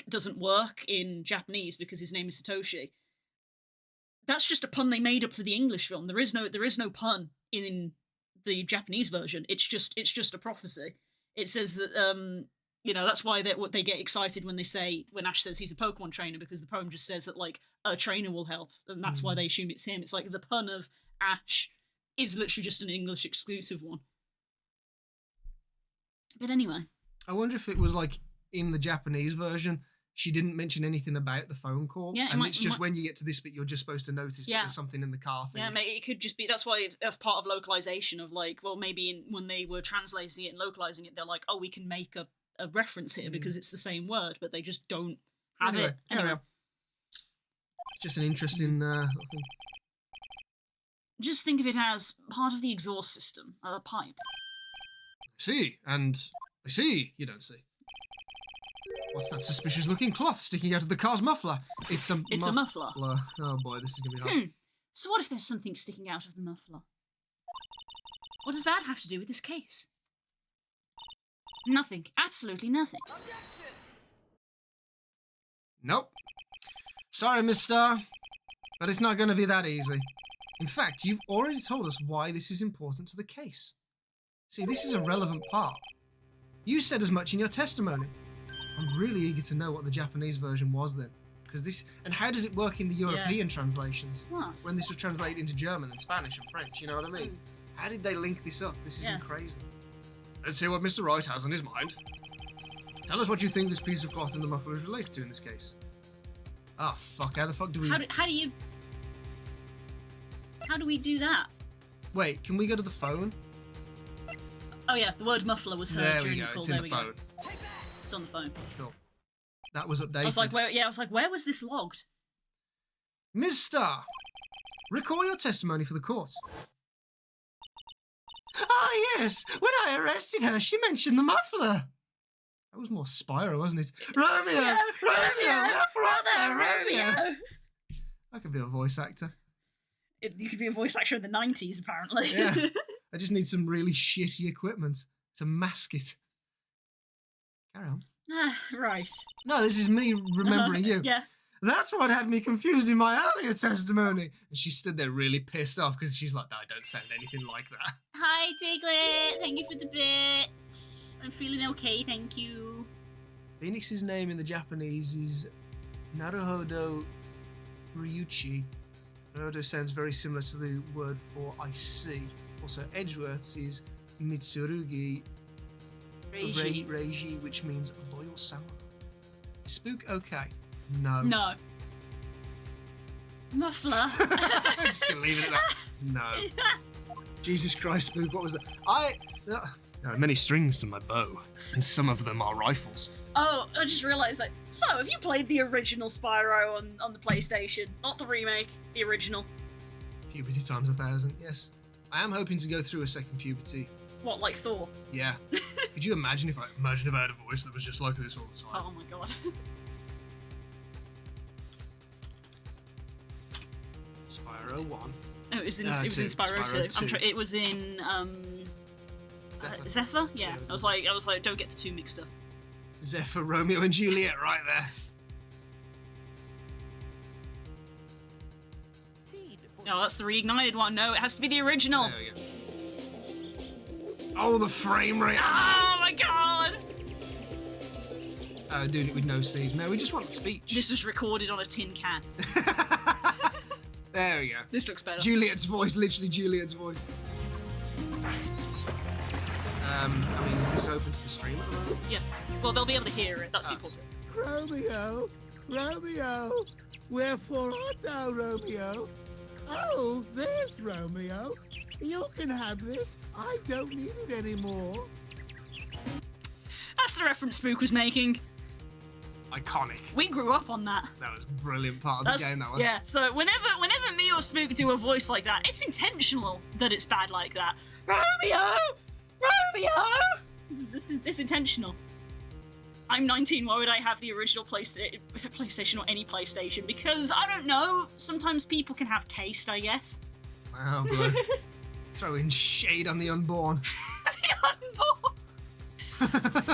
doesn't work in Japanese because his name is Satoshi. That's just a pun they made up for the English film. There is no pun in the Japanese version. It's just a prophecy. It says that that's why they get excited when Ash says he's a Pokemon trainer, because the poem just says that like a trainer will help, and that's why they assume it's him. It's like the pun of Ash is literally just an English exclusive one. But anyway, I wonder if it was like in the Japanese version, she didn't mention anything about the phone call. Yeah, and it's just when you get to this bit, you're just supposed to notice that Yeah. there's something in the car thing. yeah, maybe it could just be that's part of localization of like, well, maybe when they were translating it and localizing it, they're like, oh, we can make a reference here because it's the same word, but they just don't have Anyway, it. carry Anyway, on. It's just an interesting little thing. just think of it as part of the exhaust system, a pipe. See, and I see, you don't see. What's that suspicious looking cloth sticking out of the car's muffler? It's a muffler. Oh boy, this is going to be hard. So what if there's something sticking out of the muffler? What does that have to do with this case? Nothing. Absolutely nothing. Nope. Sorry, mister, but it's not going to be that easy. In fact, you've already told us why this is important to the case. See, this is a relevant part. You said as much in your testimony. I'm really eager to know what the Japanese version was then. Because this, and how does it work in the European translations? What? When this was translated into German and Spanish and French, you know what I mean? How did they link this up? This isn't crazy. Let's hear what Mr. Wright has on his mind. Tell us what you think this piece of cloth in the muffler is related to in this case. Oh, fuck. How the fuck do we... How do we do that? Wait, can we go to the phone? Oh yeah, the word muffler was heard There we during go. the call. It's in There the we phone. go. It's on the phone. Cool. That was updated. I was like, where was this logged? Ms. Starr, recall your testimony for the court. Ah, yes. When I arrested her, she mentioned the muffler. That was more Spyro, wasn't it? Romeo! Romeo! I could be a voice actor. You could be a voice actor in the 90s, apparently. Yeah. I just need some really shitty equipment to mask it. Carry on. Right. No, this is me remembering you. Yeah. That's what had me confused in my earlier testimony. And she stood there really pissed off because she's like, I don't sound anything like that. Hi, Diglett. Thank you for the bits. I'm feeling okay, thank you. Phoenix's name in the Japanese is Naruhodo Ryuchi. Naruhodo sounds very similar to the word for I see. Also, Edgeworth's is Mitsurugi Reiji, which means loyal samurai. Spook okay? No. No. Muffler. Just gonna leave it at that. No. Jesus Christ, Spook, what was that? There are many strings to my bow, and some of them are rifles. Oh, I just realised that. So, have you played the original Spyro on the PlayStation? Not the remake, the original. Puberty times 1,000, yes. I am hoping to go through a second puberty. What, like Thor? Yeah. Could you imagine if I had a voice that was just like this all the time? Oh my god. Spyro 1. No, it was in Two. Spyro Spyro 2. It was in Zephyr? Yeah. it I was was like, don't get the two mixed up. Zephyr, Romeo and Juliet right there. No, that's the reignited one. No, it has to be the original. There we go. Oh, the frame rate. Oh my god! Doing it with no C's. No, we just want speech. This was recorded on a tin can. There we go. This looks better. Juliet's voice, literally Juliet's voice. I mean, is this open to the stream at the moment? Yeah. Well, they'll be able to hear it. That's the important. Romeo, Romeo, wherefore art thou, Romeo? Oh, there's Romeo. You can have this. I don't need it anymore. That's the reference Spook was making. Iconic. We grew up on that. That was a brilliant part of the game, that was. Yeah, so whenever me or Spook do a voice like that, it's intentional that it's bad like that. Romeo! Romeo! It's intentional. I'm 19, why would I have the original PlayStation or any PlayStation? Because, I don't know, sometimes people can have taste, I guess. Wow, boy. Throwing shade on the unborn. The unborn!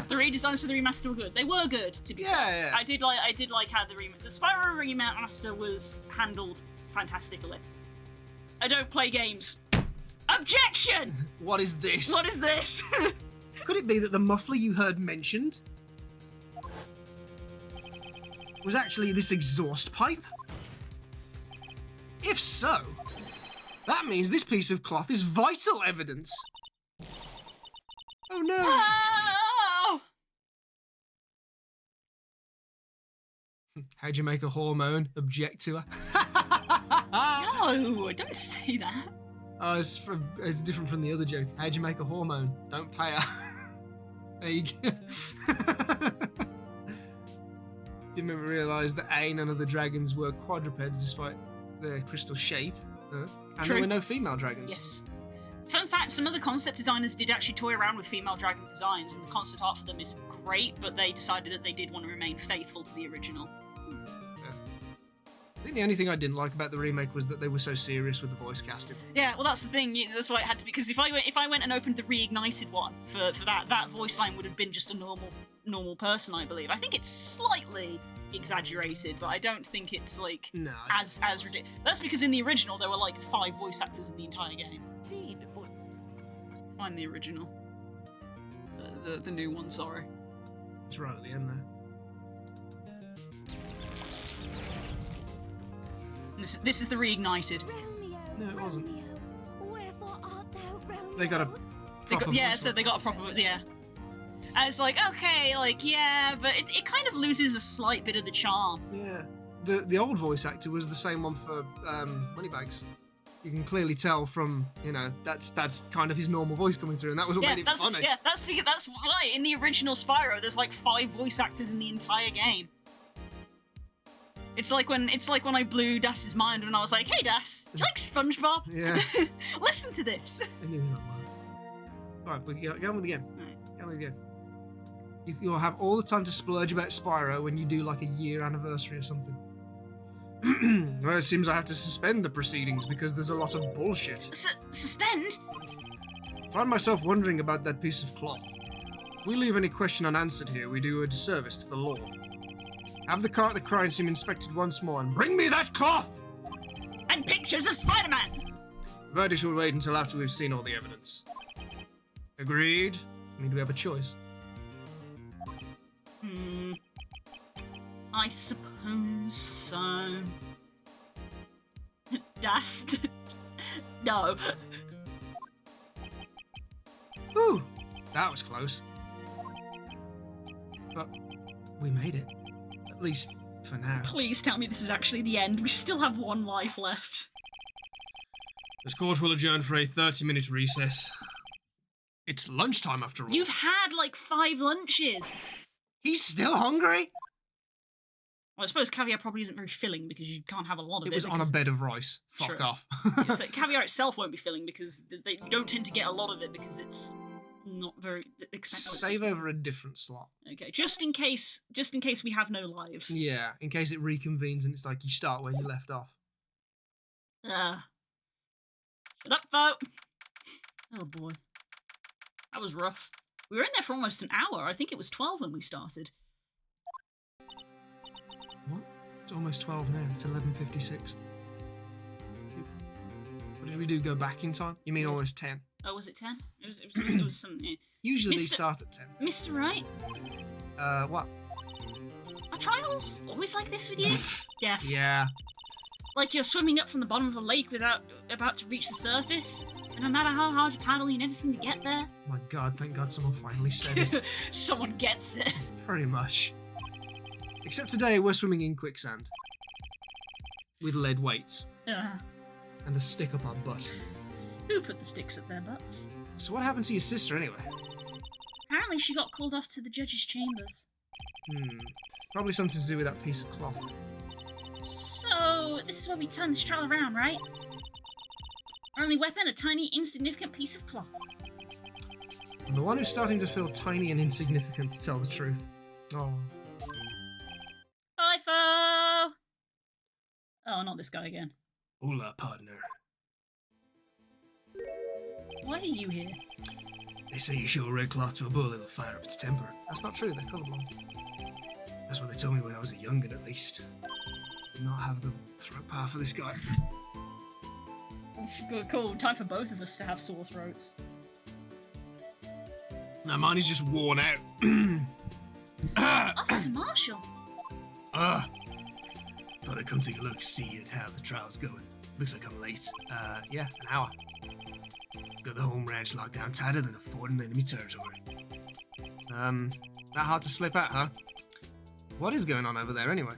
The redesigns for the remaster were good. They were good, to be fair. Yeah. I did like how the Spyro remaster was handled fantastically. I don't play games. Objection! What is this? What is this? Could it be that the muffler you heard mentioned was actually this exhaust pipe? If so, that means this piece of cloth is vital evidence. Oh no! Oh! How'd you make a hormone object to her? No, don't say that. Oh, it's different from the other joke. How'd you make a hormone? Don't pay her. There you go. Didn't even realise that none of the dragons were quadrupeds despite their crystal shape. And True. there were no female dragons. Yes. Fun fact, some of the concept designers did actually toy around with female dragon designs, and the concept art for them is great, but they decided that they did want to remain faithful to the original. I think the only thing I didn't like about the remake was that they were so serious with the voice casting. Yeah, well, that's the thing. That's why it had to be. Because if I went and opened the reignited one for that voice line would have been just a normal person, I believe. I think it's slightly exaggerated, but I don't think it's like No. as ridiculous. That's because in the original there were like 5 voice actors in the entire game. Find the original. The new one, sorry. It's right at the end there. This is the reignited. Romeo, No, it wasn't. Romeo, wherefore art thou, Romeo? They got a proper Yeah, voice so one. they got a proper, yeah. And it's like, okay, like, yeah, but it kind of loses a slight bit of the charm. Yeah. The old voice actor was the same one for Moneybags. You can clearly tell from, that's kind of his normal voice coming through, and that was what made it funny. Yeah, that's why in the original Spyro there's like 5 voice actors in the entire game. It's like when I blew Das's mind when I was like, "Hey Das, do you like SpongeBob? Yeah. Listen to this." I knew that one. Alright, but get on with the game. Get on with the game. You'll have all the time to splurge about Spyro when you do like a year anniversary or something. Well, it seems I have to suspend the proceedings because there's a lot of bullshit. Suspend? Find myself wondering about that piece of cloth. If we leave any question unanswered here, we do a disservice to the law. Have the car at the crime scene inspected once more and bring me that cloth! And pictures of Spider-Man. Verdict will wait until after we've seen all the evidence. Agreed? I mean, do we have a choice? I suppose so. Das. No. Ooh, that was close. But we made it. At least for now. Please tell me this is actually the end. We still have 1 life left. This court will adjourn for a 30-minute recess. It's lunchtime after all. You've had like 5 lunches. He's still hungry? Well, I suppose caviar probably isn't very filling because you can't have a lot of it. It was on a because- bed of rice. Fuck True. off. It's like caviar itself won't be filling because they don't tend to get a lot of it because it's not very expensive. Save over a different slot. Okay, just in case we have no lives. Yeah, in case it reconvenes and it's like you start where you left off. Shut up, vote. Oh boy, that was rough. We were in there for almost an hour. I think it was 12 when we started. What? It's almost 12 now. It's 11:56. What did we do? Go back in time? You mean almost 10? Oh, was it 10? It was something. Yeah. Usually they Mr. start at 10. Mr. Wright, What? are trials always like this with you? Yes. Yeah. Like you're swimming up from the bottom of a lake about to reach the surface, and no matter how hard you paddle, you never seem to get there. My God, thank God someone finally said it. Someone gets it. Pretty much. Except today we're swimming in quicksand. With lead weights. And a stick up our butt. Who put the sticks up their butts? So what happened to your sister anyway? Apparently she got called off to the judge's chambers. Probably something to do with that piece of cloth. So, this is where we turn this trial around, right? Our only weapon, a tiny, insignificant piece of cloth. I'm the one who's starting to feel tiny and insignificant, to tell the truth. Oh. FIFO! Oh, not this guy again. Hola, partner. Why are you here? They say you show a red cloth to a bull, it'll fire up its temper. That's not true, they're colourblind. That's what they told me when I was a young'un, at least. Did not have the throat power for this guy. Cool, time for both of us to have sore throats. No, mine is just worn out. Officer Marshall! Thought I'd come take a look, see at how the trial's going. Looks like I'm late. Yeah, an hour. Got the home ranch locked down tighter than a fort in enemy territory. That hard to slip out, huh? What is going on over there, anyway?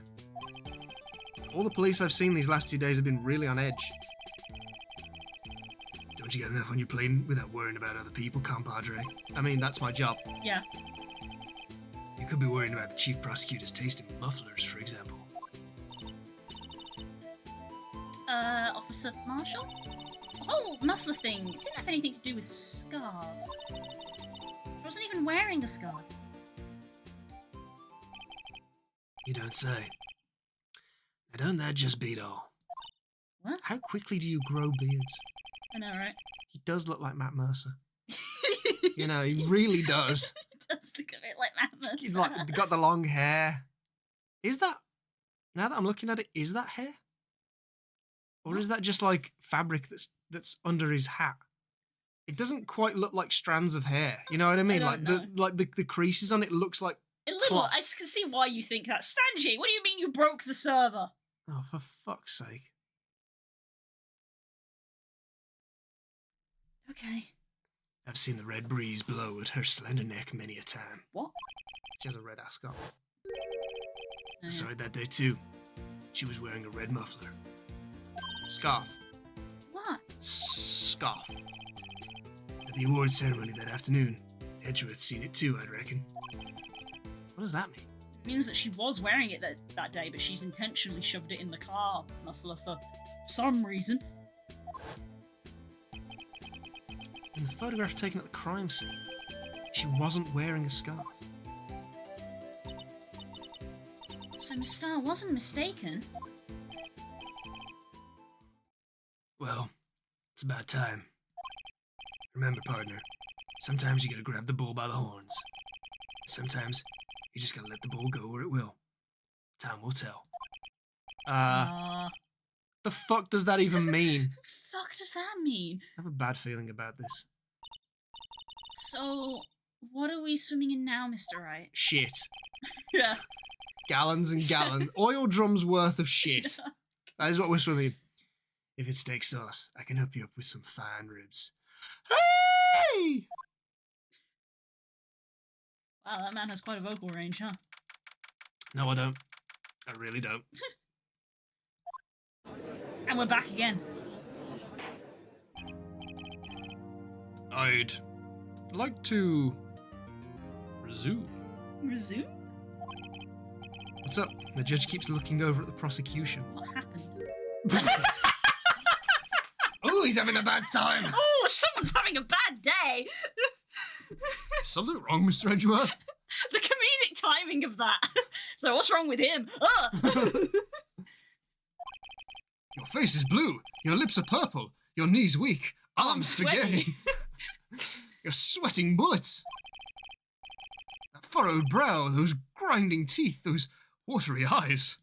All the police I've seen these last 2 days have been really on edge. Don't you get enough on your plate without worrying about other people, compadre? I mean, that's my job. Yeah. You could be worrying about the chief prosecutor's taste in mufflers, for example. Officer Marshall? The whole muffler thing didn't have anything to do with scarves. I wasn't even wearing a scarf. You don't say. Now don't that just beat all? What? How quickly do you grow beards? I know, right? He does look like Matt Mercer. You know, he really does. It does look a bit like Mammoth. He's like got the long hair. Is that, now that I'm looking at it, is that hair? Or is that just like fabric that's under his hat? It doesn't quite look like strands of hair. You know what I mean? don't The creases on it looks like. A little. cloth. I can see why you think that. Stanji, what do you mean you broke the server? Oh, for fuck's sake! Okay. I've seen the red breeze blow at her slender neck many a time. What? She has a red ascot. I saw her that day too. She was wearing a red muffler. Scarf. What? Scarf. At the award ceremony that afternoon, Edgeworth's seen it too, I'd reckon. What does that mean? It means that she was wearing it that day, but she's intentionally shoved it in the car muffler for some reason. In the photograph taken at the crime scene, she wasn't wearing a scarf. So Miss Starr wasn't mistaken. Well, it's about time. Remember, partner, sometimes you gotta grab the bull by the horns. Sometimes you just gotta let the bull go where it will. Time will tell. The fuck does that even mean? Fuck does that mean? I have a bad feeling about this. So, what are we swimming in now, Mr. Wright? Shit. Yeah. Gallons and gallons. Oil drums worth of shit. That is what we're swimming in. If it's steak sauce, I can hook you up with some fine ribs. Hey! Wow, that man has quite a vocal range, huh? No, I don't. I really don't. And we're back again. I'd like to resume. Resume? What's up? The judge keeps looking over at the prosecution. What happened? Oh, he's having a bad time. Oh, someone's having a bad day! Something wrong, Mr. Edgeworth? The comedic timing of that. So what's wrong with him? Your face is blue. Your lips are purple. Your knees weak. Arms spaghetti. You're sweating bullets. That furrowed brow, those grinding teeth, those watery eyes.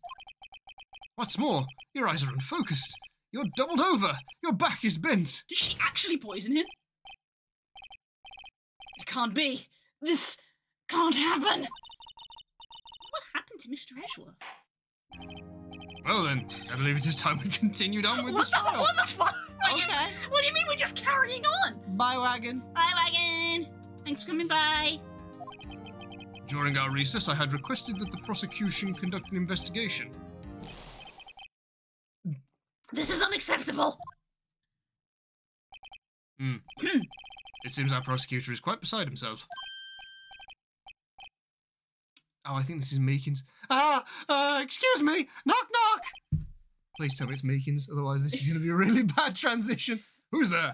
What's more, your eyes are unfocused. You're doubled over. Your back is bent. Did she actually poison him? It can't be. This can't happen. What happened to Mr. Edgeworth? Well then, I believe it is time we continued on with this trial. What the fuck? Okay. What do you mean we're just carrying on? Bye, wagon. Bye, wagon. Thanks for coming by. During our recess, I had requested that the prosecution conduct an investigation. This is unacceptable. It seems our prosecutor is quite beside himself. Oh, I think this is Meekins. Excuse me! Knock, knock! Please tell me it's Meekins, otherwise this is going to be a really bad transition. Who's there?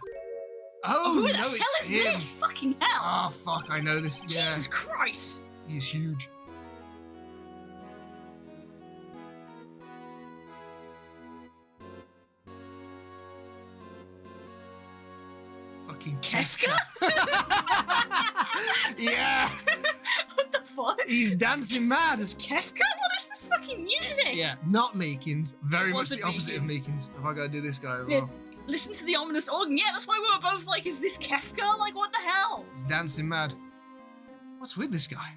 Oh, Who the no, hell it's is him. this? Fucking hell. Oh, fuck, I know this. Yeah, Jesus Christ. he's huge. Fucking Kefka? Yeah! What the fuck? He's dancing mad. Kefka? What is this fucking music? Yeah, not Meekins. Very It much wasn't the opposite of Meekins. Meekins. Have I got to do this guy as Yeah, well? listen to the ominous organ. Yeah, that's why we were both like, is this Kefka? Like, what the hell? He's dancing mad. What's with this guy?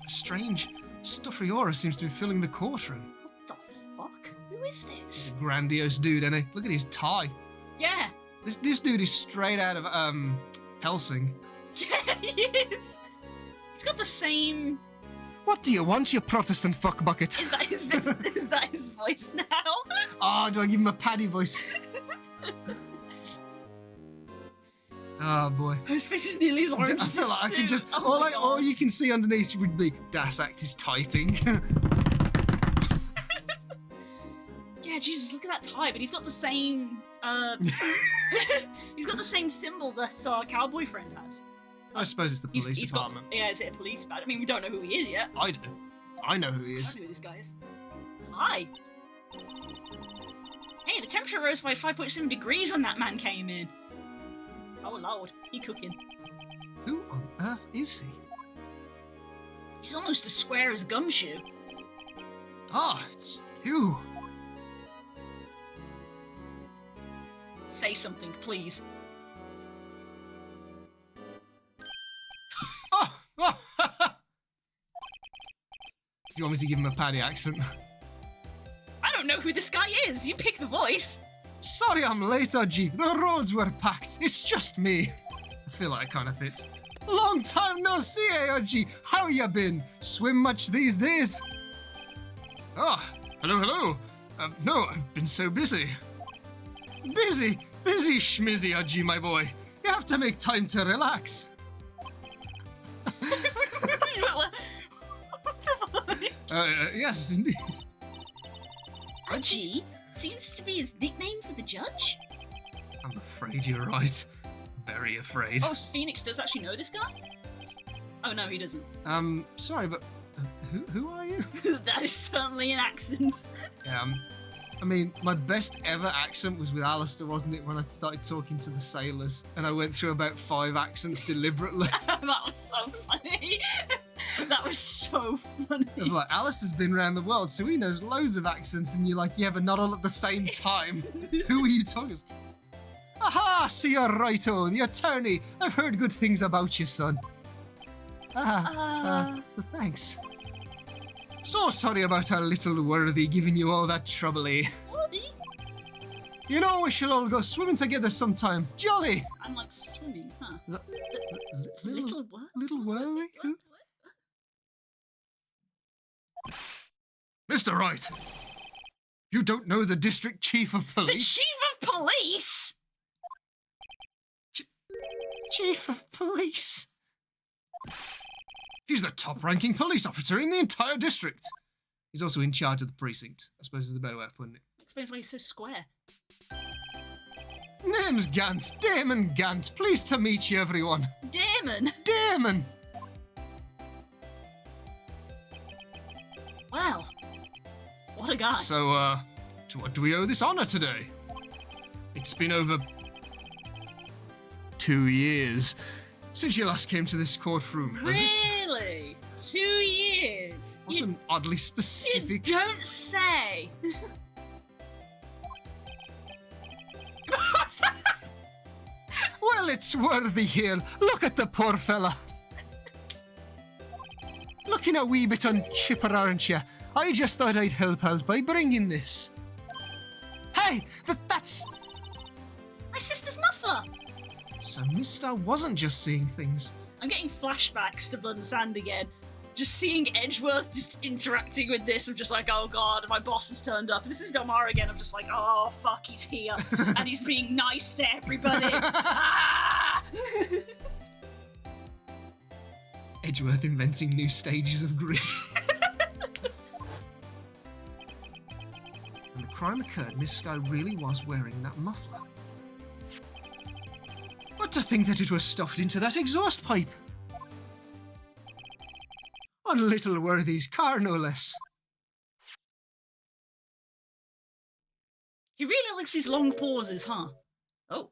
A strange, stuffy aura seems to be filling the courtroom. What the fuck? Who is He's this? a grandiose dude, ain't he? Look at his tie. Yeah. This dude is straight out of Helsing. Yeah, he is. He's got the same. What do you want, you Protestant fuckbucket? Is that his? Is that his voice now? Oh, do I give him a Paddy voice? Oh boy. His face is nearly as orange I as feel his like I can suit. just Oh my all God. you can see underneath would be Das Act is typing. Yeah, Jesus, look at that tie, but he's got the same. He's got the same symbol that our cowboy friend has. I suppose it's the police He's department. got. Yeah, is it a police badge? I mean, we don't know who he is yet. I do. I know who he I is. don't know who this guy is. Hi. Hey, the temperature rose by 5.7 degrees when that man came in. Oh lord, he cooking. Who on earth is he? He's almost as square as Gumshoe. Ah, it's you. Say something, please. Oh, oh. Do you want me to give him a Paddy accent? I don't know who this guy is. You pick the voice. Sorry I'm late, Oji. The roads were packed. It's just me. I feel like it kind of fits. Long time no see, Oji. How you been? Swim much these days? Oh, hello. No, I've been so busy. Busy schmizzy, Oji, my boy. You have to make time to relax. Yes, indeed. Oji seems to be his nickname for the judge. I'm afraid you're right. Very afraid. Oh, so Phoenix does actually know this guy? Oh no, he doesn't. Sorry, but who are you? That is certainly an accent. I mean, my best ever accent was with Alistair, wasn't it, when I started talking to the sailors, and I went through about 5 accents deliberately. That was so funny. That was so funny. I'm like, Alistair's been around the world, so he knows loads of accents, and you're like, yeah, but not all at the same time. Who are you talking to? Aha, so you're righto, the attorney. I've heard good things about you, son. Thanks. So sorry about our little worthy giving you all that trouble, eh? Worthy? You know, we shall all go swimming together sometime. Jolly! I'm like swimming, huh? Little what? Little worthy? Who? Mr. Wright, you don't know the district chief of The police? chief of police? Chief of police? He's the top-ranking police officer in the entire district. He's also in charge of the precinct, I suppose is the better way of putting it. Explains why he's so square. Name's Gant, Damon Gant. Pleased to meet you, everyone. Damon! Damon! Well, what a guy. So, to what do we owe this honor today? It's been over 2 years since you last came to this courtroom, has it? Really? 2 years? What's an oddly You specific... don't say. Well, it's worthy here. Look at the poor fella. Looking a wee bit on chipper, aren't you? I just thought I'd help out by bringing this. Hey, that's... My sister's muffler. So Mister wasn't just seeing things. I'm getting flashbacks to Blood and Sand again. Just seeing Edgeworth just interacting with this, I'm just like, oh god, my boss has turned up. This is Domara again, I'm just like, oh fuck, he's here. And he's being nice to everybody. Ah! Edgeworth inventing new stages of grief. When the crime occurred, Miss Sky really was wearing that muffler. But to think that it was stuffed into that exhaust pipe. On little Worthy's car, no less. He really likes these long pauses, huh? Oh,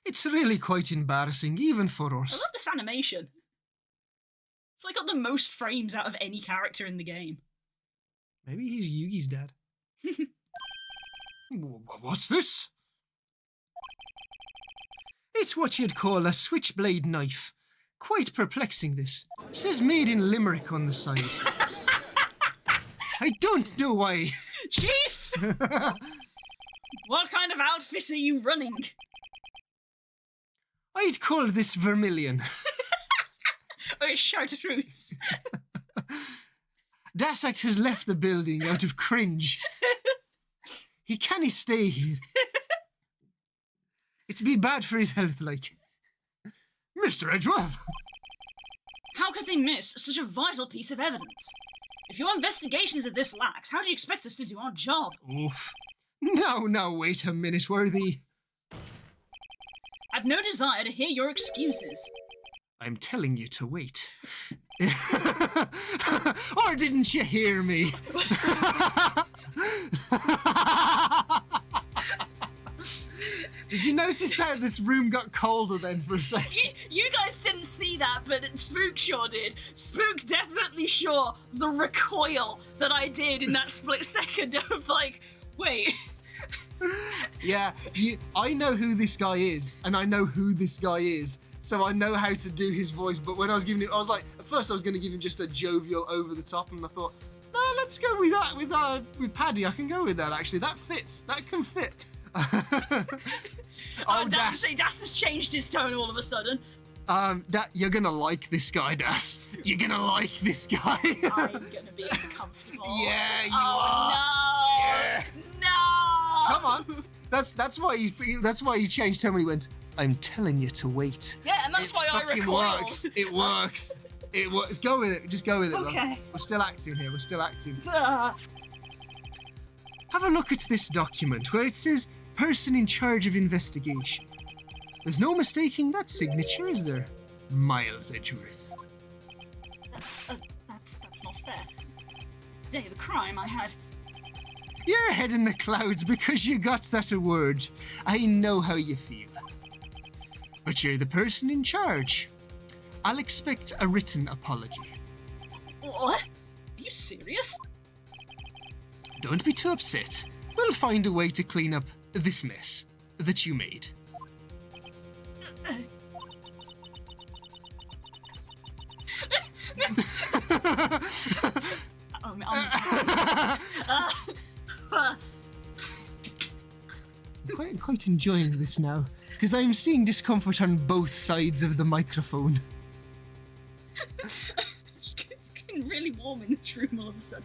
It's really quite embarrassing, even for I us. love this animation. It's like got the most frames out of any character in the game. Maybe he's Yugi's dad. What's this? It's what you'd call a switchblade knife. Quite perplexing, this. Says made in Limerick on the side. I don't know why. Chief! What kind of outfit are you running? I'd call this vermilion. Oh, it's chartreuse. Dasak has left the building out of cringe. He can't stay here. It'd be bad for his health, like. Mr. Edgeworth! How could they miss such a vital piece of evidence? If your investigations are this lax, how do you expect us to do our job? Oof. Now, wait a minute, Worthy. I've no desire to hear your excuses. I'm telling you to wait. Or didn't you hear me? Did you notice that this room got colder then for a second? You guys didn't see that, but Spook sure did. Spook definitely saw the recoil that I did in that split second of like, wait. Yeah, I know who this guy is, and I know who this guy is, so I know how to do his voice. But when I was giving it, I was like, at first I was going to give him just a jovial over the top, and I thought, no, let's go with Paddy. I can go with that, actually. That fits. That can fit. Oh, Das has changed his tone all of a sudden. You're gonna like this guy, Das. You're gonna like this guy. I'm gonna be uncomfortable. Yeah, you are. No! Yeah. No! Come on. That's why he changed tone when he went, I'm telling you to wait. Yeah, and that's why I fucking recoiled. works. It works. It works. Go with it. Just go with it. Okay. Love. We're still acting here. We're still acting. Duh. Have a look at this document where it says person in charge of investigation. There's no mistaking that signature, is there? Miles Edgeworth. That's not fair. Day of the crime I had. You're head in the clouds because you got that award. I know how you feel. But you're the person in charge. I'll expect a written apology. What? Are you serious? Don't be too upset. We'll find a way to clean up this mess that you made. I'm quite enjoying this now, because I'm seeing discomfort on both sides of the microphone. It's getting really warm in this room all of a sudden.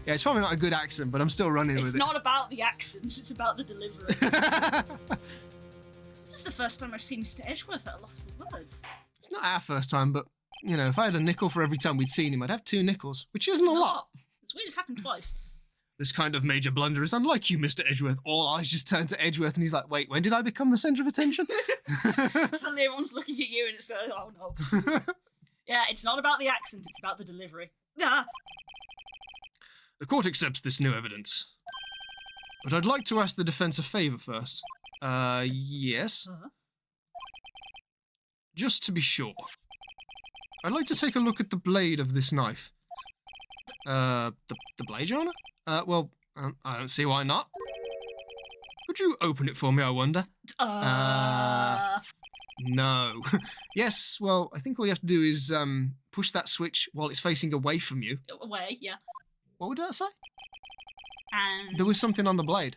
Yeah, it's probably not a good accent, but I'm still running with it. It's not about the accents, it's about the delivery. This is the first time I've seen Mr. Edgeworth at a loss for words. It's not our first time, but, you know, if I had a nickel for every time we'd seen him, I'd have 2 nickels, which isn't a lot. It's weird, it's happened twice. This kind of major blunder is unlike you, Mr. Edgeworth. All eyes just turn to Edgeworth, and he's like, wait, when did I become the centre of attention? Suddenly everyone's looking at you and it's oh no. Yeah, it's not about the accent, it's about the delivery. Ah. The court accepts this new evidence. But I'd like to ask the defence a favour first. Yes. Uh-huh. Just to be sure. I'd like to take a look at the blade of this knife. The blade, Your Honour? Well, I don't see why not. Could you open it for me, I wonder? No. Yes, well, I think all you have to do is, push that switch while it's facing away from you. Away, yeah. What would that say? And There was something on the blade.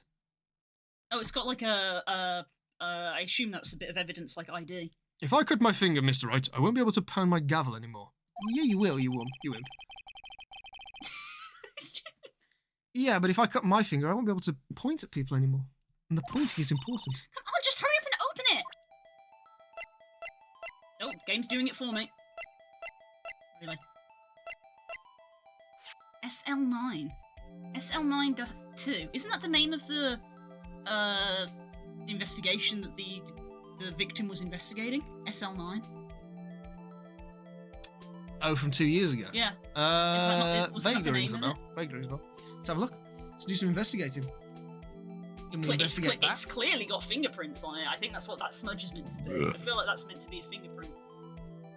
oh, it's got like I assume that's a bit of evidence like ID. If I cut my finger, Mr. Wright, I won't be able to pound my gavel anymore. Yeah, you will, you won't. You won't. Yeah, but if I cut my finger, I won't be able to point at people anymore. And the pointing is important. Come on, just hurry up and open it! Oh, game's doing it for me. Really? SL9. SL9-2. Isn't that the name of the investigation that the victim was investigating? SL9? Oh, from 2 years ago? Yeah. wasn't that the Vaguely rings a name bell. of it? Vaguely rings a bell. Let's have a look. Let's do some investigating. Can we investigate that? It's clearly got fingerprints on it. I think that's what that smudge is meant to be. I feel like that's meant to be a fingerprint.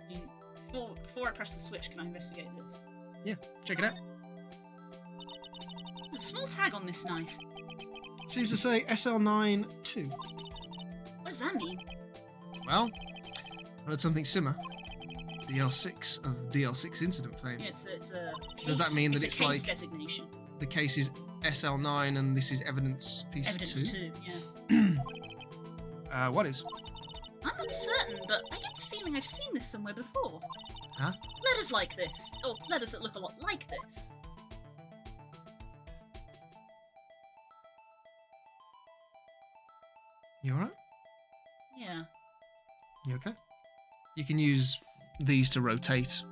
I mean, before I press the switch, can I investigate this? Yeah, check it out. There's a small tag on this knife. Seems to say SL9-2. What does that mean? Well, I heard something similar. DL6 of DL6 incident fame. Yeah, it's a case, Does that mean that it's it's a case like- designation? The case is SL9 and this is evidence piece Evidence 2. 2, yeah. What is? I'm not certain, but I get the feeling I've seen this somewhere before. Huh? Letters like this, or letters that look a lot like this. You alright? Yeah. You okay? You can use these to rotate.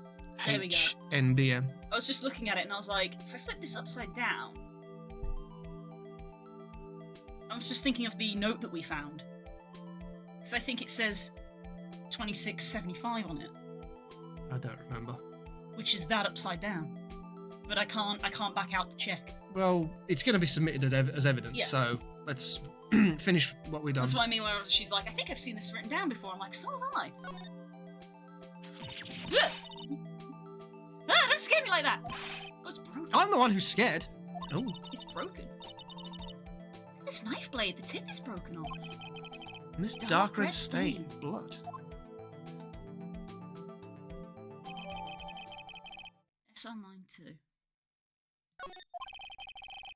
There we go. HNBM. I was just looking at it and I was like, if I flip this upside down... I was just thinking of the note that we found. Because I think it says 2675 on it, I don't remember. which is that upside down. But I can't back out to check. Well, it's going to be submitted as evidence, Yeah. so let's finish what we've done. That's what I mean when she's like, I think I've seen this written down before. I'm like, so have I. Ugh. Ah, don't scare me like that! Oh, it's broken. I'm the one who's scared. Oh, It's broken. This knife blade, the tip is broken off. and this Dark dark red red stain. stain. Blood. SL92.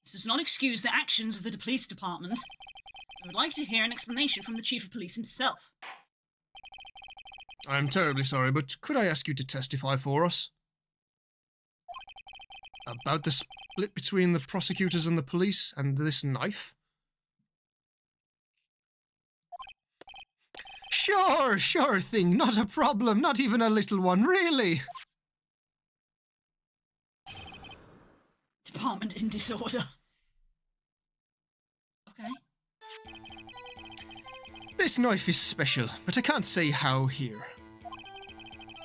This does not excuse the actions of the police department. I would like to hear an explanation from the chief of police himself. I'm terribly sorry, but could I ask you to testify for us? About the split between the prosecutors and the police and this knife? Sure thing, not a problem, not even a little one, really. Department in disorder. Okay. This knife is special, but I can't say how here.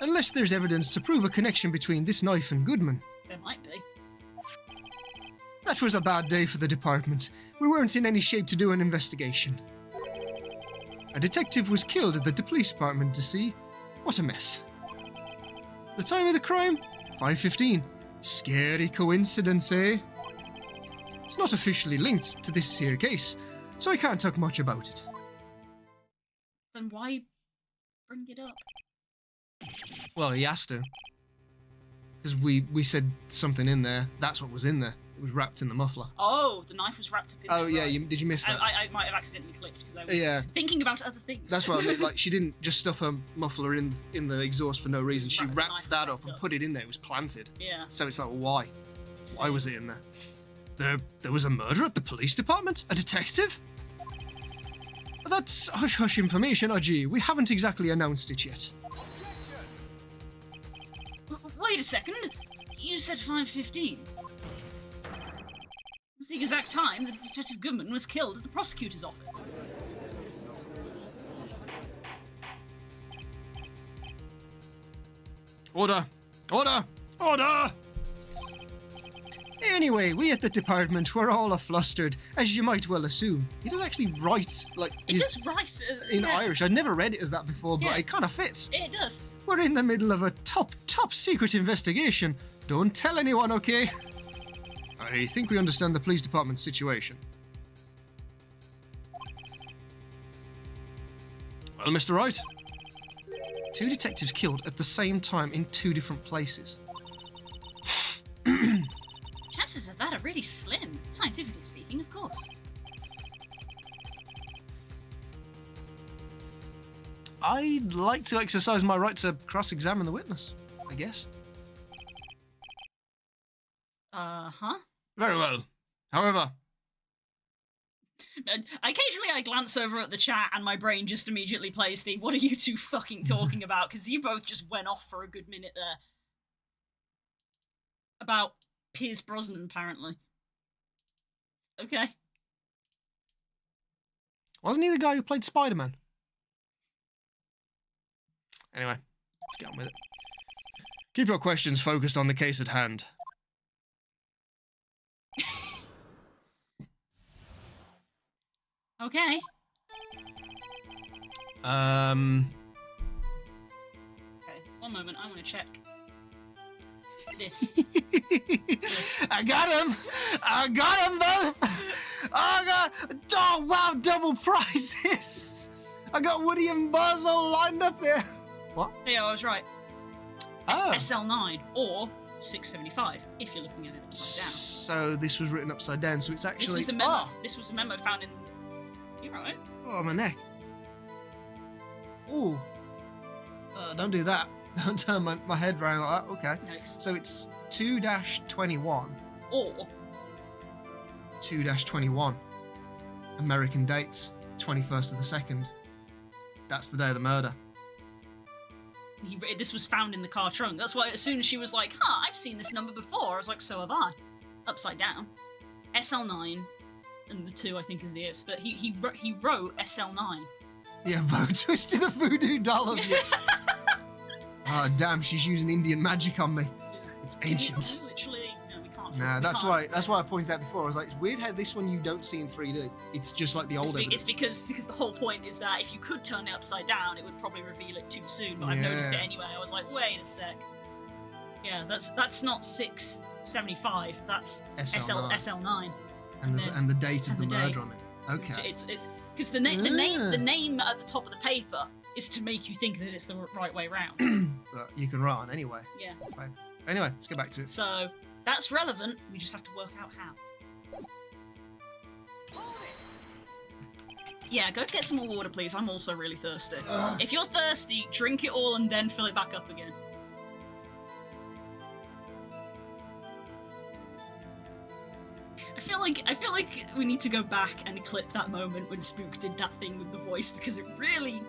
Unless there's evidence to prove a connection between this knife and Goodman. There might be. That was a bad day for the department. We weren't in any shape to do an investigation. A detective was killed at the police department to see. What a mess. The time of the crime? 5:15. Scary coincidence, eh? It's not officially linked to this here case, so I can't talk much about it. Then why bring it up? Well, he asked her. Because we said something in there. That's what was in there. It was wrapped in the muffler. Oh, the knife was wrapped up in Oh, there, yeah, right. did you miss that? I might have accidentally clicked because I was Yeah. thinking about other things. That's what I mean. Like, she didn't just stuff her muffler in the exhaust for no reason. She Wrapped the wrapped knife that up wrapped and up. put it in there. It was planted. Yeah. So it's like, why? Why was it in there? There was a murder at the police department? A detective? That's hush-hush information, Ajay. We haven't exactly announced it yet. Wait a second. You said 5:15. It's the exact time that Detective Goodman was killed at the prosecutor's office. Order! Order! Order! Anyway, we at the department were all a-flustered, as you might well assume. He does actually write, like, It does right. in Yeah, Irish. I'd never read it as that before, but Yeah. it kind of fits. It does. We're in the middle of a top secret investigation. Don't tell anyone, okay? I think we understand the police department's situation. Well, Mr. Wright? 2 detectives killed at the same time in 2 different places. Chances of that are really slim, scientifically speaking, of course. I'd like to exercise my right to cross-examine the witness, I guess. Uh-huh. Very well. However, Occasionally I glance over at the chat and my brain just immediately plays the "what are you two fucking talking about?" because you both just went off for a good minute there. About Pierce Brosnan, apparently. Okay. wasn't he the guy who played Spider-Man? Anyway, let's get on with it. Keep your questions focused on the case at hand. Okay. Um... Okay, one moment, I want to check this. I got him! I got them both! Oh wow, double prizes! I got Woody and Buzz all lined up here. What? Yeah, I was right. Oh. SL9 or 675 if you're looking at it upside down. So this was written upside down, so it's actually... This was a memo. This was a memo found in. You're right. Oh, my neck. Ooh. Don't do that. Don't turn my head round like that. Okay. Next. So it's 2-21. Or 2-21. American dates. 21st of the 2nd. That's the day of the murder. this was found in the car trunk. That's why as soon as she was like, I've seen this number before, I was like, so have I. Upside down. SL9, and the 2 I think is the S, but he wrote SL9. Yeah, Bo twisted a voodoo doll of you. Oh, damn, she's using Indian magic on me. It's ancient. Literally, no, we can't. Nah, we that's can't. why I pointed out before. I was like, it's weird how this one you don't see in 3D. It's just like the old It's evidence. because the whole point is that if you could turn it upside down, it would probably reveal it too soon. But I've noticed it Yeah. anyway. I was like, wait a sec. Yeah, that's not 675. That's SL9. SL9. and the date of and the the murder date. on it. Okay. It's because the name at the top of the paper is to make you think that it's the right way round. But you can write on anyway. Yeah. Right. Anyway, let's get back to it. So That's relevant. We just have to work out how. Yeah, go get some more water, please. I'm also really thirsty. If you're thirsty, drink it all and then fill it back up again. I feel like we need to go back and clip that moment when Spook did that thing with the voice because it really.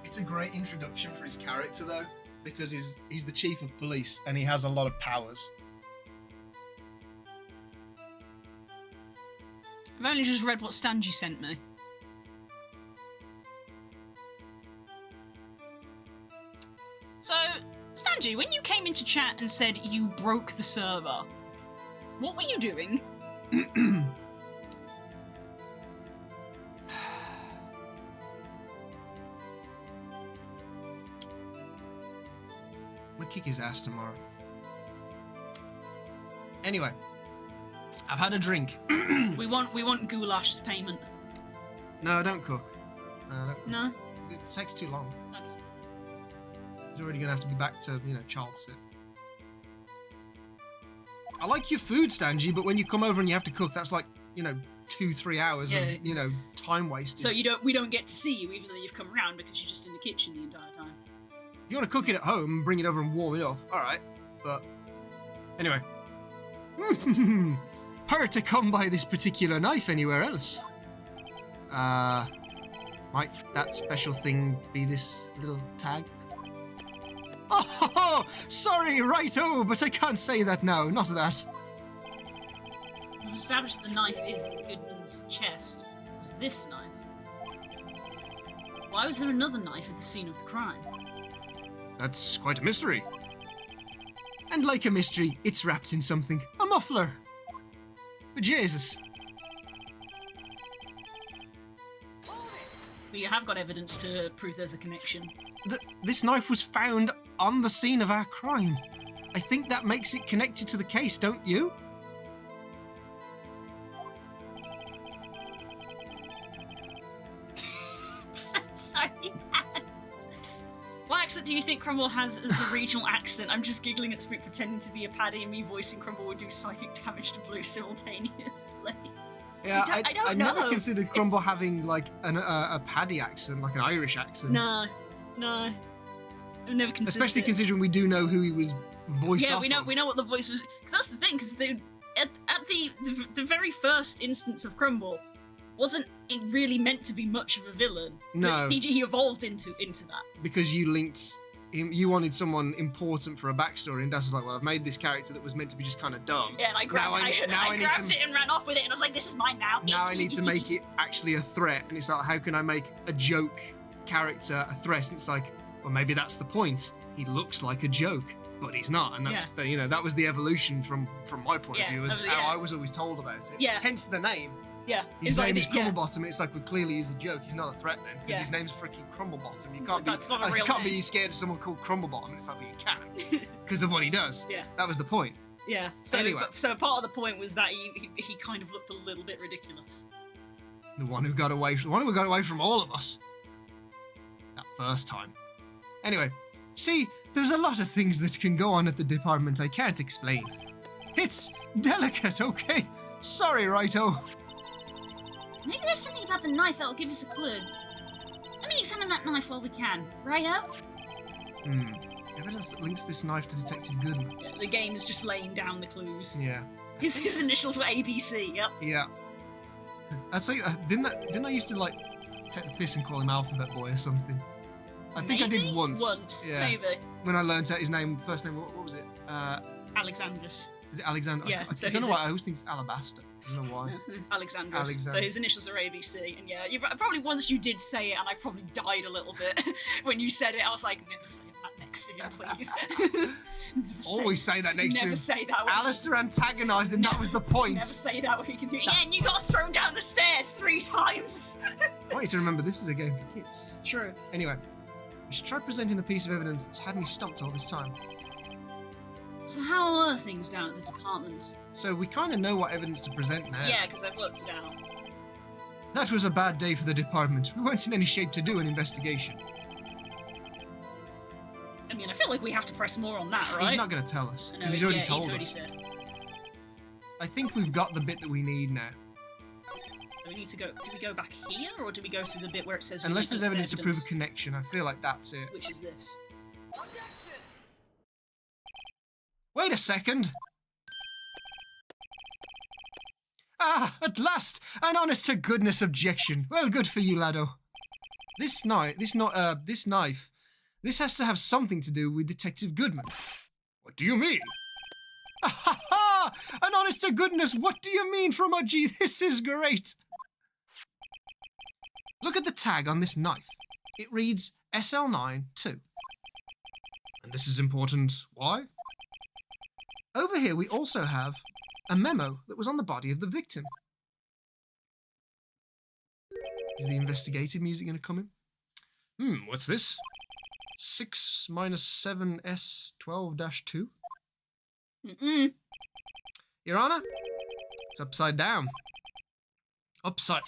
It's a great introduction for his character, though, because he's the chief of police and he has a lot of powers. I've only just read what Stanji sent me. So, Stanji, when you came into chat and said you broke the server, what were you doing? We'll kick his ass tomorrow. Anyway, I've had a drink. We want goulash as payment. No, don't cook. No, don't cook. No? It takes too long. Okay. He's already gonna have to be back to, child sit. I like your food, Stanji, but when you come over and you have to cook, that's like, 2-3 hours of, time wasted. So we don't get to see you even though you've come around because you're just in the kitchen the entire time. If you want to cook it at home and bring it over and warm it up, alright. But, anyway. Hard to come by this particular knife anywhere else. Might that special thing be this little tag? Oh, sorry, righto, but I can't say that now, not that. We've established the knife is in Goodman's chest. It's this knife. Why was there another knife at the scene of the crime? That's quite a mystery. And like a mystery, it's wrapped in something. A muffler. But Jesus. But you have got evidence to prove there's a connection. This knife was found on the scene of our crime. I think that makes it connected to the case, don't you? Sorry, Paz. What accent do you think Crumble has as a regional accent? I'm just giggling at Spook pretending to be a Paddy and me voicing Crumble would do psychic damage to Blue simultaneously. Yeah, I don't know. never considered Crumble having like a Paddy accent, like an Irish accent. No. I've never considered Especially it. considering we do know who he was voiced Yeah, off we know of. we know what the voice was. Because that's the thing. Because at the very first instance of Crumble wasn't it really meant to be much of a villain. No. He evolved into that. Because you linked him, you wanted someone important for a backstory, and Dash was like, well, I've made this character that was meant to be just kind of dumb. Yeah, and I grabbed, I grabbed it and ran off with it, and I was like, this is mine now. Now I need to make it actually a threat, and it's like, how can I make a joke character a threat? And it's like, well, maybe that's the point. He looks like a joke, but he's not, and that's that was the evolution from my point of view, is how I was always told about it. Yeah. Hence the name. Yeah. His name is yeah. Crumblebottom, and it's like, well, clearly he's a joke. He's not a threat then, because his name's freaking Crumblebottom. You can't That's not a real you can't name. be scared of someone called Crumblebottom. And it's like, well, you can, because of what he does. Yeah. That was the point. Yeah. So, Anyway. so part of the point was that he kind of looked a little bit ridiculous. The one who got away from all of us. That first time. Anyway, see, there's a lot of things that can go on at the department I can't explain. It's delicate, okay? Sorry, righto. Maybe there's something about the knife that'll give us a clue. Let me examine that knife while we can. Righto? Evidence that links this knife to Detective Goodman. Yeah, the game is just laying down the clues. Yeah. His initials were ABC. Yep. Yeah. I'd say, didn't I used to, like, take the piss and call him Alphabet Boy or something? I think I did once. Once, Yeah. maybe. When I learned out his name, first name, what was it? Alexandros. Is it Alexander? Yeah, I so don't know his- why, I always think it's Alabaster. I don't know why. Alexandros. Alexander. So his initials are ABC, and yeah, probably once you did say it, and I probably died a little bit when you said it. I was like, never say that next to him, please. Always say that next to him. Never say that. when- Alistair antagonised him, that was the point. Never say that when you can do it. Yeah, and you got thrown down the stairs 3 times. I want you to remember this is a game for kids. True. Anyway, we should try presenting the piece of evidence that's had me stumped all this time. So how are things down at the department? So we kind of know what evidence to present now. Yeah, because I've worked it out. That was a bad day for the department. We weren't in any shape to do an investigation. I mean, I feel like we have to press more on that, right? He's not going to tell us, I know, because he's already yeah, told he's already us. said. I think we've got the bit that we need now. So we need to go. Do we go back here, or do we go to the bit where it says? we Unless need there's evidence to prove a connection, I feel like that's it. Which is this? Wait a second! Ah, at last! An honest-to-goodness objection. Well, good for you, laddo. This knife, this has to have something to do with Detective Goodman. What do you mean? Ah ha ha! An honest-to-goodness, what do you mean from Udgy? This is great! Look at the tag on this knife. It reads SL9-2. And this is important. Why? Over here we also have a memo that was on the body of the victim. Is the investigative music going to come in? What's this? 6 minus 7 S12-2? Your Honor? It's upside down. Upside.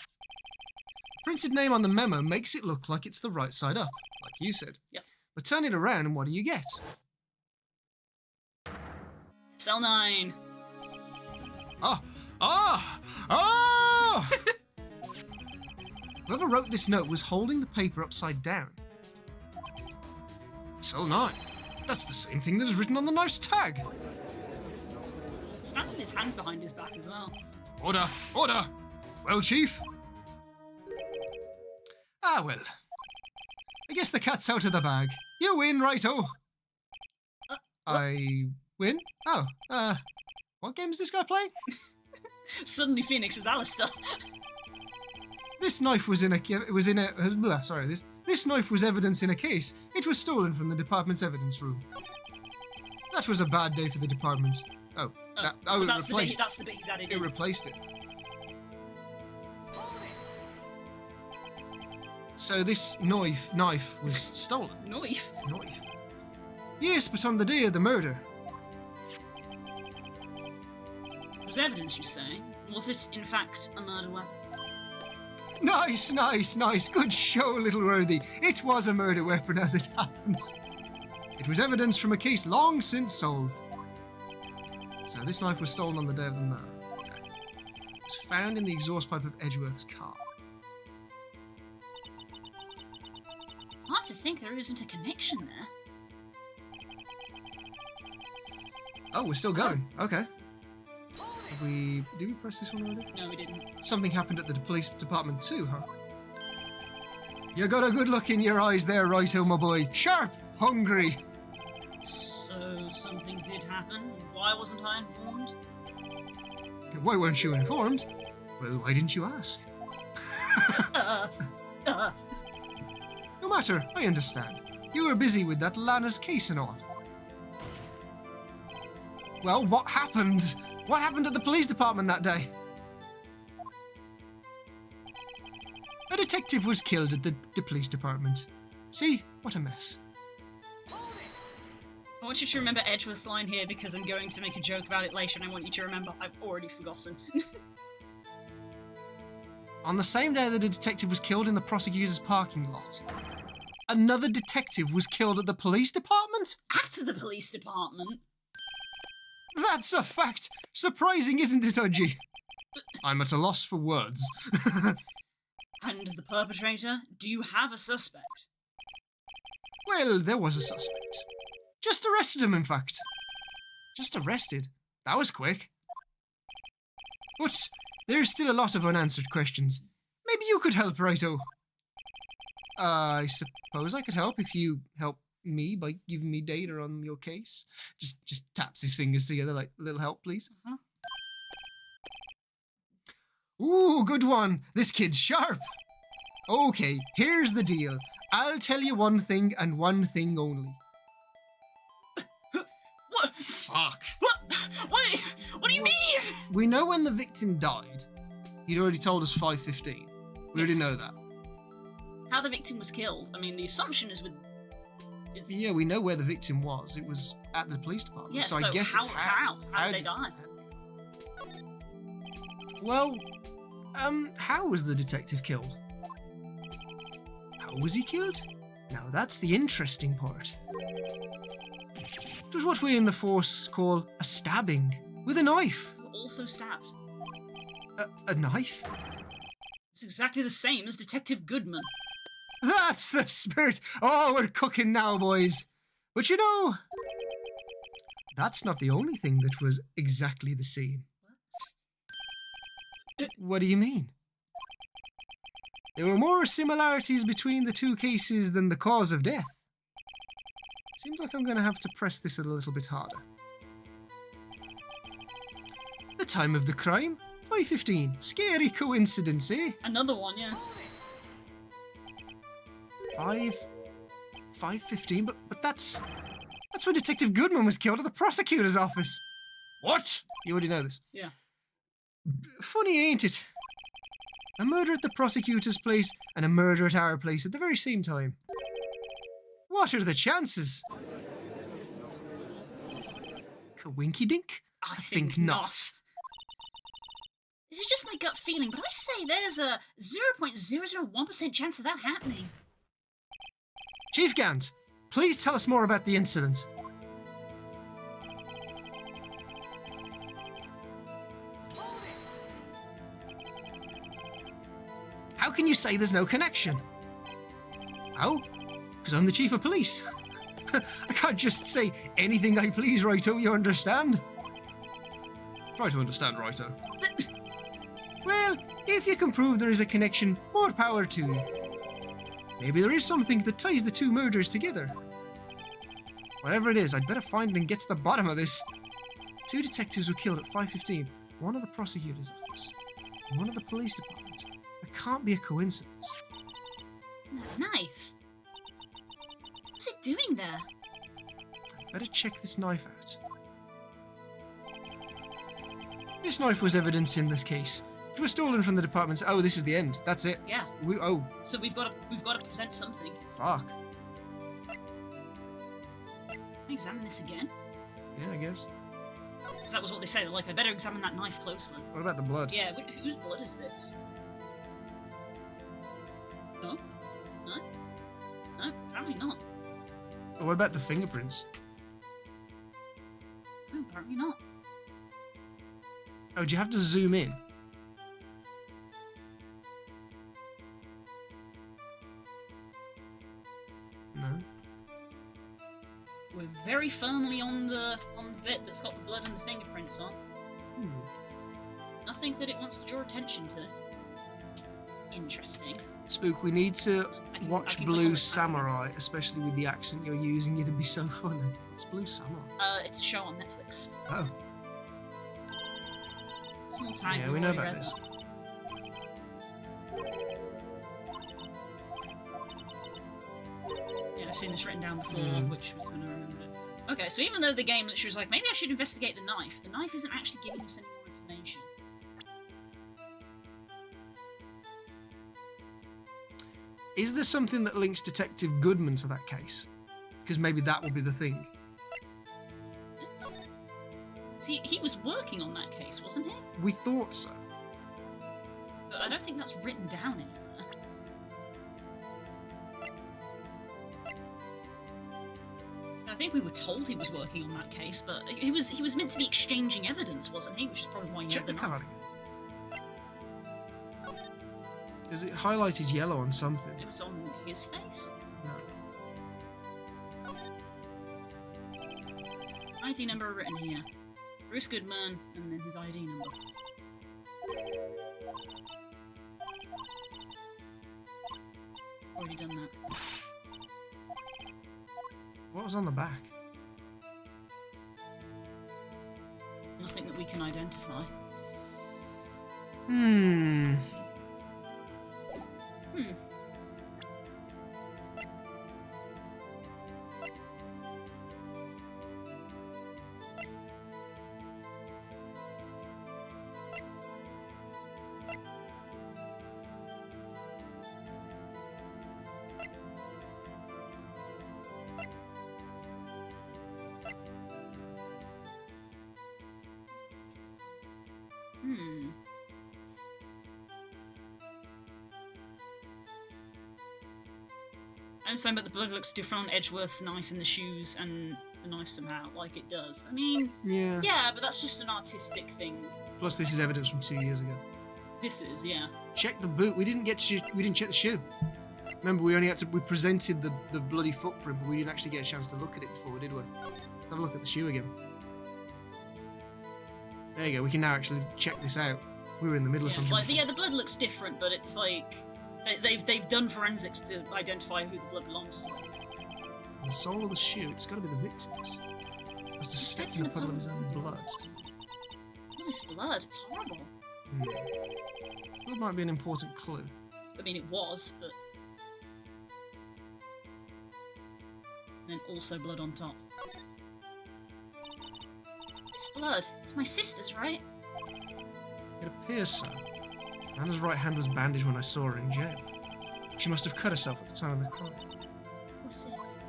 Printed name on the memo makes it look like it's the right side up, like you said. Yep. But turn it around and what do you get? Cell 9. Oh! Whoever wrote this note was holding the paper upside down. Cell 9. That's the same thing that is written on the knife's tag. Stands with his hands behind his back as well. Order! Order! Well, Chief? Ah, well. I guess the cat's out of the bag. You win, righto. I win? Oh, what game is this guy playing? Suddenly Phoenix is Alistair. This knife was in a this knife was evidence in a case. It was stolen from the department's evidence room. That was a bad day for the department. So it that's replaced. that's the bit he's added It in. replaced it. So this knife was stolen. Knife. Knife. Yes, but on the day of the murder. It was evidence, you say? Was it, in fact, a murder weapon? Nice, nice, nice. Good show, little worthy. It was a murder weapon as it happens. It was evidence from a case long since solved. So this knife was stolen on the day of the murder. Okay. It was found in the exhaust pipe of Edgeworth's car. Hard to think there isn't a connection there. Oh, we're still going. Okay. Did we press this one already? No, we didn't. Something happened at the police department too, huh? You got a good look in your eyes there, righto, my boy. Sharp, hungry. So something did happen. Why wasn't I informed? Why weren't you informed? Well, why didn't you ask? No matter, I understand. You were busy with that Lana's case and all. Well, what happened? What happened at the police department that day? A detective was killed at the police department. See? What a mess. I want you to remember Edgeworth's line here because I'm going to make a joke about it later and I want you to remember I've already forgotten. On the same day that a detective was killed in the prosecutor's parking lot, another detective was killed at the police department? After the police department? That's a fact! Surprising, isn't it, Udgy? I'm at a loss for words. And the perpetrator? Do you have a suspect? Well, there was a suspect. Just arrested him, in fact. Just arrested? That was quick. But there's still a lot of unanswered questions. Maybe you could help, righto. I suppose I could help if you help me by giving me data on your case. Just taps his fingers together like, a little help, please. Uh-huh. Ooh, good one. This kid's sharp. Okay, here's the deal. I'll tell you one thing and one thing only. What? Fuck. What do you mean? We know when the victim died. He'd already told us 5:15. We already Yes. know that. How the victim was killed? I mean, the assumption is with... Yeah, we know where the victim was. It was at the police department. Yeah, so I so guess how- it's how? How did they did- die? Well, how was the detective killed? How was he killed? Now that's the interesting part. It was what we in the Force call a stabbing, with a knife. You were also stabbed. A knife? It's exactly the same as Detective Goodman. That's the spirit! Oh, we're cooking now, boys. But you know, that's not the only thing that was exactly the same. What do you mean? There were more similarities between the two cases than the cause of death. Seems like I'm going to have to press this a little bit harder. The time of the crime? 5:15. Scary coincidence, eh? Another one, yeah. 5:15, but that's when Detective Goodman was killed at the prosecutor's office. What? You already know this. Yeah. Funny, ain't it? A murder at the prosecutor's place and a murder at our place at the very same time. What are the chances? Kawinky dink? I think not. This is just my gut feeling, but I say there's a 0.001% chance of that happening. Chief Gant, please tell us more about the incident. How can you say there's no connection? How? Because I'm the chief of police. I can't just say anything I please, Righto, you understand? Try to understand, Righto. Well, if you can prove there is a connection, more power to you. Maybe there is something that ties the two murders together. Whatever it is, I'd better find it and get to the bottom of this. Two detectives were killed at 5:15, one at the prosecutor's office, and one at the police department. It can't be a coincidence. That knife. What's it doing there? I'd better check this knife out. This knife was evidence in this case. It was stolen from the department's. Oh, this is the end. That's it. Yeah. So we've got to present something. Fuck. Can I examine this again? Yeah, I guess. Because that was what they said. Like, I better examine that knife closely. What about the blood? Yeah. Whose blood is this? No. No. No. Apparently not. What about the fingerprints? No. Apparently not. Oh, do you have to zoom in? No. We're very firmly on the bit that's got the blood and the fingerprints on. Nothing that it wants to draw attention to. Interesting. Spook, we need to I can watch click on Blue it. Samurai, especially with the accent you're using. It'd be so funny. It's Blue Samurai. It's a show on Netflix. Oh. Small time. Yeah, we know about this. Yeah, I've seen this written down before, which was when I remembered it. Okay, so even though the game literally was like, maybe I should investigate the knife isn't actually giving us any more information. Is there something that links Detective Goodman to that case? Because maybe that will be the thing. Yes. See, he was working on that case, wasn't he? We thought so. But I don't think that's written down anywhere. I think we were told he was working on that case, but he was meant to be exchanging evidence, wasn't he? Which is probably why he Check had the the card knife. again. Is it highlighted yellow on something? It was on his face. No. ID number written here. Bruce Goodman, and then his ID number. Already done that. What was on the back? Nothing that we can identify. Hmm. I'm saying, but the blood looks different on Edgeworth's knife in the shoes and the knife somehow, like it does. I mean, Yeah. yeah, but that's just an artistic thing. Plus, this is evidence from 2 years ago. This is, yeah. Check the boot. We didn't check the shoe. Remember, we presented the bloody footprint, but we didn't actually get a chance to look at it before, did we? Let's have a look at the shoe again. There you go. We can now actually check this out. We were in the middle of Yeah, something. like, yeah, the blood looks different, but it's like they've done forensics to identify who the blood belongs to. The sole of the shoe. It's got to be the victim's. Must have stepped in a puddle of his own blood. All this blood, it's horrible. Blood might be an important clue. I mean, it was, but and then also blood on top. It's blood. It's my sister's, right? It appears so. Anna's right hand was bandaged when I saw her in jail. She must have cut herself at the time of the crime. What's this?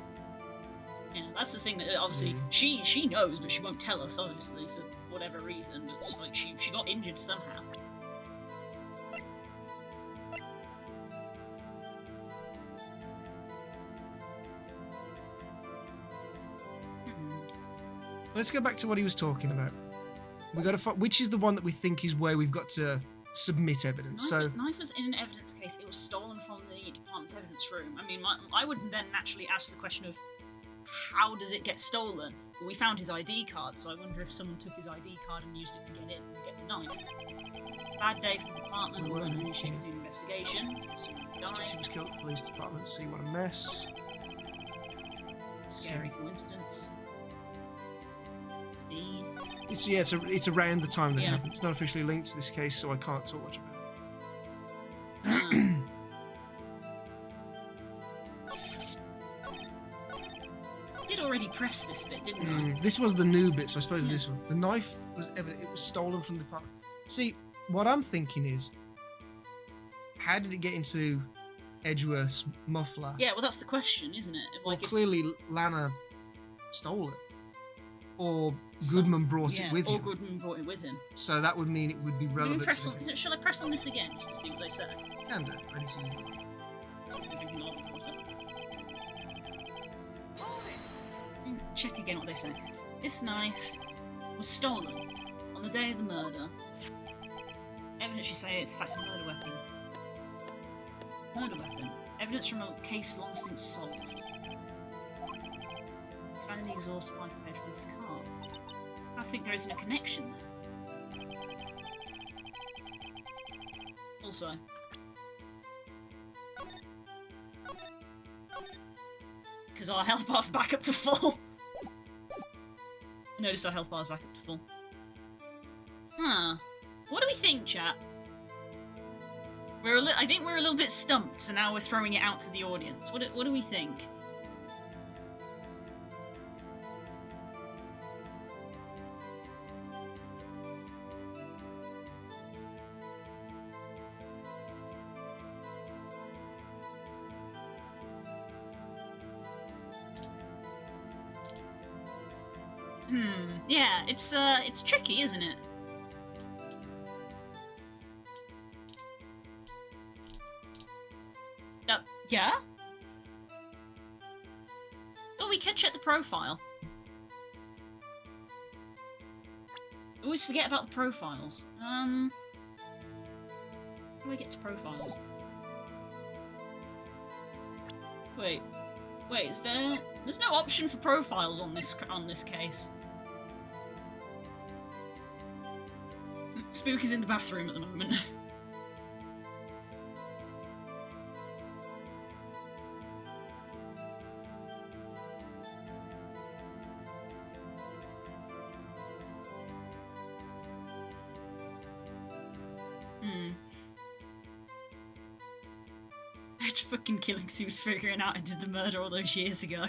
Yeah, that's the thing that obviously she knows, but she won't tell us, obviously, for whatever reason. But it's like she got injured somehow. Let's go back to what he was talking about. We got to find which is the one that we think is where we've got to submit evidence. Knife was in an evidence case. It was stolen from the department's evidence room. I mean, I would then naturally ask the question of how does it get stolen? Well, we found his ID card, so I wonder if someone took his ID card and used it to get in and get the knife. Bad day for the department. We won't initiate an investigation. Someone died. Detective was killed. Police department. See what a mess. Scary coincidence. It's around the time that it happened. It's not officially linked to this case, so I can't talk much about it. I did already press this bit, didn't I? This was the new bit, so I suppose this one. The knife was evident. It was stolen from the department. See, what I'm thinking is, how did it get into Edgeworth's muffler? Yeah, well, that's the question, isn't it? Well, clearly Lana stole it. Or Goodman brought it with him. Or Goodman brought it with him. So that would mean it would be relevant to the... Shall I press on this again, just to see what they say? Can do. Ready to use it. Check again what they say. This knife was stolen on the day of the murder. Evidence you say it's in fact a murder weapon. Murder weapon. Evidence from a case long since solved. It's found in the exhaust pipe of Edgeworth's car. I think there isn't a connection there. Also, because our health bar's back up to full. Notice our health bar's back up to full. Huh. What do we think, chat? I think we're a little bit stumped, so now we're throwing it out to the audience. What do we think? Yeah, it's tricky, isn't it? Yeah? Oh, we could check the profile. I always forget about the profiles. How do I get to profiles? Wait, is there... There's no option for profiles on this case. Spook is in the bathroom at the moment. I had to fucking kill him because he was figuring out I did the murder all those years ago.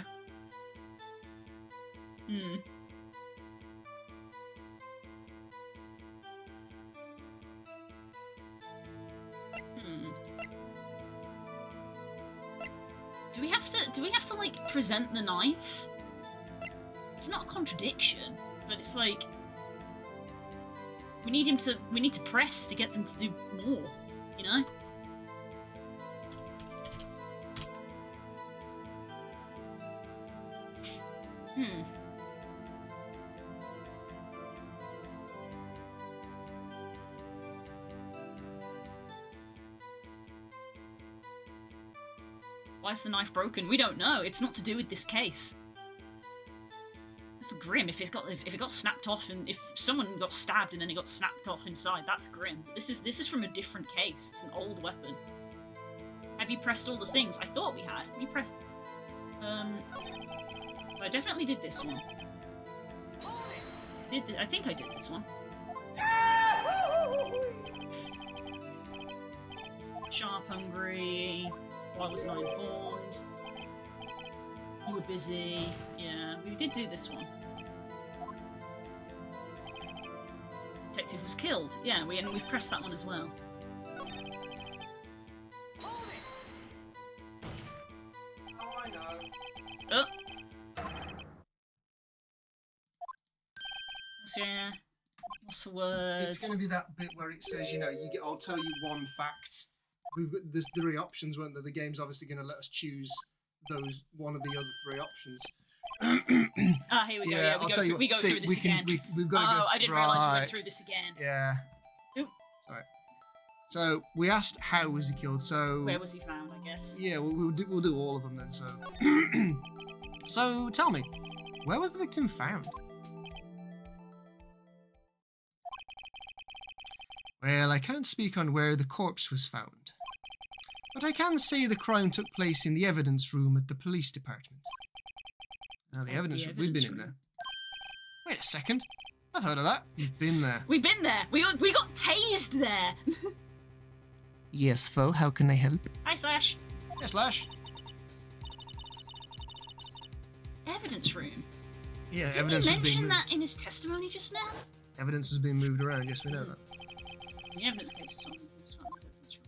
Do we have to like present the knife? It's not a contradiction, but it's like we need to press to get them to do more, you know? Hmm. Why is the knife broken? We don't know. It's not to do with this case. It's grim if it got snapped off, and if someone got stabbed and then it got snapped off inside, that's grim. This is from a different case. It's an old weapon. Have you pressed all the things? I thought we had. We pressed. So I definitely did this one. I think I did this one. Sharp, hungry. Why wasn't I informed? You were busy. Yeah, we did do this one. Detective was killed. Yeah, we've pressed that one as well. Oh, I know. Oh. So yeah. What's for words? It's going to be that bit where it says, you know, I'll tell you one fact. There's 3 options, weren't there? The game's obviously going to let us choose one of the other 3 options. Here we go. Yeah, we go through this again. We've got to go. I didn't realise we went through this again. Yeah. Oop. Sorry. So we asked how was he killed. So where was he found? I guess. Yeah, we'll do all of them then. So, so tell me, where was the victim found? Well, I can't speak on where the corpse was found, but I can say the crime took place in the evidence room at the police department. Now, the evidence room, we've been in there. Wait a second, I've heard of that. We've been there. We've been there. We got tased there. Yes, Fo, how can I help? Hi, Slash. Yes, Lash. Evidence room. Yeah, Didn't evidence he was being mention moved. that in his testimony just now? Evidence was being moved around. Yes, we know that. The evidence case or something. It's fine, it's evidence room.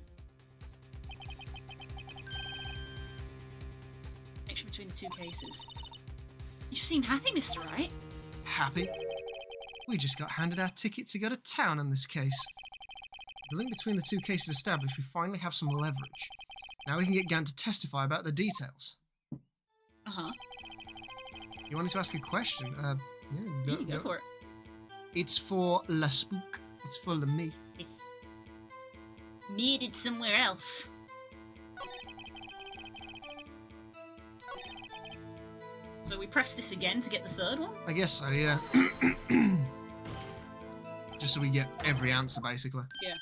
Connection between the 2 cases. You've seen Happy, Mr. Right? Happy? We just got handed our ticket to go to town on this case. The link between the 2 cases established, we finally have some leverage. Now we can get Gant to testify about the details. Uh-huh. You wanted to ask a question? Yeah, Go for it. It's for La Spook. It's for me. It's needed somewhere else. So we press this again to get the 3rd one? I guess so, yeah. Just so we get every answer, basically. Yeah.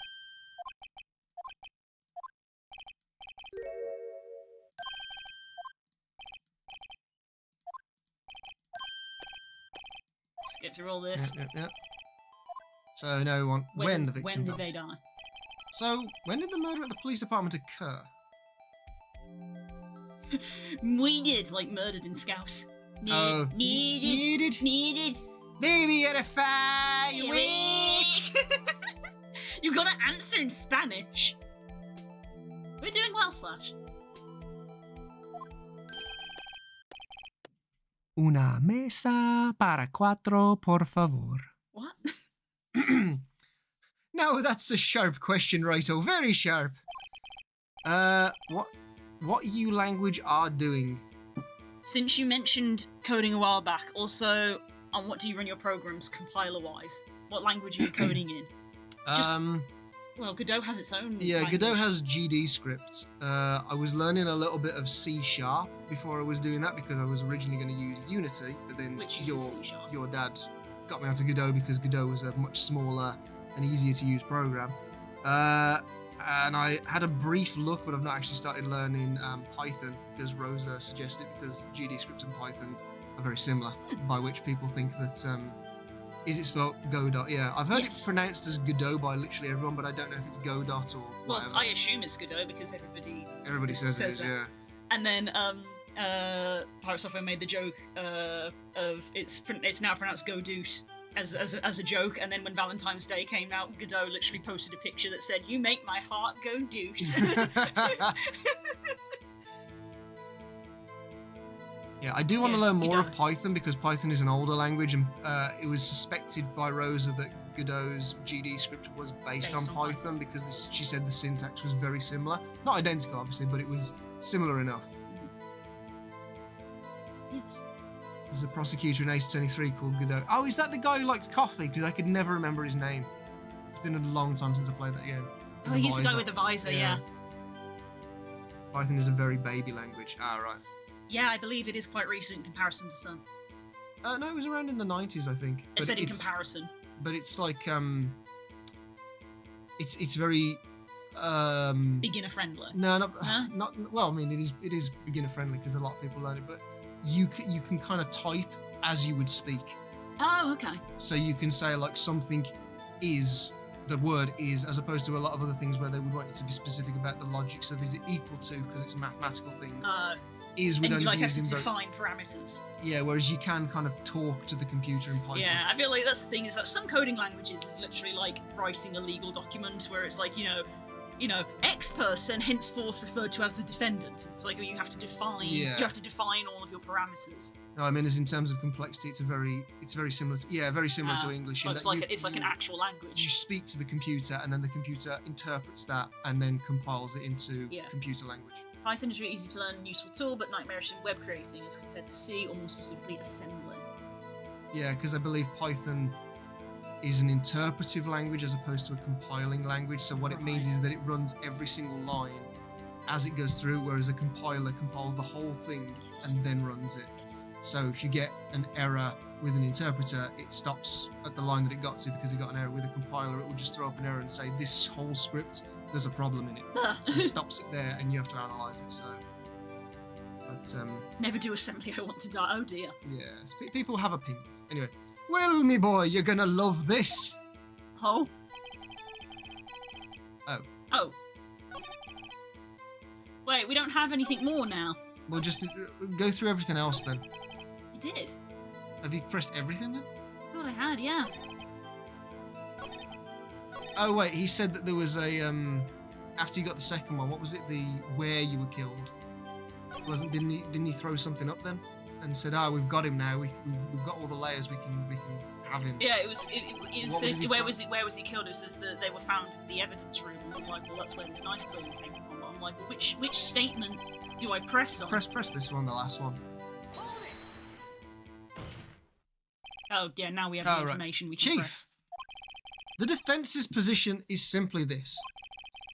Let's get through all this. Yeah. So, no one. When the victim When did died. they die? So, when did the murder at the police department occur? We did, like murdered in Scouse. Needed. Baby at a fire week. You gotta answer in Spanish. We're doing well, Slash. Una mesa para 4, por favor. What? No, that's a sharp question, Righto. Very sharp. What you language are doing? Since you mentioned coding a while back, also on what do you run your programs compiler-wise? What language are you coding in? Well, Godot has its own. Yeah, language. Godot has GD scripts. I was learning a little bit of C# before I was doing that because I was originally going to use Unity, but then Which uses C#. your dad got me onto Godot because Godot was a much smaller and easier to use program. And I had a brief look, but I've not actually started learning Python because Rosa suggested because GD script and Python are very similar, by which people think that is it spelled Godot? Yeah, I've heard Yes. it pronounced as Godot by literally everyone, but I don't know if it's Godot or whatever. Well, I assume it's Godot because everybody says it is, that. yeah. And then Pirate Software made the joke of it's now pronounced Godoot as a joke, and then when Valentine's Day came out, Godot literally posted a picture that said, "You make my heart go doot." Yeah, I do want to Yeah, learn more Godot. of Python because Python is an older language, and it was suspected by Rosa that Godot's GD script was based on Python because she said the syntax was very similar. Not identical, obviously, but it was similar enough. Yes. There's a prosecutor in Ace 23 called Godot. Oh, is that the guy who liked coffee? Because I could never remember his name. It's been a long time since I played that game. Oh, he's the guy with the visor, yeah. Python is a very baby language. Ah, right. Yeah, I believe it is quite recent in comparison to some. No, it was around in the 90s, I think. I said in comparison. But it's like, it's very, Beginner friendly. No, Huh? not. Well, I mean, it is beginner friendly because a lot of people learn it. But you can kind of type as you would speak. Oh, okay. So you can say like something is, the word is, as opposed to a lot of other things where they would want you to be specific about the logic. So is it equal to, because it's a mathematical thing. Is would and only you like be have used to in define parameters. Yeah, whereas you can kind of talk to the computer in Python. Yeah, I feel like that's the thing, is that some coding languages is literally like writing a legal document where it's like, you know, X person henceforth referred to as the defendant. It's like you have to define Yeah. you have to define all of your parameters. No, I mean, as in terms of complexity, it's very similar. Very similar to English. So in it's that like it's like an actual you language. speak to the computer, and then the computer interprets that and then compiles it into Yeah. computer language. Python is really easy to learn and useful tool, but nightmarish in web creating as compared to C, or more specifically assembly. Yeah, because I believe Python is an interpretive language as opposed to a compiling language. So what it means Right. is that it runs every single line as it goes through, whereas a compiler compiles the whole thing Yes. and then runs it. Yes. So if you get an error with an interpreter, it stops at the line that it got to because it got an error. With a compiler, it will just throw up an error and say, this whole script, there's a problem in it. And stops it there, and you have to analyze it. So, but Never do assembly, I want to die. Oh dear. yeah, people have opinions. Anyway, well, me boy, you're gonna love this. Oh. Oh. Oh. Wait, we don't have anything more now. We'll just go through everything else then. You did. Have you pressed everything then? I thought I had, yeah. Oh wait, he said that there was a after you got the second one. What was it? The where you were killed. Didn't he throw something up then and said, we've got him now. We've got all the layers. We can have him. Yeah, it was What did he where throw? was he killed? It says that they were found in the evidence room. And I'm like, well, that's where this knife clearly came from. I'm like, well, which statement do I press on? Press this one, the last one. Oh yeah, now we have Oh, the right. information we can Chief. press. The defense's position is simply this.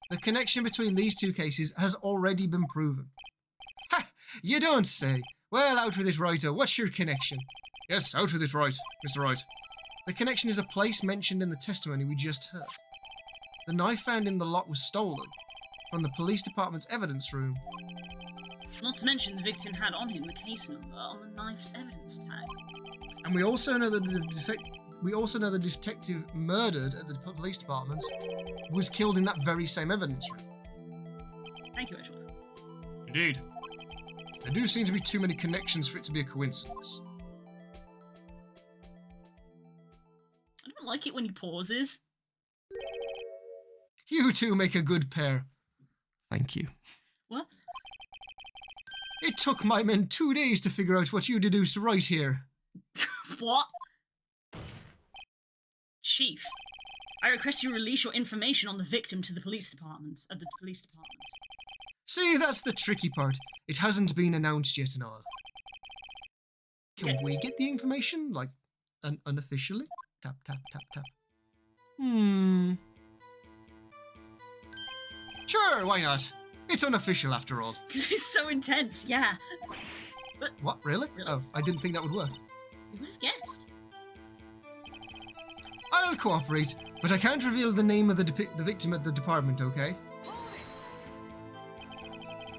The connection between these two cases has already been proven. Ha! You don't say. Well, out with it, Writer. What's your connection? Yes, out with it, right, Mr. Wright. The connection is a place mentioned in the testimony we just heard. The knife found in the lot was stolen from the police department's evidence room. Not to mention the victim had on him the case number on the knife's evidence tag. And we also know that the detective murdered at the police department was killed in that very same evidence room. Thank you, Edgeworth. Indeed. There do seem to be too many connections for it to be a coincidence. I don't like it when he pauses. You two make a good pair. Thank you. What? It took my men 2 days to figure out what you deduced right here. What? Chief, I request you release your information on the victim to the police department. At the police department. See, that's the tricky part. It hasn't been announced yet and all. Can we get the information, like, unofficially? Tap, tap, tap, tap. Sure, why not? It's unofficial after all. It's so intense, yeah. What, really? Really? Oh, I didn't think that would work. You would have guessed. I'll cooperate, but I can't reveal the name of the victim at the department, okay?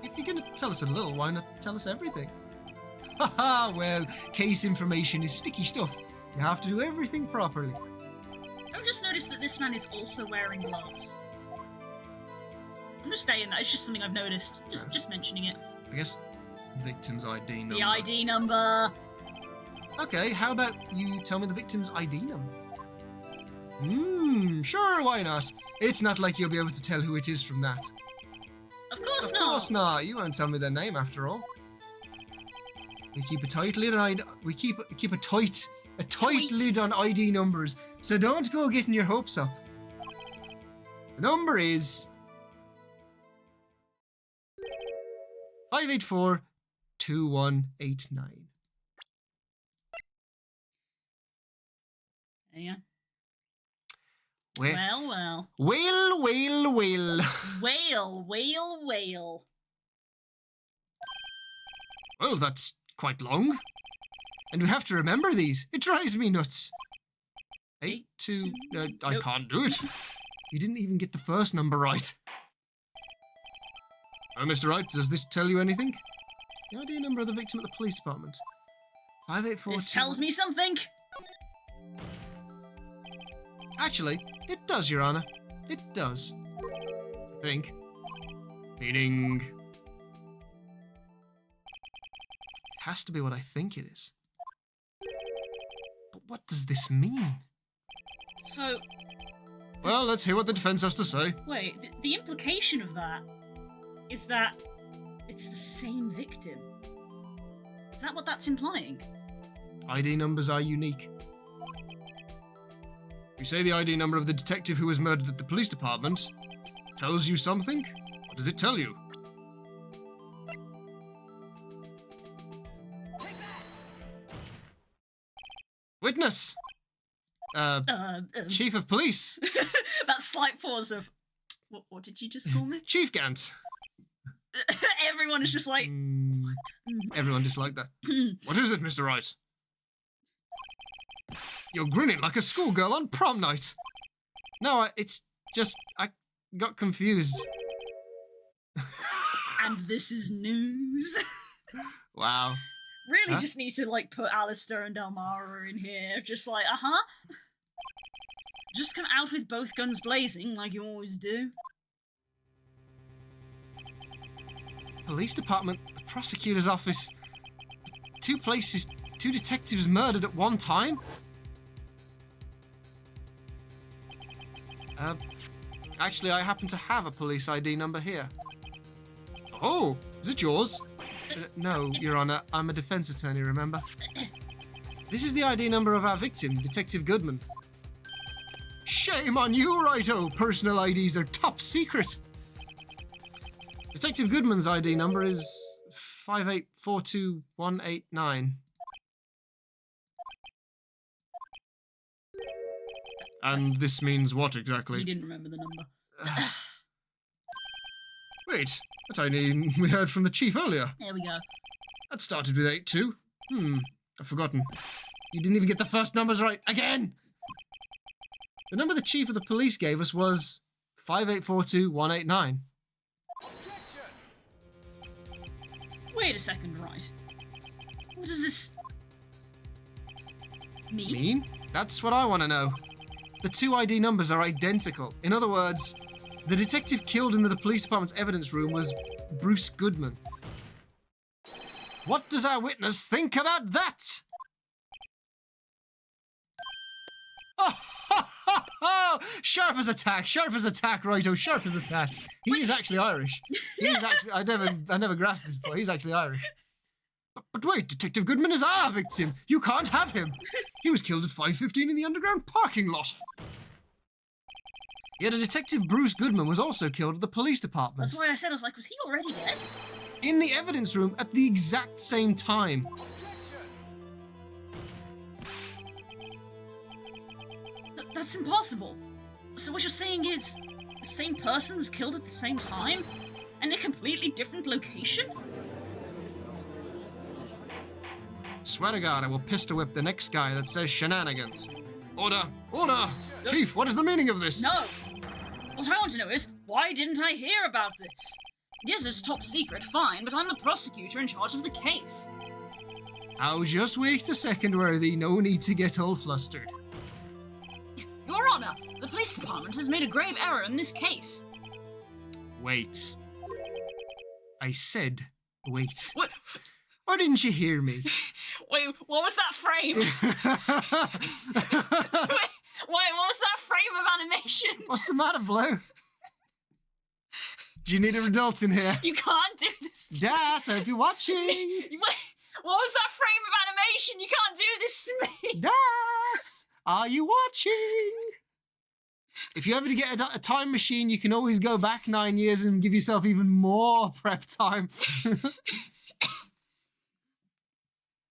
If you're gonna tell us a little, why not tell us everything? Haha, well, case information is sticky stuff. You have to do everything properly. I've just noticed that this man is also wearing gloves. I'm just saying that, it's just something I've noticed. Just mentioning it. I guess victim's ID number. The ID number! Okay, how about you tell me the victim's ID number? Sure, why not? It's not like you'll be able to tell who it is from that. Of course Of not! course not. You won't tell me their name after all. We keep a tight lid on we keep a tight Tweet. lid on ID numbers, so don't go getting your hopes up. The number is 584-2189. Yeah. Where? Well. Whale. Whale. Well, that's quite long. And we have to remember these. It drives me nuts. 8, 2... I Nope. can't do it. You didn't even get the first number right. Oh, Mr. Wright, does this tell you anything? The ID number of the victim at the police department. 584... This tells me something. Actually, it does, Your Honor. It does. I think. Meaning... It has to be what I think it is. But what does this mean? So, Well, let's hear what the defense has to say. wait, the implication of that is that it's the same victim. Is that what that's implying? ID numbers are unique. You say the ID number of the detective who was murdered at the police department tells you something? What does it tell you? Witness! Chief of Police! That slight pause of, what did you just call me? Chief Gant! Everyone is just like, Everyone disliked that. What is it, Mr. Wright? You're grinning like a schoolgirl on prom night. No, it's just, I got confused. and this is news. Wow. Really Huh? just need to, like, put Alistair and Delmara in here. Just like, Just come out with both guns blazing like you always do. Police department, the prosecutor's office. 2 places, 2 detectives murdered at one time? Actually, I happen to have a police ID number here. Oh, is it yours? No, Your Honor, I'm a defense attorney, remember? This is the ID number of our victim, Detective Goodman. Shame on you, righto! Personal IDs are top secret! Detective Goodman's ID number is 5842189. And this means what He exactly? didn't remember the number. Wait, that ID we heard from the chief earlier. There we go. That started with 82. I've forgotten. You didn't even get the first numbers right again! The number the chief of the police gave us was 5842189. Wait a second, right. What does this mean? Mean? That's what I want to know. The 2 ID numbers are identical. In other words, the detective killed in the police department's evidence room was Bruce Goodman. What does our witness think about that? Oh, sharp as a tack, righto, sharp as a tack. He is actually Irish. He is actually, I never grasped this before. He's actually Irish. But wait, Detective Goodman is our victim. You can't have him. He was killed at 5:15 in the underground parking lot. Yet a Detective Bruce Goodman was also killed at the police department. That's why I said, I was like, was he already dead? In the evidence room at the exact same time. That's impossible. So what you're saying is, the same person was killed at the same time? In a completely different location? Swear to God, I will pistol whip the next guy that says shenanigans. Order! Order! Chief, what is the meaning of this? No! What I want to know is, why didn't I hear about this? Yes, it's top secret, fine, but I'm the prosecutor in charge of the case. Now just wait a second, Worthy. No need to get all flustered. Your Honor, the police department has made a grave error in this case. Wait. I said wait. What? Or didn't you hear me? Wait, what was that frame? Wait, what was that frame of animation? What's the matter, Blue? Do you need an adult in here? You can't do this. Das, I hope you're watching. Wait, what was that frame of animation? You can't do this to me. Das, are you watching? If you ever get a time machine, you can always go back 9 years and give yourself even more prep time. I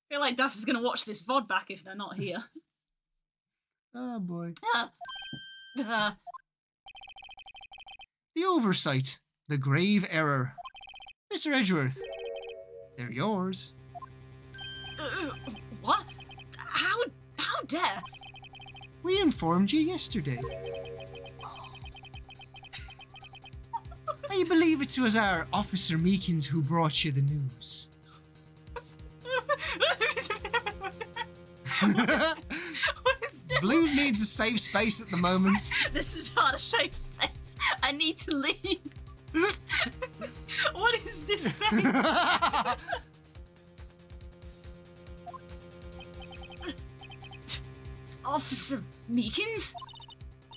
feel like Das is going to watch this VOD back if they're not here. Oh boy. Uh, The oversight. The grave error. Mr. Edgeworth, they're yours. what? How dare? We informed you yesterday. I believe it was our Officer Meekins who brought you the news. What is this? Blue needs a safe space at the moment. This is not a safe space. I need to leave. What is this face? Officer Meekins?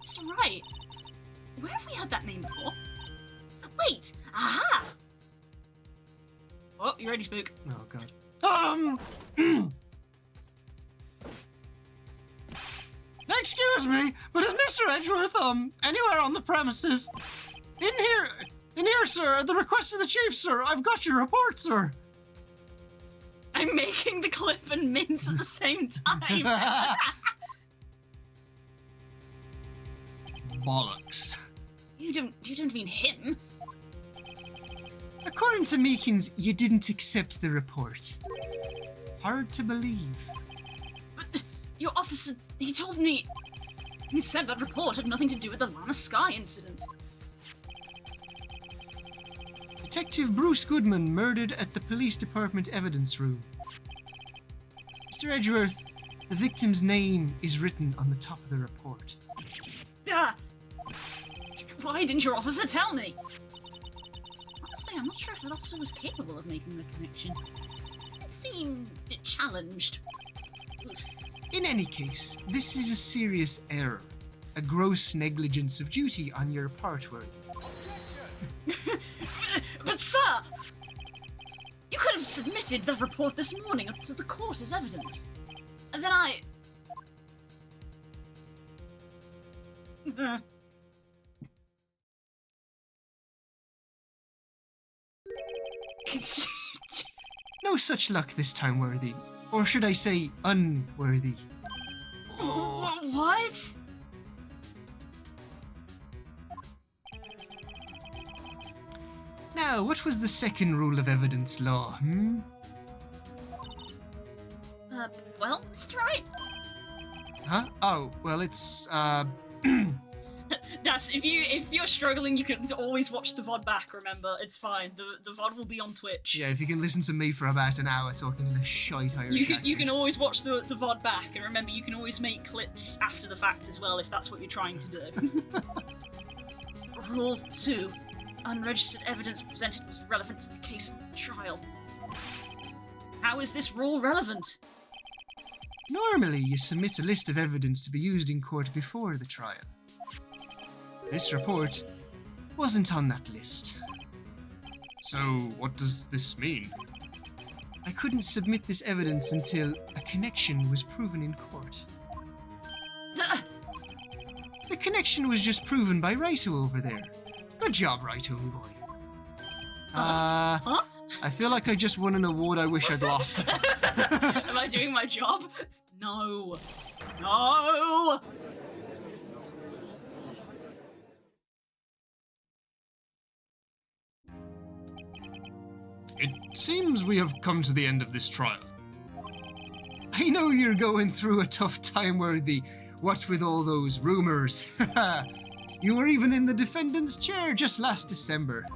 Mr. Wright. Where have we heard that name before? Wait! Aha! Oh, you ready, Spook? Oh god. Excuse me, but is Mr. Edgeworth anywhere on the premises? In here, sir. At the request of the chief, sir. I've got your report, sir. I'm making the clip and mince at the same time. Bollocks. You don't mean him. According to Meekins, you didn't accept the report. Hard to believe. But your officer, he told me. He said that report had nothing to do with the Lana Sky incident. Detective Bruce Goodman murdered at the police department evidence room. Mr. Edgeworth, the victim's name is written on the top of the report. Ah! Why didn't your officer tell me? Honestly, I'm not sure if that officer was capable of making the connection. It seemed challenged. In any case, this is a serious error. A gross negligence of duty on your part, Worth. But sir! You could have submitted the report this morning up to the court as evidence. And then I... No such luck this time, Worthy. Or should I say, unworthy. What? Now, what was the second rule of evidence law, Well, Mr. Wright. Huh? Oh, well, it's, Das, if you're struggling, you can always watch the VOD back, remember? It's fine. The VOD will be on Twitch. Yeah, if you can listen to me for about an hour talking in a shite Irish You can accent. always watch the VOD back, and remember, you can always make clips after the fact as well, if that's what you're trying to do. Rule 2. Unregistered evidence presented was relevant to the case and trial. How is this rule relevant? Normally, you submit a list of evidence to be used in court before the trial. This report wasn't on that list. So, what does this mean? I couldn't submit this evidence until a connection was proven in court. The connection was just proven by Raito over there. Good job, Raito, boy. Huh? I feel like I just won an award I wish I'd lost. Am I doing my job? No. No! It seems we have come to the end of this trial. I know you're going through a tough time, Worthy. What with all those rumors. You were even in the defendant's chair just last December.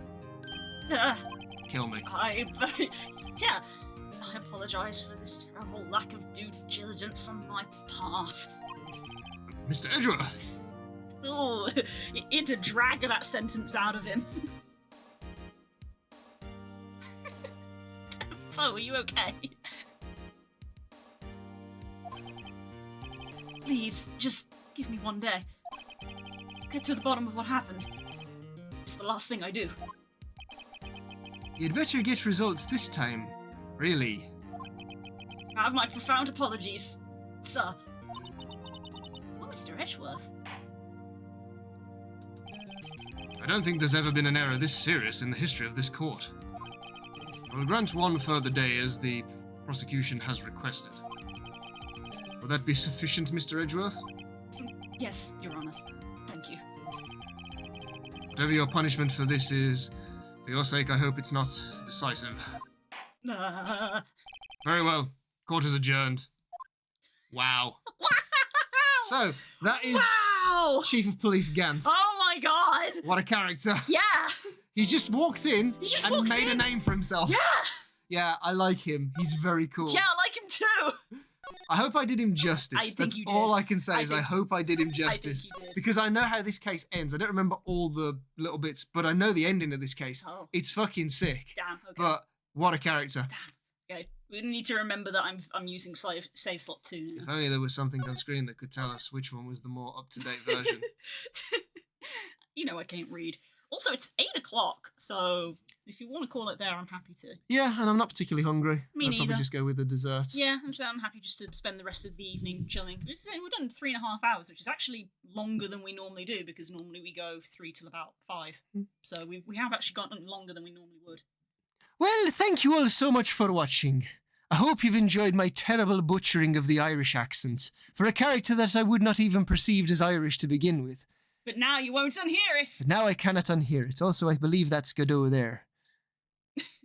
Kill me. Yeah. I apologize for this terrible lack of due diligence on my part. Mr. Edgeworth! Oh, you had to drag that sentence out of him. Flo, are you okay? Please, just give me one day. Get to the bottom of what happened. It's the last thing I do. You'd better get results this time. Really. I have my profound apologies, sir. Oh, Mr. Edgeworth. I don't think there's ever been an error this serious in the history of this court. I will grant one further day as the prosecution has requested. Will that be sufficient, Mr. Edgeworth? Yes, Your Honor. Thank you. Whatever your punishment for this is, for your sake, I hope it's not decisive. Very well. Court is adjourned. Wow. So, that is Wow! Chief of Police Gant. Oh my god! What a character. Yeah! He just walks in He just and walks made a in. name for himself. Yeah! Yeah, I like him. He's very cool. Yeah, I like him too! I hope I did him justice. I think That's you did. all I can say I is I think- hope I did him justice. you did. Because I know how this case ends. I don't remember all the little bits, but I know the ending of this case. Oh. It's fucking sick. Damn, okay. But what a character. Okay, we need to remember that I'm using save slot 2 If now. only there was something on screen that could tell us which one was the more up-to-date version. You know I can't read. Also, it's 8 o'clock, so if you want to call it there, I'm happy to. Yeah, and I'm not particularly hungry. Me I'd probably neither. just go with the dessert. Yeah, and so I'm happy just to spend the rest of the evening chilling. We're done 3.5 hours, which is actually longer than we normally do, because normally we go 3 till about 5. So we have actually gotten longer than we normally would. Well, thank you all so much for watching. I hope you've enjoyed my terrible butchering of the Irish accent, for a character that I would not even perceived as Irish to begin with. But now you won't unhear it! But now I cannot unhear it. Also, I believe that's Godot there.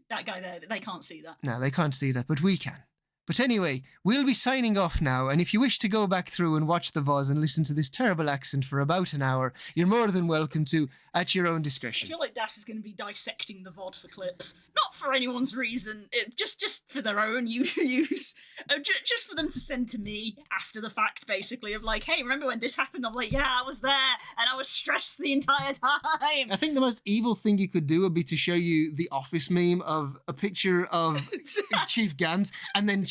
That guy there, they can't see that. No, they can't see that, but we can. But anyway, we'll be signing off now, and if you wish to go back through and watch the VOZ and listen to this terrible accent for about an hour, you're more than welcome to, at your own I discretion. feel like Das is going to be dissecting the VOD for clips. Not for anyone's reason, just for their own use. Just for them to send to me after the fact, basically, of like, hey, remember when this happened? I'm like, yeah, I was there, and I was stressed the entire time. I think the most evil thing you could do would be to show you the Office meme of a picture of Chief Gant and then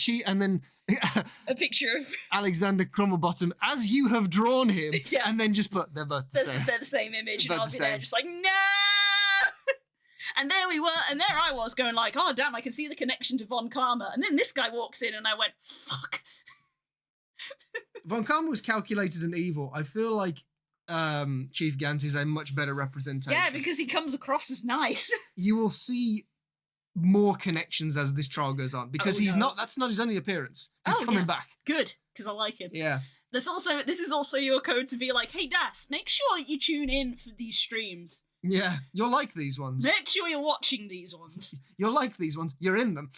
A picture of... Alexander Crumblebottom as you have drawn him, Yeah. and then just put they're both the same. They're the same image, and They're I'll the be there same. just like, no! And there we were, and there I was going like, oh, damn, I can see the connection to Von Karma. And then this guy walks in, and I went, fuck. Von Karma was calculated and evil. I feel like Chief Gant is a much better representation. Yeah, because he comes across as nice. You will see more connections as this trial goes on because Oh, he's no. not. That's not his only appearance. He's Oh, coming yeah. back. Good, because I like him. Yeah. This is also your code to be like, hey Das, make sure you tune in for these streams. Yeah. You'll like these ones. Make sure you're watching these ones. You'll like these ones. You're in them.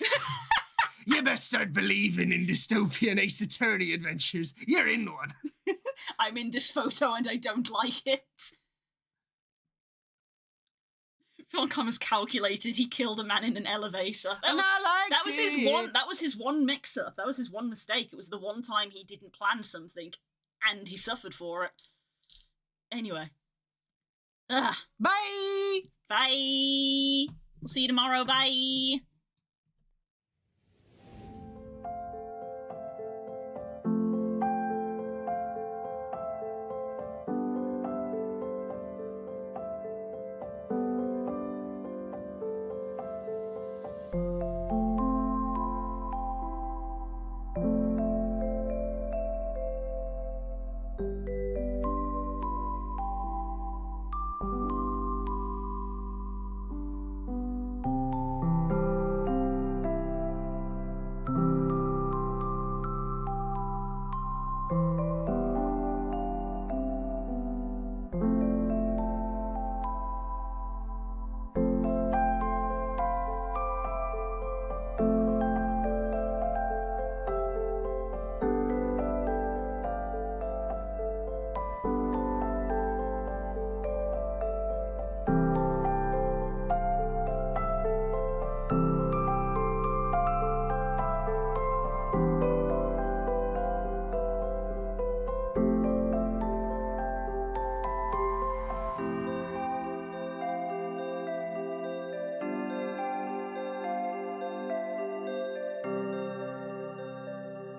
You best start believing in dystopian Ace Attorney adventures. You're in one. I'm in this photo and I don't like it. Von Karma's calculated he killed a man in an elevator. That was his one mix-up. That was his one mistake. It was the one time he didn't plan something, and he suffered for it. Anyway. Bye. Bye! We'll see you tomorrow, bye!